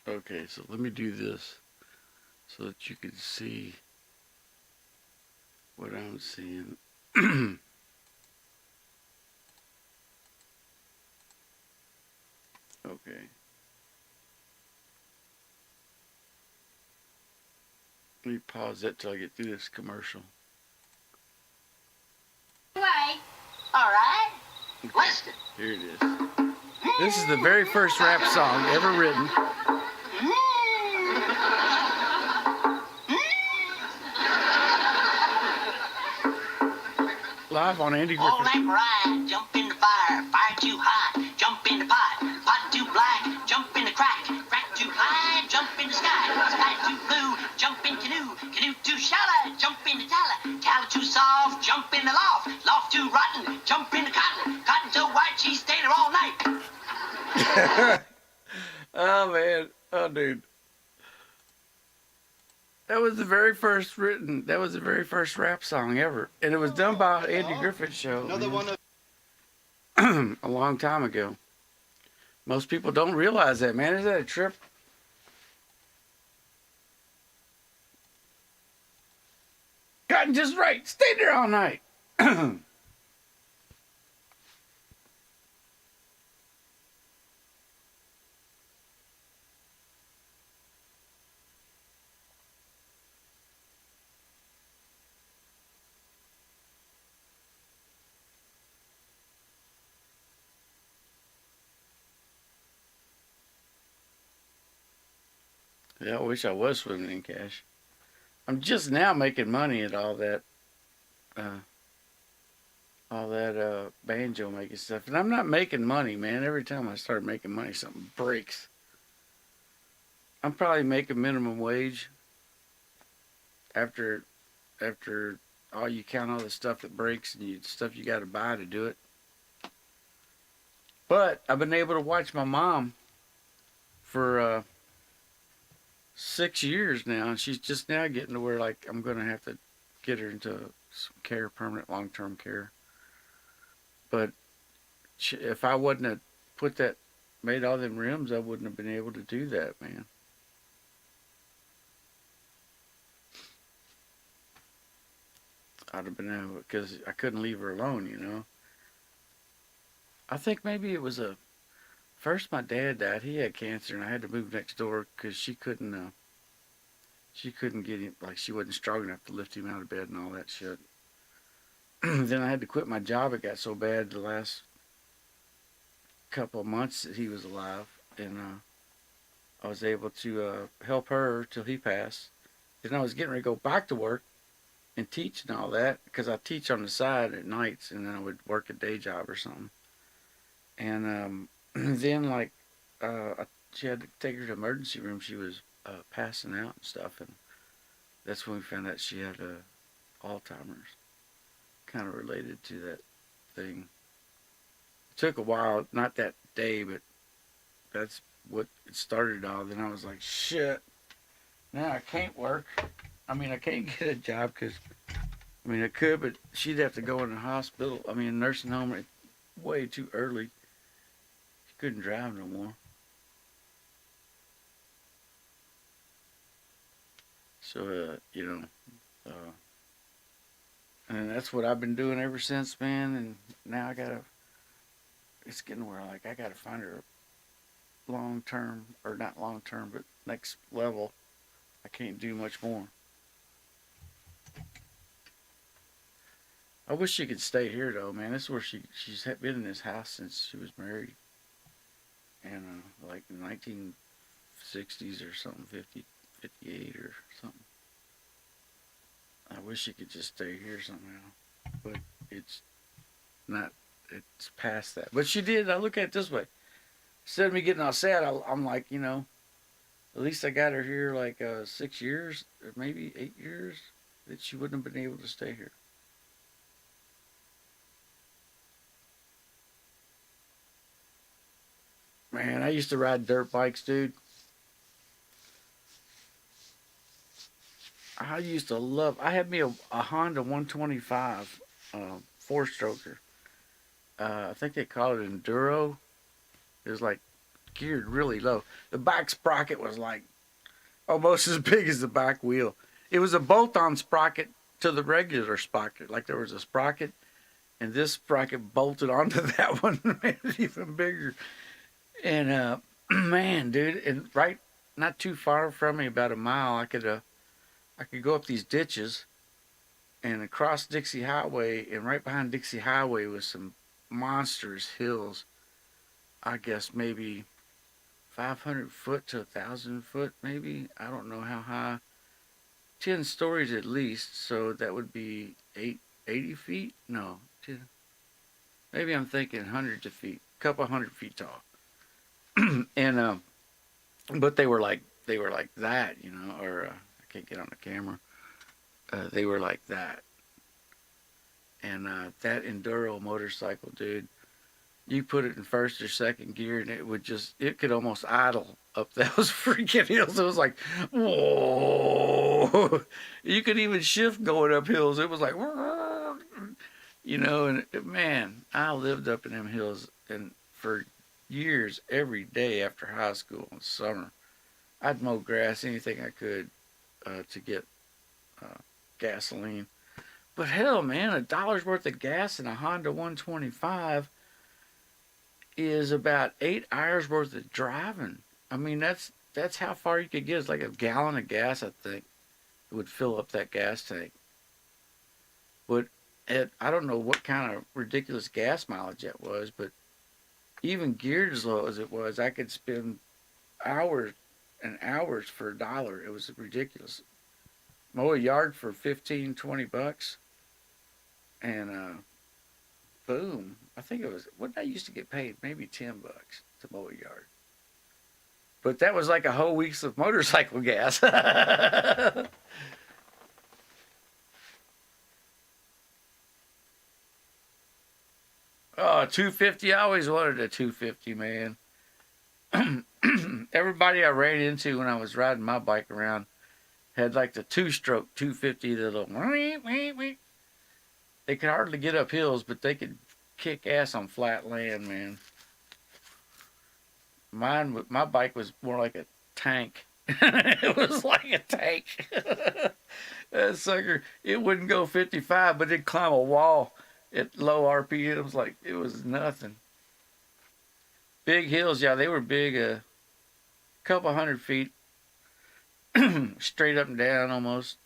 Okay, so let me do this so that you can see what I'm seeing. Okay. Let me pause that till I get through this commercial. Right. All right. Okay, Listen. here it is. This is the very first rap song ever written. Live on Andy All Griffith. night ride, jump in the fire, fire too hot, jump in the pot, pot too black, jump in the crack, crack too high, jump in the sky, sky too blue, jump in canoe, canoe too shallow, jump in the tallow, tallow too soft, jump in the loft, loft too rotten, jump in the cotton, cotton so white she stayed there all night. Oh man, oh dude. That was the very first rap song ever. And it was done by Andy Griffith Show. Another one of a long time ago. Most people don't realize that, man. Is that a trip? Gotten just right. Stayed there all night. Yeah, I wish I was swimming in cash. I'm just now making money at all that banjo making stuff. And I'm not making money, man. Every time I start making money, something breaks. I'm probably making minimum wage after all you count all the stuff that breaks and stuff you got to buy to do it. But I've been able to watch my mom for 6 years now, and she's just now getting to where like I'm gonna have to get her into some care, permanent long-term care. But if I wouldn't have put that, made all them rims, I wouldn't have been able to do that, man. I'd have been able, because I couldn't leave her alone, you know. I think maybe it was a first my dad died. He had cancer, and I had to move next door because she couldn't get him, like she wasn't strong enough to lift him out of bed and all that shit. Then I had to quit my job. It got so bad the last couple of months that he was alive, and I was able to help her till he passed. Then I was getting ready to go back to work and teach and all that because I teach on the side at nights, and then I would work a day job or something. And then like she had to take her to the emergency room. She was passing out and stuff, and that's when we found out she had Alzheimer's, kind of related to that thing. It took a while, not that day, but that's what it started all. Then I was like, shit, now I can't work. I mean, I can't get a job because, I mean, I could, but she'd have to go in the hospital. I mean, nursing home way too early. She couldn't drive no more. So, and that's what I've been doing ever since, man. And now it's getting where like I gotta find her long term, or not long term, but next level. I can't do much more. I wish she could stay here though, man. This is where she's been in this house since she was married, and like in 1960s or something, 50, 58 or something. I wish she could just stay here somehow, but it's not. It's past that. But she did. I look at it this way: instead of me getting all sad, I'm like, at least I got her here like 6 years or maybe 8 years that she wouldn't have been able to stay here. Man, I used to ride dirt bikes, dude. I used to love. I had me a Honda 125 four stroker. I think they call it Enduro. It was like geared really low. The back sprocket was like almost as big as the back wheel. It was a bolt-on sprocket to the regular sprocket. Like there was a sprocket, and this sprocket bolted onto that one, made it even bigger. And man, dude, and right not too far from me, about a mile, I could go up these ditches and across Dixie Highway, and right behind Dixie Highway was some monstrous hills. I guess maybe 500 foot to 1,000 foot, maybe. I don't know how high. 10 stories at least, so that would be 80 feet? No, 10. Maybe I'm thinking hundreds of feet, a couple hundred feet tall. And but they were like that, or I can't get on the camera. They were like that. And that enduro motorcycle, dude, you put it in first or second gear, and it could almost idle up those freaking hills. It was like, whoa. You could even shift going up hills. It was like, and man, I lived up in them hills, and for years, every day after high school in summer, I'd mow grass, anything I could, to get gasoline. But hell, man, $1 worth of gas in a Honda 125 is about 8 hours worth of driving. I mean, that's how far you could get. It's like a gallon of gas, I think, would fill up that gas tank. But I don't know what kind of ridiculous gas mileage that was, but even geared as low as it was, I could spend hours and hours for $1. It was ridiculous. Mow a yard for 15, $20, and boom. I think it was, what did I used to get paid? Maybe $10 to mow a yard. But that was like a whole week's of motorcycle gas. Oh, 250. I always wanted a 250, man. everybody I ran into when I was riding my bike around had like the 2-stroke 250, the little. They could hardly get up hills, but they could kick ass on flat land, man. My bike was more like a tank. It was like a tank. That sucker, it wouldn't go 55, but it'd climb a wall at low RPMs like it was nothing. Big hills, yeah, they were big, a couple 100 feet, straight up and down almost.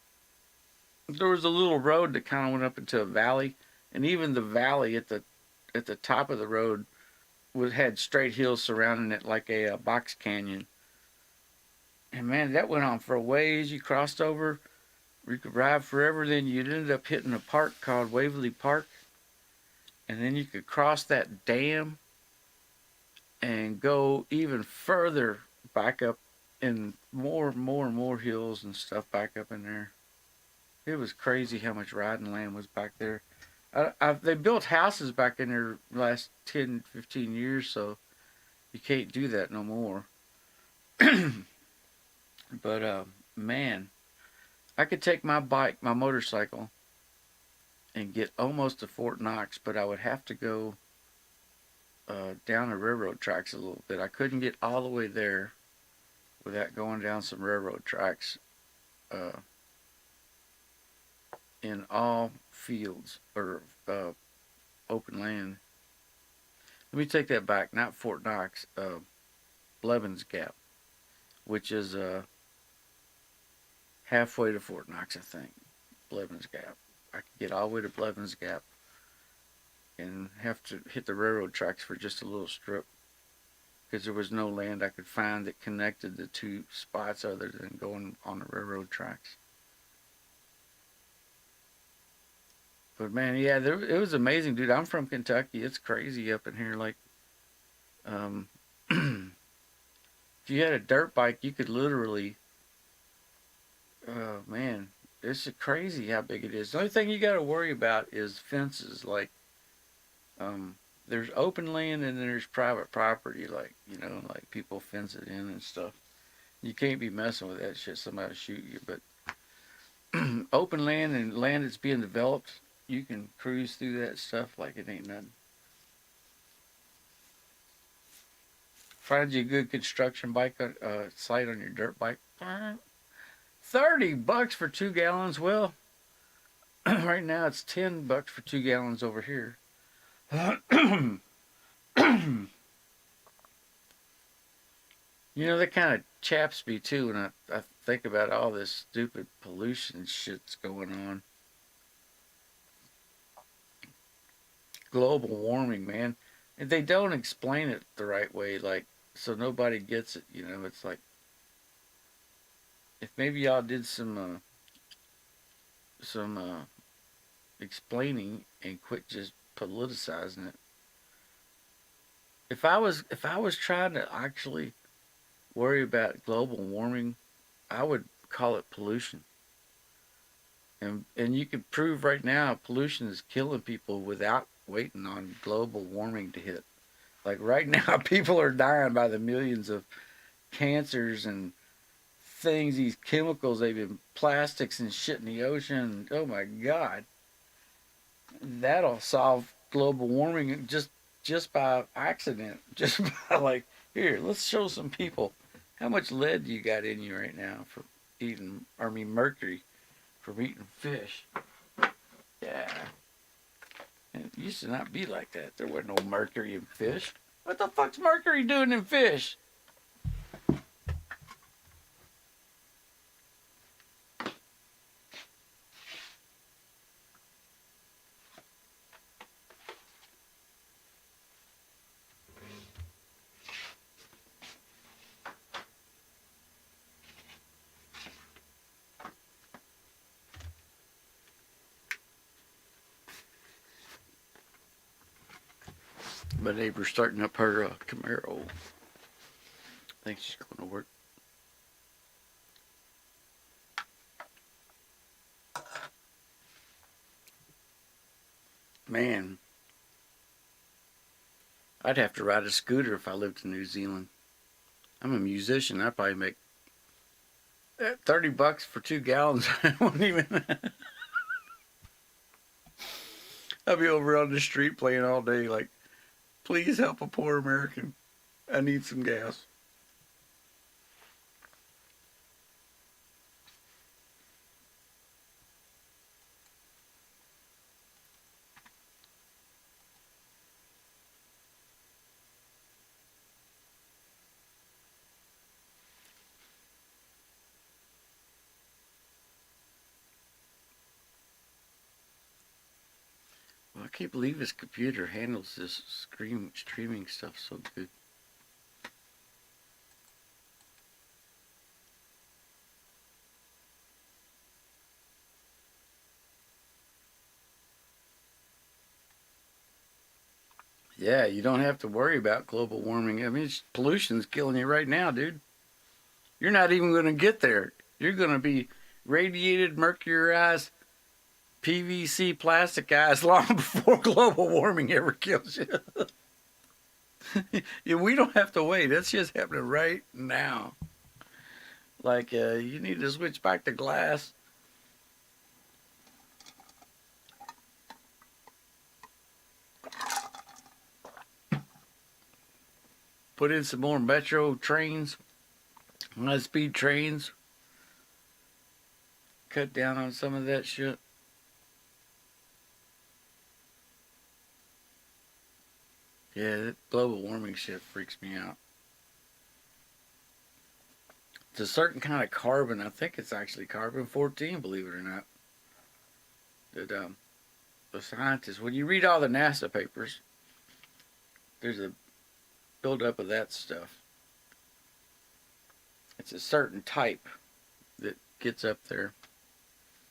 There was a little road that kind of went up into a valley, and even the valley at the top of the road had straight hills surrounding it like a box canyon. And man, that went on for a ways. You crossed over, you could ride forever. Then you'd end up hitting a park called Waverly Park, and then you could cross that dam and go even further back up in more and more hills and stuff back up in there. It was crazy how much riding land was back there. They built houses back in there last 10, 15 years, so you can't do that no more. But man, I could take my bike, my motorcycle, and get almost to Fort Knox, but I would have to go down the railroad tracks a little bit. I couldn't get all the way there without going down some railroad tracks in all fields or open land. Let me take that back. Not Fort Knox, Blevins Gap, which is halfway to Fort Knox, I think. Blevins Gap. I could get all the way to Blevins Gap and have to hit the railroad tracks for just a little strip because there was no land I could find that connected the two spots other than going on the railroad tracks. But man, yeah, it was amazing, dude. I'm from Kentucky. It's crazy up in here. Like, if you had a dirt bike, you could literally, man, it's crazy how big it is. The only thing you got to worry about is fences. Like, there's open land and then there's private property. Like, like people fence it in and stuff. You can't be messing with that shit. Somebody'll shoot you. But open land and land that's being developed, you can cruise through that stuff like it ain't nothing. Find you a good construction bike site on your dirt bike. $30 for 2 gallons. Well, right now it's $10 for 2 gallons over here. That kind of chaps me too when I think about all this stupid pollution shit's going on. Global warming, man. And they don't explain it the right way, like, so nobody gets it, It's like, if maybe y'all did some explaining and quit just politicizing it. If I was trying to actually worry about global warming, I would call it pollution. And you can prove right now pollution is killing people without waiting on global warming to hit. Like right now, people are dying by the millions of cancers and things, these chemicals, they've been plastics and shit in the ocean. Oh my God. That'll solve global warming just by accident. Just by like, here, let's show some people how much lead you got in you right now for mercury from eating fish. Yeah. And it used to not be like that. There wasn't no mercury in fish. What the fuck's mercury doing in fish? My neighbor's starting up her Camaro. I think she's going to work. Man, I'd have to ride a scooter if I lived in New Zealand. I'm a musician. I probably make $30 for 2 gallons. I won't even. I'll be over on the street playing all day, like, please help a poor American. I need some gas. Well, I can't believe this computer handles this streaming stuff so good. Yeah, you don't have to worry about global warming. I mean, pollution's killing you right now, dude. You're not even going to get there. You're going to be radiated, mercurized, PVC plastic eyes long before global warming ever kills you. Yeah, we don't have to wait. That's just happening right now. Like, you need to switch back to glass. Put in some more metro trains, high-speed trains. Cut down on some of that shit. Yeah, that global warming shit freaks me out. It's a certain kind of carbon. I think it's actually carbon-14, believe it or not. That the scientists, when you read all the NASA papers, there's a buildup of that stuff. It's a certain type that gets up there.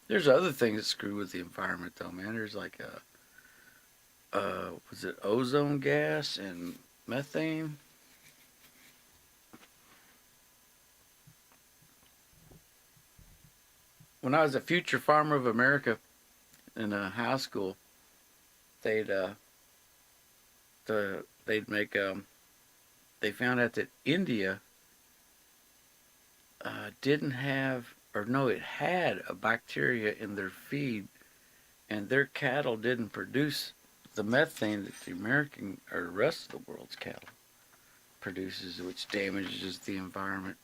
There's other things that screw with the environment, though, man. There's like was it ozone gas and methane? When I was a future farmer of America in high school, they'd make they found out that India didn't have, or no, it had a bacteria in their feed, and their cattle didn't produce the methane that the American or the rest of the world's cattle produces, which damages the environment.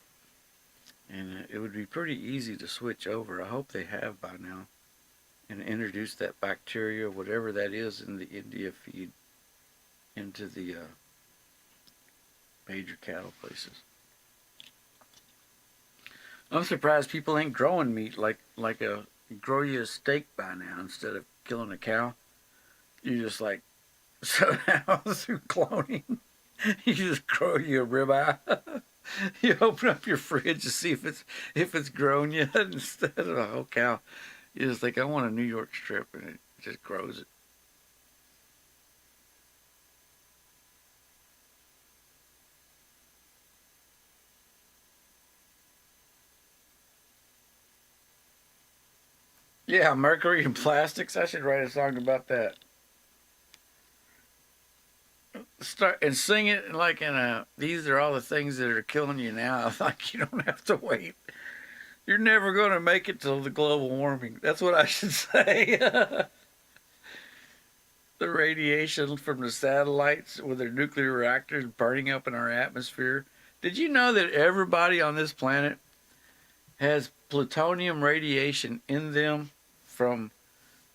And it would be pretty easy to switch over. I hope they have by now, and introduce that bacteria, whatever that is, in the India feed into the major cattle places. I'm surprised people ain't growing meat like grow you a steak by now instead of killing a cow. You just like somehow through cloning, you just grow you a ribeye. You open up your fridge to see if it's grown yet instead of a whole cow. You just think, I want a New York strip, and it just grows it. Yeah, mercury and plastics. I should write a song about that. Start and sing it like in a. These are all the things that are killing you now. Like, you don't have to wait. You're never going to make it till the global warming. That's what I should say. The radiation from the satellites with their nuclear reactors burning up in our atmosphere. Did you know that everybody on this planet has plutonium radiation in them from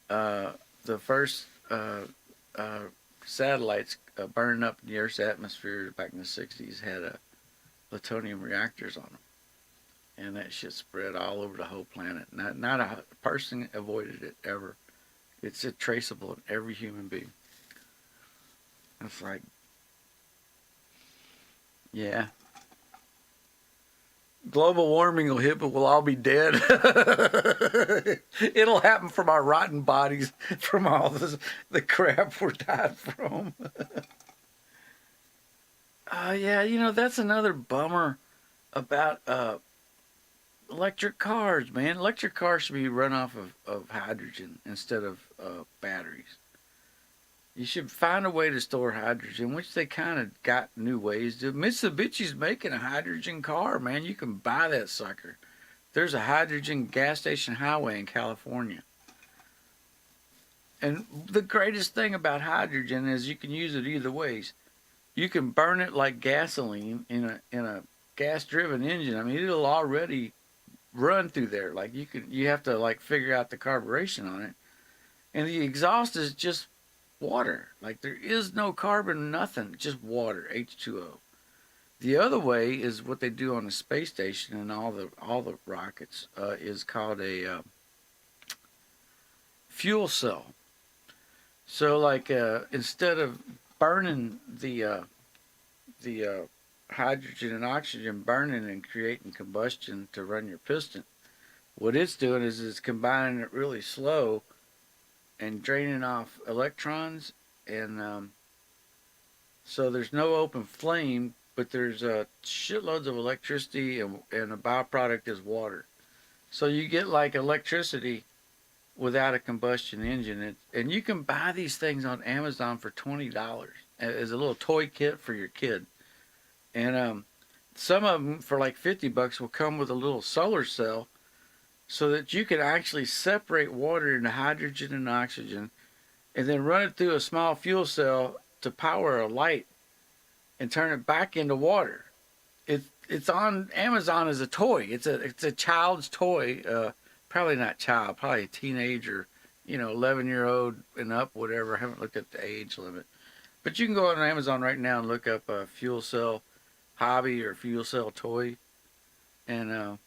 the first satellites burning up in the Earth's atmosphere back in the 60s? Had plutonium reactors on them. And that shit spread all over the whole planet. Not a person avoided it ever. It's traceable in every human being. It's like, yeah. Global warming will hit, but we'll all be dead. It'll happen from our rotten bodies, from all the crap we're died from. Yeah, you know, that's another bummer about electric cars, man. Electric cars should be run off of hydrogen instead of batteries. You should find a way to store hydrogen, which they kind of got new ways to. Mitsubishi's making a hydrogen car, man. You can buy that sucker. There's a hydrogen gas station highway in California. And the greatest thing about hydrogen is you can use it either ways. You can burn it like gasoline in a gas driven engine. I mean, it'll already run through there. Like you have to like figure out the carburation on it. And the exhaust is just water. Like there is no carbon, nothing, just water, H2O. The other way is what they do on the space station and all the rockets is called a fuel cell. So like instead of burning the hydrogen and oxygen burning and creating combustion to run your piston, what it's doing is it's combining it really slow and draining off electrons, and so there's no open flame, but there's shitloads of electricity, and a byproduct is water. So you get like electricity without a combustion engine, and you can buy these things on Amazon for $20 as a little toy kit for your kid, and some of them for like $50 will come with a little solar cell so that you can actually separate water into hydrogen and oxygen and then run it through a small fuel cell to power a light and turn it back into water. It's on Amazon as a toy. It's a child's toy. Probably not child, probably a teenager, 11-year-old and up, whatever. I haven't looked at the age limit. But you can go on Amazon right now and look up a fuel cell hobby or fuel cell toy. And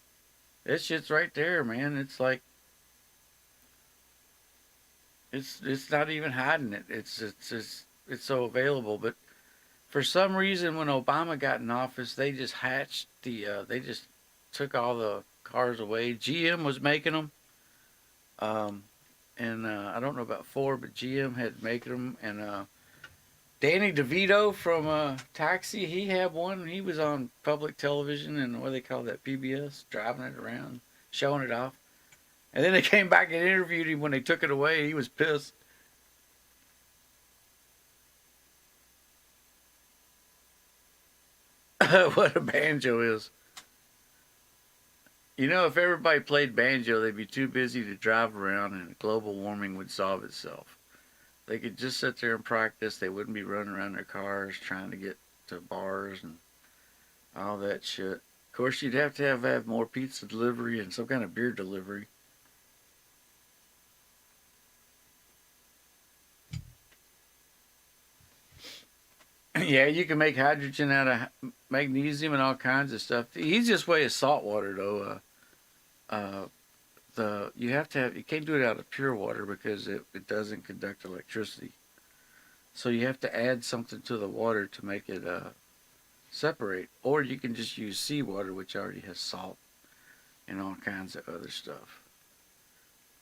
that shit's right there, man. It's like it's not even hiding it. It's so available. But for some reason, when Obama got in office, they just hatched they just took all the cars away. GM was making them, and I don't know about Ford, but GM had making them. And Danny DeVito from Taxi, he had one. He was on public television and what do they call that, PBS, driving it around, showing it off. And then they came back and interviewed him when they took it away. He was pissed. What a banjo is. If everybody played banjo, they'd be too busy to drive around and global warming would solve itself. They could just sit there and practice. They wouldn't be running around their cars trying to get to bars and all that shit. Of course, you'd have to have more pizza delivery and some kind of beer delivery. Yeah, you can make hydrogen out of magnesium and all kinds of stuff. The easiest way is salt water, though. You can't do it out of pure water because it doesn't conduct electricity. So you have to add something to the water to make it separate, or you can just use seawater, which already has salt and all kinds of other stuff.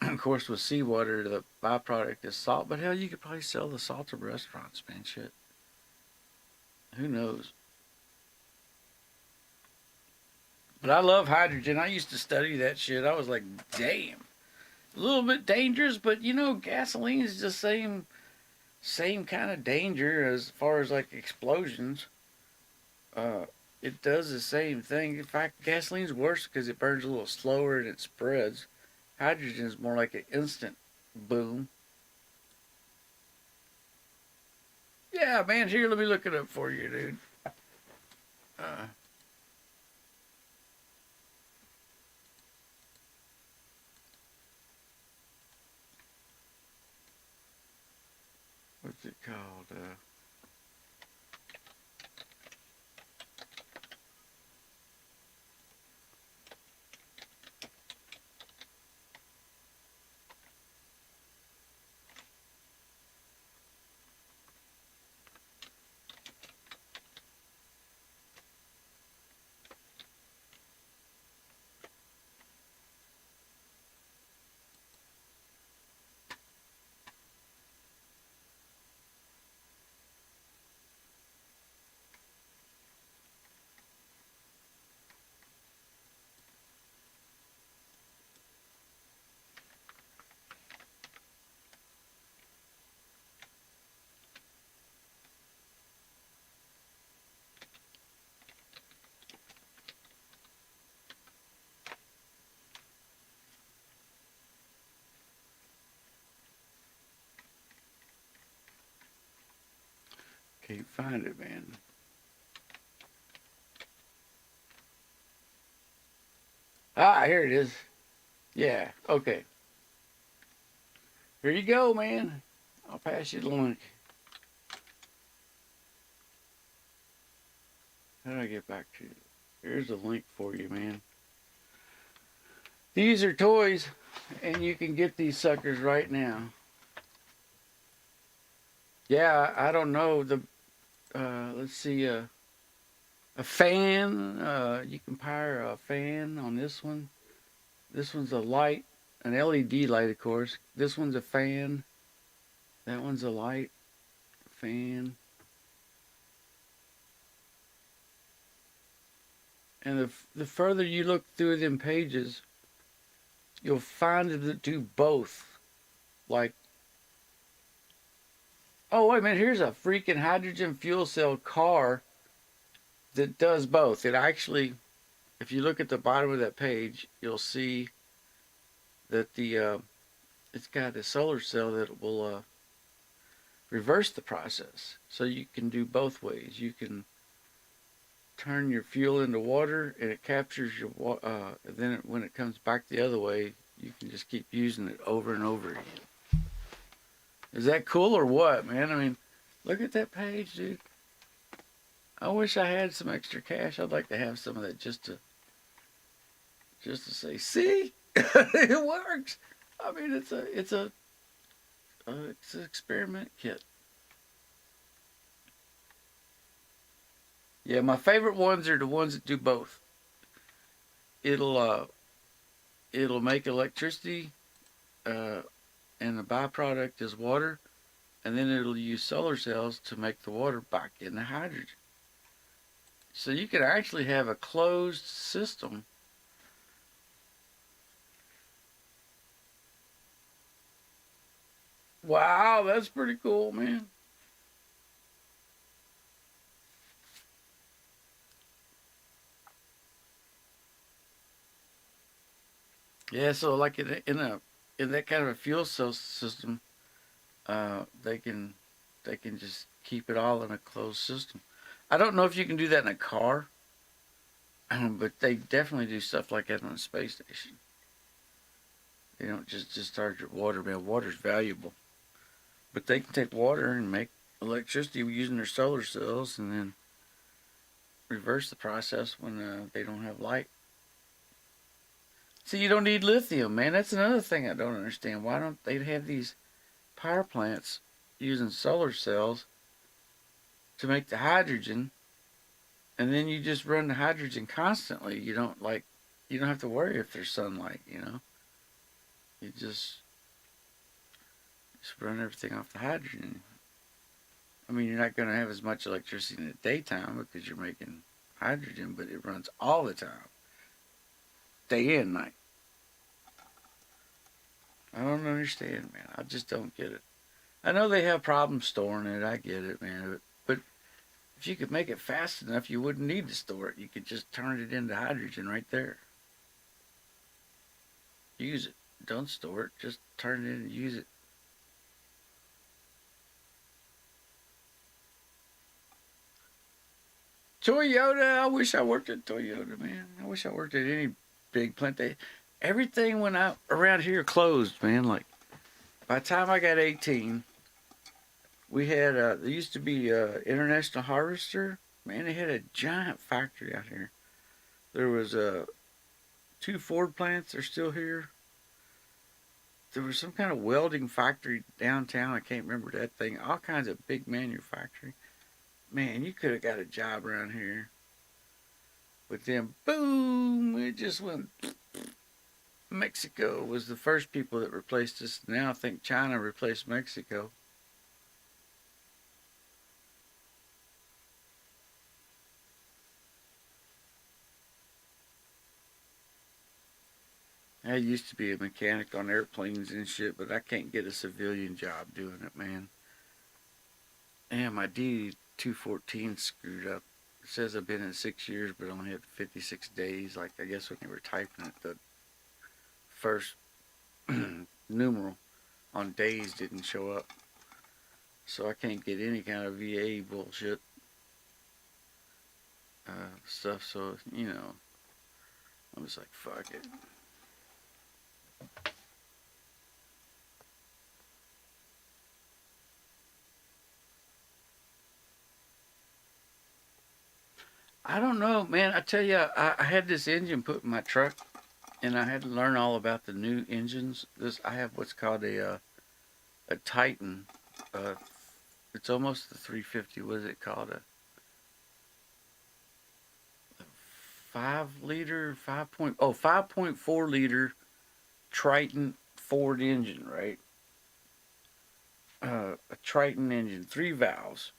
Of course, with seawater, the byproduct is salt, but hell, you could probably sell the salt to restaurants, man. Shit. Who knows? But I love hydrogen. I used to study that shit. I was like, damn. A little bit dangerous, but gasoline is the same kind of danger as far as like explosions. It does the same thing. In fact, gasoline's worse because it burns a little slower and it spreads. Hydrogen is more like an instant boom. Yeah, man, here, let me look it up for you, dude. What's it called? Can't find it, man. Ah, here it is. Yeah, okay. Here you go, man. I'll pass you the link. How do I get back to you? Here's the link for you, man. These are toys, and you can get these suckers right now. Yeah, I don't know. Let's see, a fan. You can power a fan on this one. This one's a light, an LED light, of course. This one's a fan. That one's a light, fan. And the further you look through them pages, you'll find that do both. Like, oh, wait a minute, here's a freaking hydrogen fuel cell car that does both. It actually, if you look at the bottom of that page, you'll see that it's got a solar cell that will reverse the process. So you can do both ways. You can turn your fuel into water, and it captures your water. Then when it comes back the other way, you can just keep using it over and over again. Is that cool or what, man? I mean, look at that page, dude. I wish I had some extra cash. I'd like to have some of that just to say, see, it works. I mean, it's an experiment kit. Yeah, my favorite ones are the ones that do both. It'll make electricity, and the byproduct is water, and then it'll use solar cells to make the water back into hydrogen. So you can actually have a closed system. Wow, that's pretty cool, man. Yeah, so like in that kind of a fuel cell system, they can just keep it all in a closed system. I don't know if you can do that in a car, but they definitely do stuff like that on a space station. They don't just discharge your water, man. Water's valuable, but they can take water and make electricity using their solar cells, and then reverse the process when they don't have light. See, you don't need lithium, man. That's another thing I don't understand. Why don't they have these power plants using solar cells to make the hydrogen, and then you just run the hydrogen constantly? You don't have to worry if there's sunlight, you know. You just run everything off the hydrogen. I mean, you're not going to have as much electricity in the daytime because you're making hydrogen, but it runs all the time, day and night. I don't understand, man. I just don't get it. I know they have problems storing it. I get it, man. But if you could make it fast enough, you wouldn't need to store it. You could just turn it into hydrogen right there. Use it. Don't store it. Just turn it in and use it. Toyota. I wish I worked at Toyota, man. I wish I worked at any big plant. Everything went out around here closed, man. Like, by the time I got 18, we had, there used to be International Harvester. Man, they had a giant factory out here. There was 2 Ford plants. They're still here. There was some kind of welding factory downtown. I can't remember that thing. All kinds of big manufacturing. Man, you could have got a job around here. But then, boom, it just went. Mexico was the first people that replaced us. Now I think China replaced Mexico. I used to be a mechanic on airplanes and shit, but I can't get a civilian job doing it, man. And my D214 screwed up. It says I've been in 6 years, but only had 56 days. Like, I guess when they were typing it, the first numeral on days didn't show up. so I can't get any kind of VA bullshit stuff. So I'm just like, fuck it. I don't know, man. I tell you, I had this engine put in my truck, and I had to learn all about the new engines. I have what's called a Titan. Uh, it's almost the 350. What is it called? A 5 liter, 5.4 liter Triton Ford engine, right? A Triton engine, 3 valves,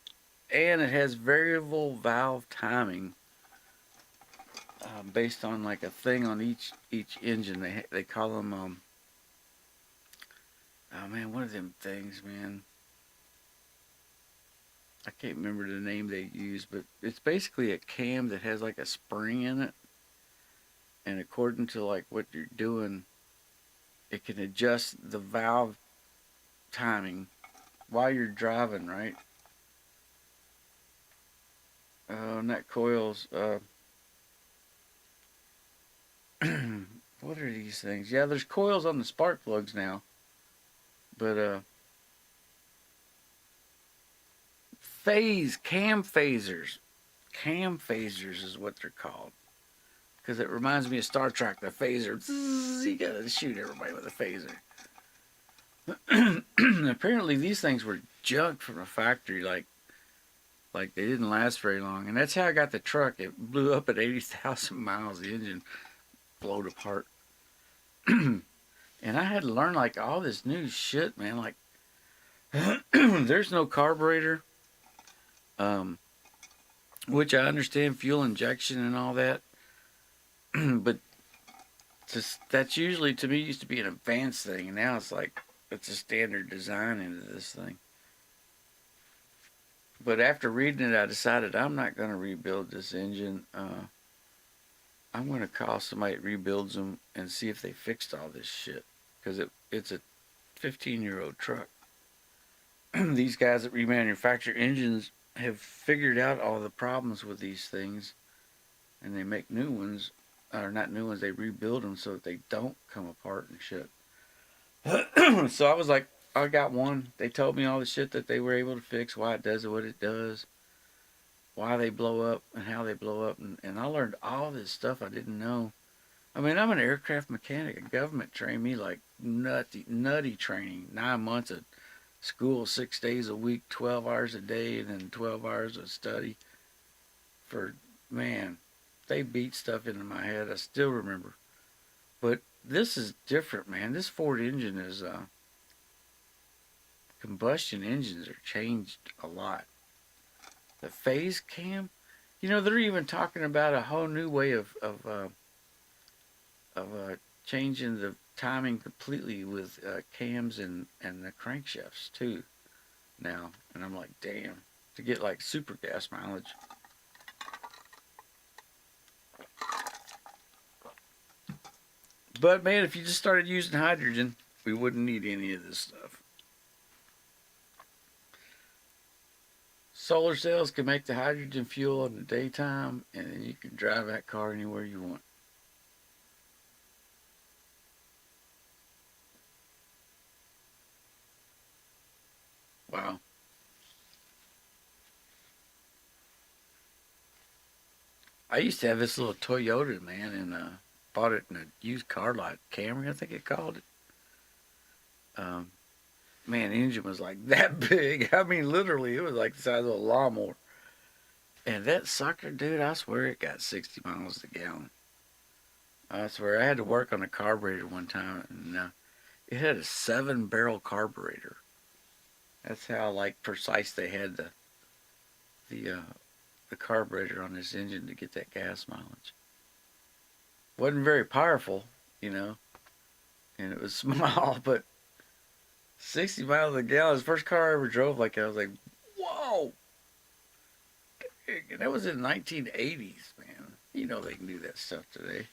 and it has variable valve timing based on like a thing on each engine. They call them oh man, what are them things, man? I can't remember the name they use, but it's basically a cam that has like a spring in it, and according to like what you're doing, it can adjust the valve timing while you're driving, right? Nut coils. What are these things? Yeah, there's coils on the spark plugs now, but cam phasers is what they're called. Because it reminds me of Star Trek, the phaser. Zzz, you gotta shoot everybody with a phaser. Apparently, these things were junk from a factory, like they didn't last very long, and that's how I got the truck. It blew up at 80,000 miles. The engine blowed apart, and I had to learn like all this new shit, man. Like, there's no carburetor, um, which I understand fuel injection and all that, but that's usually to me used to be an advanced thing, and now it's a standard design into this thing. But after reading it, I decided I'm not going to rebuild this engine. I'm going to call somebody that rebuilds them and see if they fixed all this shit. Because it's a 15-year-old truck. These guys that remanufacture engines have figured out all the problems with these things, and they make new ones. Or not new ones, they rebuild them so that they don't come apart and shit. So I was like, I got one. They told me all the shit that they were able to fix, why it does what it does, why they blow up and how they blow up, and I learned all this stuff I didn't know. I mean, I'm an aircraft mechanic. A government trained me like nutty training. 9 months of school, 6 days a week, 12 hours a day, and then 12 hours of study. For man, they beat stuff into my head. I still remember. But this is different, man. This Ford engine is combustion engines are changed a lot. The phase cam, they're even talking about a whole new way of changing the timing completely with cams and the crankshafts too now. And I'm like, damn, to get like super gas mileage. But man, if you just started using hydrogen, we wouldn't need any of this stuff. Solar cells can make the hydrogen fuel in the daytime, and then you can drive that car anywhere you want. Wow. I used to have this little Toyota, man, and bought it in a used car lot. Camry, I think it called it. Man, the engine was like that big. I mean, literally, it was like the size of a lawnmower. And that sucker, dude, I swear it got 60 miles a gallon. I swear, I had to work on a carburetor one time, and it had a 7-barrel carburetor. That's how like precise they had the the carburetor on this engine to get that gas mileage. Wasn't very powerful, you know, and it was small, but 60 miles a gallon. The first car I ever drove like that, I was like, whoa! And that was in the 1980s, man. You know they can do that stuff today.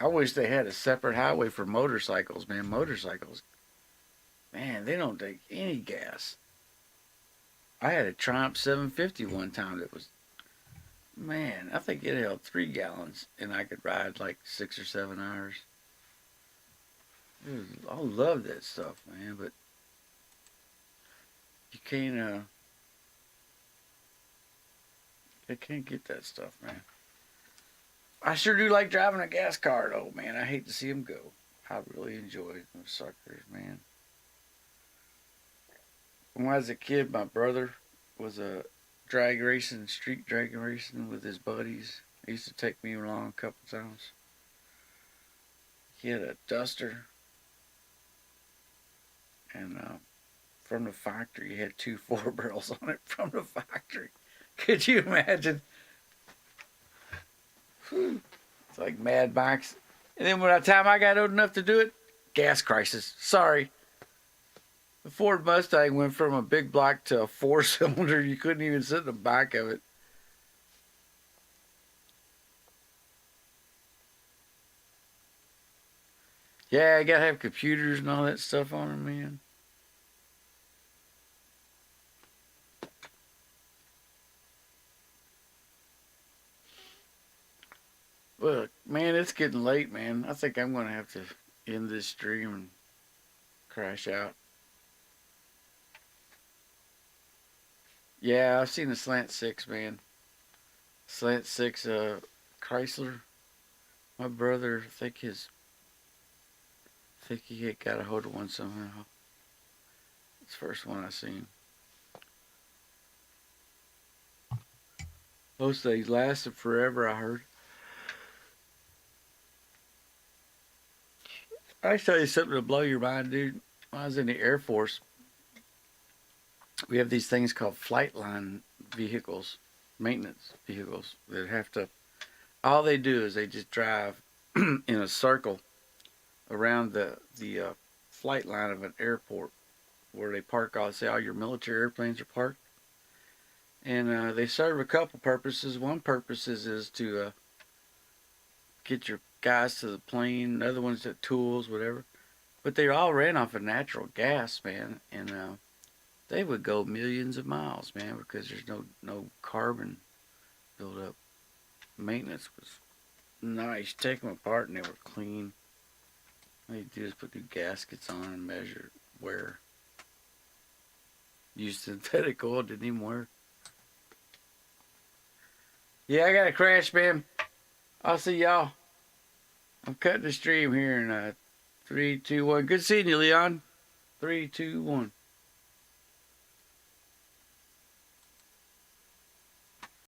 I wish they had a separate highway for motorcycles, man. Motorcycles, man, they don't take any gas. I had a Triumph 750 one time that was, man, I think it held 3 gallons and I could ride like 6 or 7 hours. I love that stuff, man, but you can't get that stuff, man. I sure do like driving a gas car, though, man. I hate to see them go. I really enjoy those suckers, man. When I was a kid, my brother was a street drag racing with his buddies. He used to take me along a couple times. He had a Duster, and from the factory, he had 2 4 barrels on it from the factory. Could you imagine? Whew. It's like Mad Max. And then by the time I got old enough to do it, gas crisis. Sorry. The Ford Mustang went from a big block to a 4-cylinder. You couldn't even sit in the back of it. Yeah, I gotta have computers and all that stuff on them, man. Look, man, it's getting late, man. I think I'm gonna have to end this stream and crash out. Yeah, I've seen the Slant 6, man. Slant 6, Chrysler. My brother, I think he had got a hold of one somehow. It's the first one I seen. Those things lasted forever, I heard. I tell you something to blow your mind, dude. When I was in the Air Force, we have these things called flight line vehicles, maintenance vehicles that have to. All they do is they just drive in a circle around the flight line of an airport where they park all. Say all your military airplanes are parked, and they serve a couple purposes. One purpose is to get your guys to the plane. Another one's the tools, whatever. But they all ran off of natural gas, man, and they would go millions of miles, man, because there's no carbon buildup. Maintenance was nice. Take them apart and they were clean. All you do is put new gaskets on and measure wear. Used synthetic oil, didn't even work. Yeah, I got a crash, man. I'll see y'all. I'm cutting the stream here in 3, 2, 1. Good seeing you, Leon. 3, 2, 1.